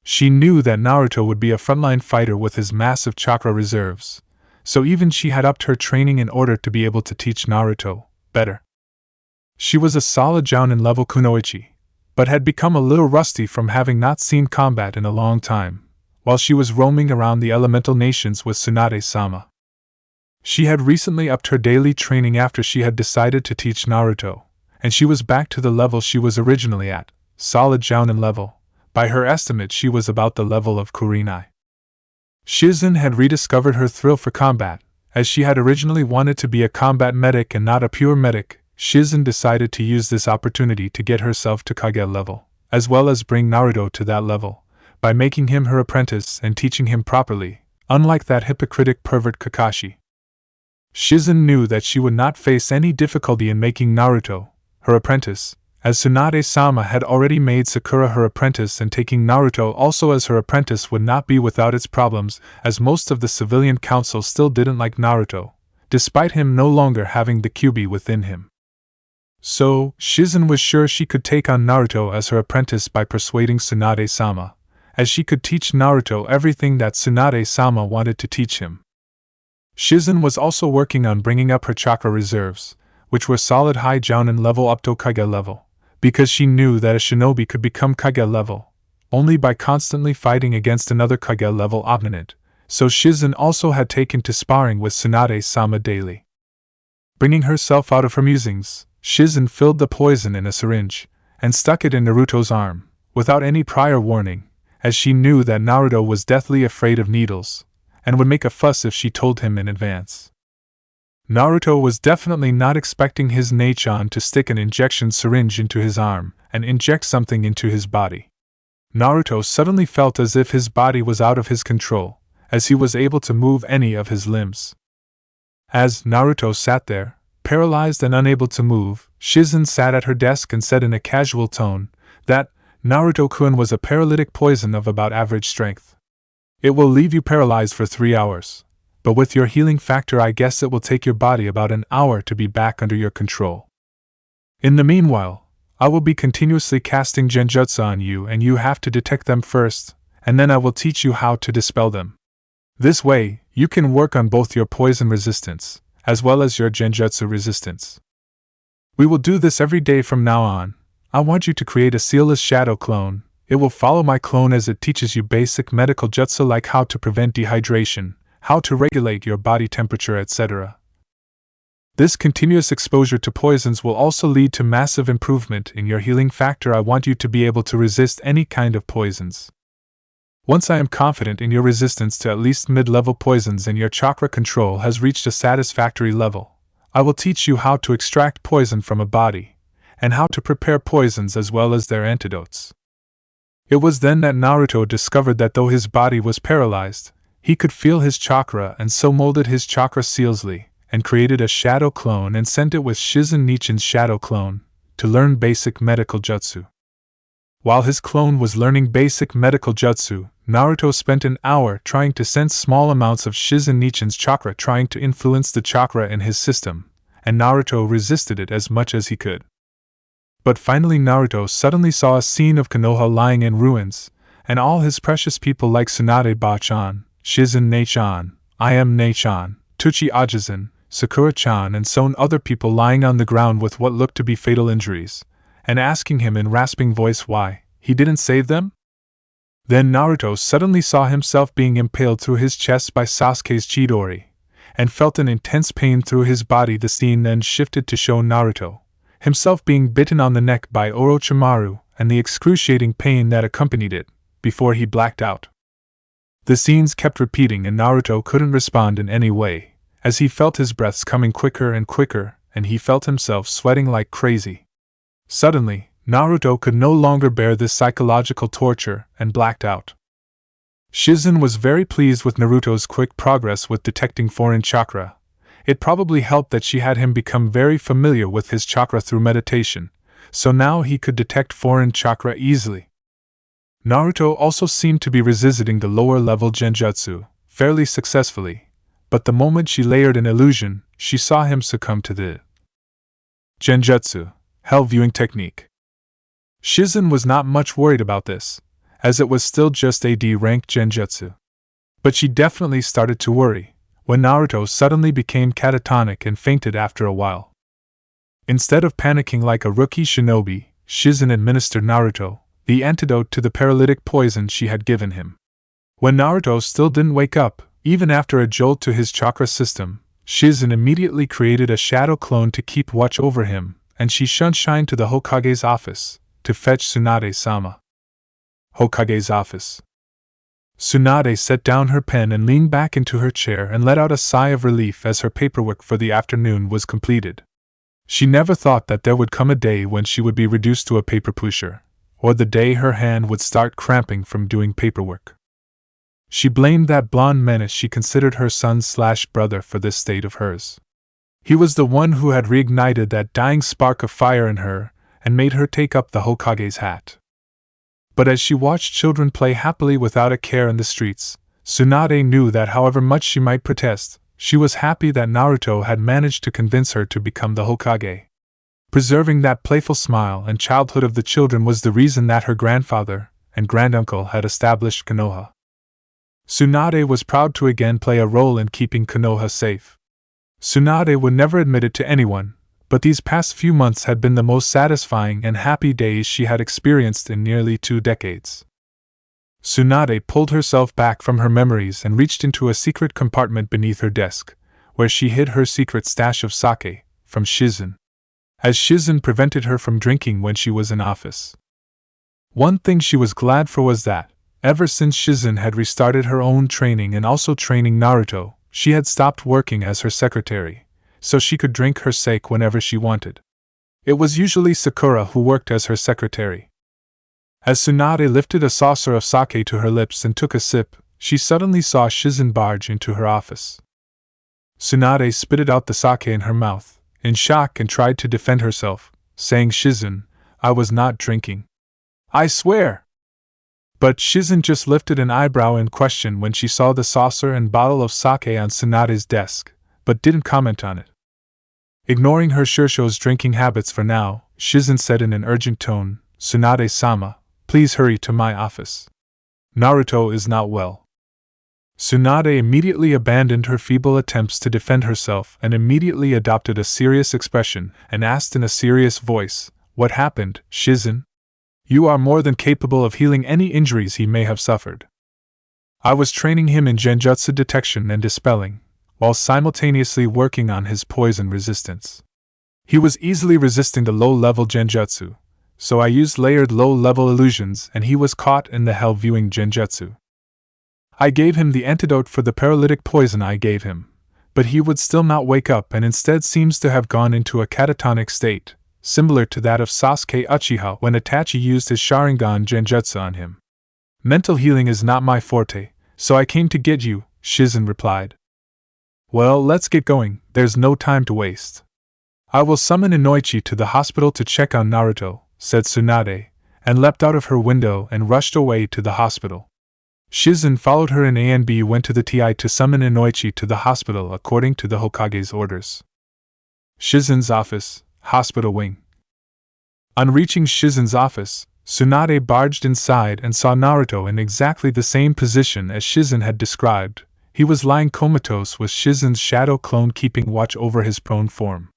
She knew that Naruto would be a frontline fighter with his massive chakra reserves, so even she had upped her training in order to be able to teach Naruto better. She was a solid jounin level kunoichi, but had become a little rusty from having not seen combat in a long time, while she was roaming around the elemental nations with Tsunade-sama. She had recently upped her daily training after she had decided to teach Naruto, and she was back to the level she was originally at, solid jounin level. By her estimate she was about the level of Kurinai. Shizen had rediscovered her thrill for combat, as she had originally wanted to be a combat medic and not a pure medic. Shizen decided to use this opportunity to get herself to Kage level, as well as bring Naruto to that level, by making him her apprentice and teaching him properly, unlike that hypocritic pervert Kakashi. Shizen knew that she would not face any difficulty in making Naruto her apprentice, as Tsunade-sama had already made Sakura her apprentice, and taking Naruto also as her apprentice would not be without its problems, as most of the civilian council still didn't like Naruto, despite him no longer having the Kyubii within him. So, Shizen was sure she could take on Naruto as her apprentice by persuading Tsunade-sama, as she could teach Naruto everything that Tsunade-sama wanted to teach him. Shizen was also working on bringing up her chakra reserves, which were solid high jounin level up to Kage level, because she knew that a shinobi could become Kage level only by constantly fighting against another Kage level opponent, so Shizen also had taken to sparring with Tsunade-sama daily. Bringing herself out of her musings, Shizen filled the poison in a syringe and stuck it in Naruto's arm, without any prior warning, as she knew that Naruto was deathly afraid of needles, and would make a fuss if she told him in advance. Naruto was definitely not expecting his Neichan to stick an injection syringe into his arm and inject something into his body. Naruto suddenly felt as if his body was out of his control, as he was able to move any of his limbs. As Naruto sat there, paralyzed and unable to move, Shizen sat at her desk and said in a casual tone that Naruto-kun was a paralytic poison of about average strength. It will leave you paralyzed for 3 hours, but with your healing factor I guess it will take your body about an hour to be back under your control. In the meanwhile, I will be continuously casting genjutsu on you and you have to detect them first, and then I will teach you how to dispel them. This way, you can work on both your poison resistance, as well as your genjutsu resistance. We will do this every day from now on. I want you to create a sealless shadow clone. It will follow my clone as it teaches you basic medical jutsu like how to prevent dehydration, how to regulate your body temperature, etc. This continuous exposure to poisons will also lead to massive improvement in your healing factor. I want you to be able to resist any kind of poisons. Once I am confident in your resistance to at least mid-level poisons and your chakra control has reached a satisfactory level, I will teach you how to extract poison from a body, and how to prepare poisons as well as their antidotes. It was then that Naruto discovered that though his body was paralyzed, he could feel his chakra and so molded his chakra sealessly, and created a shadow clone and sent it with Shizen Nichan's shadow clone to learn basic medical jutsu. While his clone was learning basic medical jutsu, Naruto spent an hour trying to sense small amounts of Shizen Nichan's chakra trying to influence the chakra in his system, and Naruto resisted it as much as he could. But finally Naruto suddenly saw a scene of Konoha lying in ruins, and all his precious people like Tsunade-ba-chan, Shizen Neichan, I am Neichan, Tuchi Ajizan, Sakura-chan and so other people lying on the ground with what looked to be fatal injuries, and asking him in rasping voice why he didn't save them? Then Naruto suddenly saw himself being impaled through his chest by Sasuke's Chidori, and felt an intense pain through his body. The scene then shifted to show Naruto himself being bitten on the neck by Orochimaru and the excruciating pain that accompanied it, before he blacked out. The scenes kept repeating and Naruto couldn't respond in any way, as he felt his breaths coming quicker and quicker, and he felt himself sweating like crazy. Suddenly, Naruto could no longer bear this psychological torture and blacked out. Shizen was very pleased with Naruto's quick progress with detecting foreign chakra. It probably helped that she had him become very familiar with his chakra through meditation, so now he could detect foreign chakra easily. Naruto also seemed to be revisiting the lower level genjutsu fairly successfully, but the moment she layered an illusion, she saw him succumb to the genjutsu, hell viewing technique. Shizen was not much worried about this, as it was still just a D-rank genjutsu. But she definitely started to worry when Naruto suddenly became catatonic and fainted after a while. Instead of panicking like a rookie shinobi, Shizen administered Naruto the antidote to the paralytic poison she had given him. When Naruto still didn't wake up, even after a jolt to his chakra system, Shizen immediately created a shadow clone to keep watch over him, and she shined to the Hokage's office to fetch Tsunade-sama. Hokage's office. Tsunade set down her pen and leaned back into her chair and let out a sigh of relief as her paperwork for the afternoon was completed. She never thought that there would come a day when she would be reduced to a paper pusher, or the day her hand would start cramping from doing paperwork. She blamed that blonde menace she considered her son/brother for this state of hers. He was the one who had reignited that dying spark of fire in her and made her take up the Hokage's hat. But as she watched children play happily without a care in the streets, Tsunade knew that however much she might protest, she was happy that Naruto had managed to convince her to become the Hokage. Preserving that playful smile and childhood of the children was the reason that her grandfather and granduncle had established Konoha. Tsunade was proud to again play a role in keeping Konoha safe. Tsunade would never admit it to anyone, but these past few months had been the most satisfying and happy days she had experienced in nearly 2 decades. Tsunade pulled herself back from her memories and reached into a secret compartment beneath her desk, where she hid her secret stash of sake from Shizen, as Shizen prevented her from drinking when she was in office. One thing she was glad for was that, ever since Shizen had restarted her own training and also training Naruto, she had stopped working as her secretary, so she could drink her sake whenever she wanted. It was usually Sakura who worked as her secretary. As Tsunade lifted a saucer of sake to her lips and took a sip, she suddenly saw Shizen barge into her office. Tsunade spitted out the sake in her mouth, in shock, and tried to defend herself, saying, "Shizen, I was not drinking. I swear!" But Shizen just lifted an eyebrow in question when she saw the saucer and bottle of sake on Tsunade's desk, but didn't comment on it. Ignoring her Shursho's drinking habits for now, Shizen said in an urgent tone, "Tsunade-sama, please hurry to my office. Naruto is not well." Tsunade immediately abandoned her feeble attempts to defend herself and immediately adopted a serious expression and asked in a serious voice, "What happened, Shizen? You are more than capable of healing any injuries he may have suffered." "I was training him in genjutsu detection and dispelling, while simultaneously working on his poison resistance. He was easily resisting the low-level genjutsu, so I used layered low-level illusions and he was caught in the hell-viewing genjutsu. I gave him the antidote for the paralytic poison I gave him, but he would still not wake up and instead seems to have gone into a catatonic state, similar to that of Sasuke Uchiha when Itachi used his Sharingan genjutsu on him. Mental healing is not my forte, so I came to get you," Shizen replied. "Well, let's get going, there's no time to waste. I will summon Inoichi to the hospital to check on Naruto," said Tsunade, and leapt out of her window and rushed away to the hospital. Shizen followed her and A and B went to the TI to summon Inoichi to the hospital according to the Hokage's orders. Shizen's office, hospital wing. On reaching Shizen's office, Tsunade barged inside and saw Naruto in exactly the same position as Shizen had described. He was lying comatose with Shizen's shadow clone keeping watch over his prone form.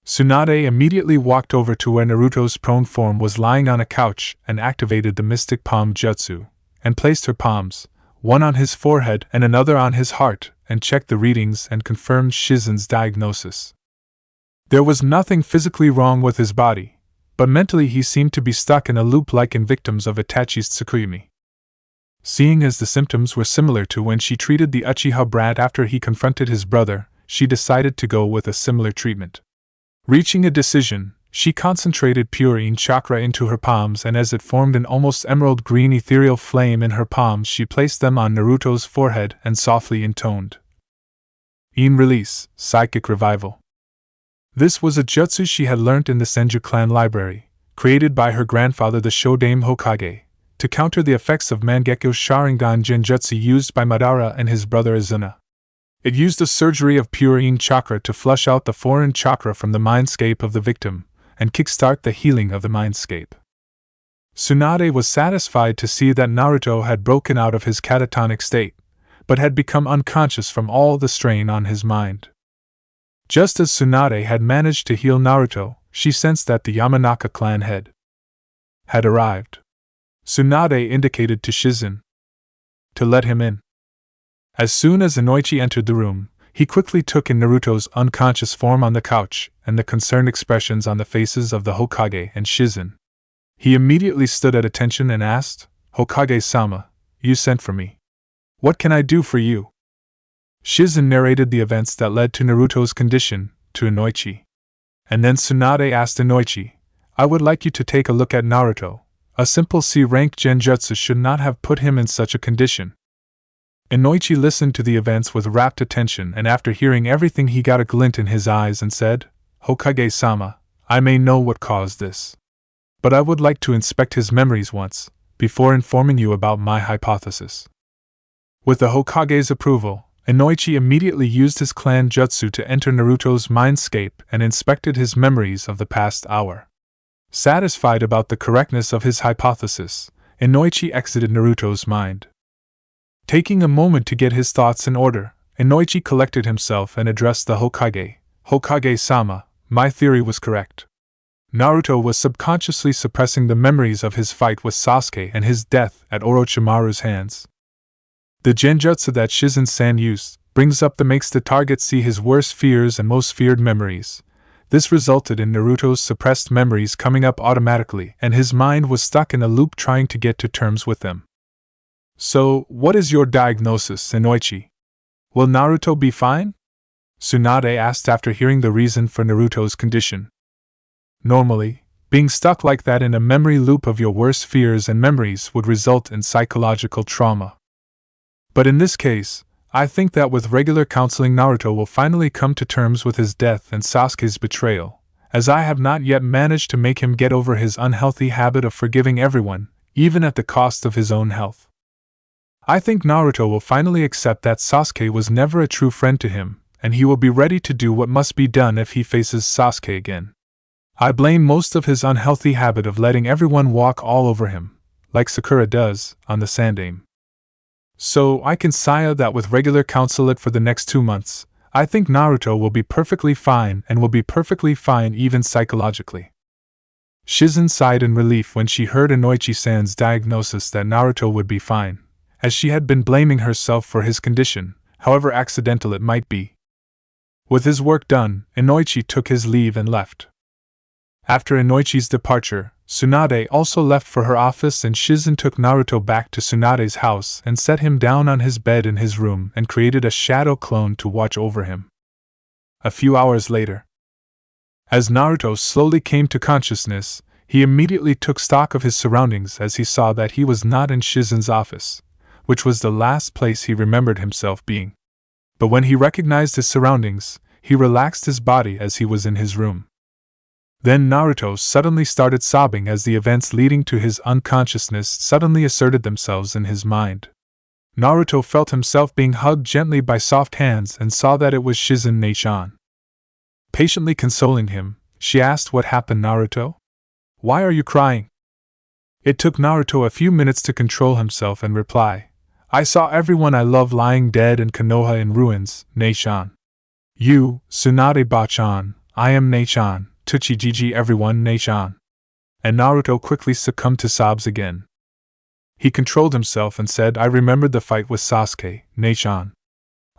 Tsunade immediately walked over to where Naruto's prone form was lying on a couch and activated the Mystic Palm Jutsu, and placed her palms, one on his forehead and another on his heart, and checked the readings and confirmed Shizen's diagnosis. There was nothing physically wrong with his body, but mentally he seemed to be stuck in a loop like in Victims of Itachi's Tsukuyomi. Seeing as the symptoms were similar to when she treated the Uchiha brat after he confronted his brother, she decided to go with a similar treatment. Reaching a decision, she concentrated pure yin chakra into her palms, and as it formed an almost emerald green ethereal flame in her palms, she placed them on Naruto's forehead and softly intoned, "Yin release, psychic revival." This was a jutsu she had learnt in the Senju clan library, created by her grandfather the Shodame Hokage, to counter the effects of Mangekyo's Sharingan genjutsu used by Madara and his brother Izuna. It used a surgery of pure yin chakra to flush out the foreign chakra from the mindscape of the victim, and kickstart the healing of the mindscape. Tsunade was satisfied to see that Naruto had broken out of his catatonic state, but had become unconscious from all the strain on his mind. Just as Tsunade had managed to heal Naruto, she sensed that the Yamanaka clan head had arrived. Tsunade indicated to Shizen to let him in. As soon as Inoichi entered the room, he quickly took in Naruto's unconscious form on the couch and the concerned expressions on the faces of the Hokage and Shizen. He immediately stood at attention and asked, "Hokage-sama, you sent for me. What can I do for you?" Shizen narrated the events that led to Naruto's condition to Inoichi. And then Tsunade asked Inoichi, "I would like you to take a look at Naruto. A simple C-rank genjutsu should not have put him in such a condition." Inoichi listened to the events with rapt attention, and after hearing everything he got a glint in his eyes and said, "Hokage-sama, I may know what caused this, but I would like to inspect his memories once, before informing you about my hypothesis." With the Hokage's approval, Inoichi immediately used his clan jutsu to enter Naruto's mindscape and inspected his memories of the past hour. Satisfied about the correctness of his hypothesis, Inoichi exited Naruto's mind. Taking a moment to get his thoughts in order, Inoichi collected himself and addressed the Hokage. Hokage-sama, my theory was correct. Naruto was subconsciously suppressing the memories of his fight with Sasuke and his death at Orochimaru's hands. The genjutsu that Shizen-san used brings up makes the target see his worst fears and most feared memories. This resulted in Naruto's suppressed memories coming up automatically, and his mind was stuck in a loop trying to get to terms with them. So, what is your diagnosis, Inoichi? Will Naruto be fine? Tsunade asked after hearing the reason for Naruto's condition. Normally, being stuck like that in a memory loop of your worst fears and memories would result in psychological trauma. But in this case, I think that with regular counseling Naruto will finally come to terms with his death and Sasuke's betrayal, as I have not yet managed to make him get over his unhealthy habit of forgiving everyone, even at the cost of his own health. I think Naruto will finally accept that Sasuke was never a true friend to him, and he will be ready to do what must be done if he faces Sasuke again. I blame most of his unhealthy habit of letting everyone walk all over him, like Sakura does, on the Sandaime. So I can say that with regular counseling for the next 2 months, I think Naruto will be perfectly fine and will be perfectly fine even psychologically. Shizen sighed in relief when she heard Inoichi-san's diagnosis that Naruto would be fine, as she had been blaming herself for his condition, however accidental it might be. With his work done, Inoichi took his leave and left. After Inoichi's departure, Tsunade also left for her office, and Shizen took Naruto back to Tsunade's house and set him down on his bed in his room and created a shadow clone to watch over him. A few hours later, as Naruto slowly came to consciousness, he immediately took stock of his surroundings as he saw that he was not in Shizen's office, which was the last place he remembered himself being. But when he recognized his surroundings, he relaxed his body as he was in his room. Then Naruto suddenly started sobbing as the events leading to his unconsciousness suddenly asserted themselves in his mind. Naruto felt himself being hugged gently by soft hands and saw that it was Shizen Nei-chan. Patiently consoling him, she asked, "What happened, Naruto? Why are you crying?" It took Naruto a few minutes to control himself and reply, "I saw everyone I love lying dead in Konoha in ruins, Nei-chan. You, Tsunade-ba-chan, I am Nei-chan. Tsuchijiji everyone Nei-chan." And Naruto quickly succumbed to sobs again. He controlled himself and said, "I remembered the fight with Sasuke, Nei-chan.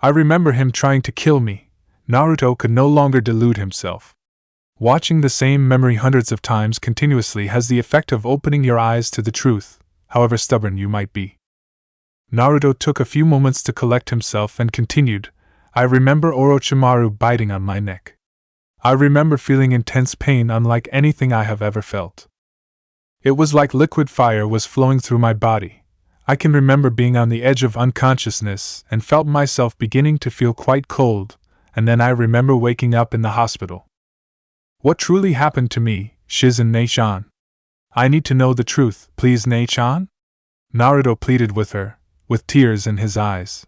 I remember him trying to kill me." Naruto could no longer delude himself. Watching the same memory hundreds of times continuously has the effect of opening your eyes to the truth, however stubborn you might be. Naruto took a few moments to collect himself and continued, "I remember Orochimaru biting on my neck. I remember feeling intense pain unlike anything I have ever felt. It was like liquid fire was flowing through my body. I can remember being on the edge of unconsciousness and felt myself beginning to feel quite cold, and then I remember waking up in the hospital. What truly happened to me, Shizen Nei-chan? I need to know the truth, please, Nei-chan?" Naruto pleaded with her, with tears in his eyes.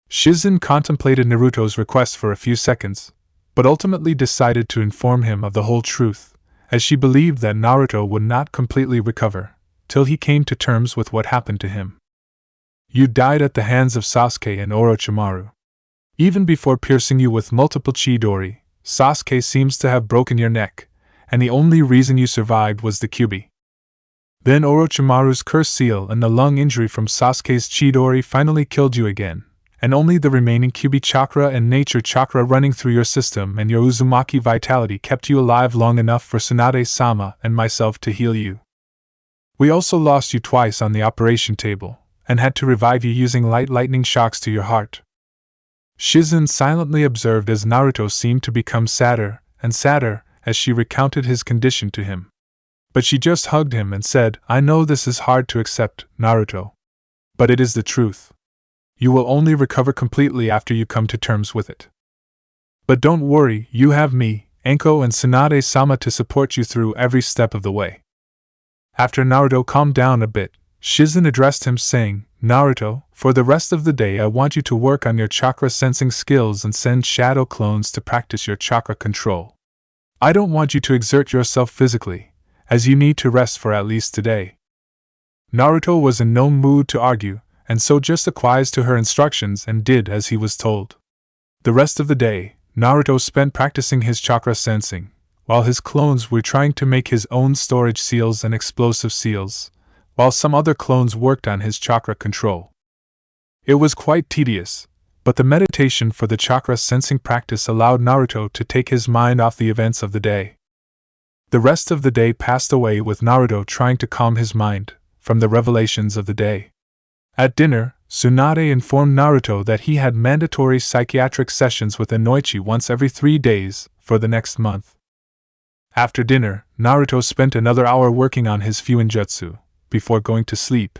Shizen contemplated Naruto's request for a few seconds, but ultimately decided to inform him of the whole truth, as she believed that Naruto would not completely recover till he came to terms with what happened to him. "You died at the hands of Sasuke and Orochimaru. Even before piercing you with multiple Chidori, Sasuke seems to have broken your neck, and the only reason you survived was the Kyubii. Then Orochimaru's curse seal and the lung injury from Sasuke's Chidori finally killed you again, and only the remaining Kyuubi chakra and nature chakra running through your system and your Uzumaki vitality kept you alive long enough for Tsunade-sama and myself to heal you. We also lost you twice on the operation table, and had to revive you using light lightning shocks to your heart." Shizen silently observed as Naruto seemed to become sadder and sadder as she recounted his condition to him. But she just hugged him and said, "I know this is hard to accept, Naruto. But it is the truth. You will only recover completely after you come to terms with it. But don't worry, you have me, Anko and Tsunade-sama to support you through every step of the way." After Naruto calmed down a bit, Shizen addressed him saying, "Naruto, for the rest of the day I want you to work on your chakra sensing skills and send shadow clones to practice your chakra control. I don't want you to exert yourself physically, as you need to rest for at least today." Naruto was in no mood to argue, and so just acquiesced to her instructions and did as he was told. The rest of the day, Naruto spent practicing his chakra sensing, while his clones were trying to make his own storage seals and explosive seals, while some other clones worked on his chakra control. It was quite tedious, but the meditation for the chakra sensing practice allowed Naruto to take his mind off the events of the day. The rest of the day passed away with Naruto trying to calm his mind from the revelations of the day. At dinner, Tsunade informed Naruto that he had mandatory psychiatric sessions with Inoichi once every 3 days for the next month. After dinner, Naruto spent another hour working on his Fuinjutsu before going to sleep.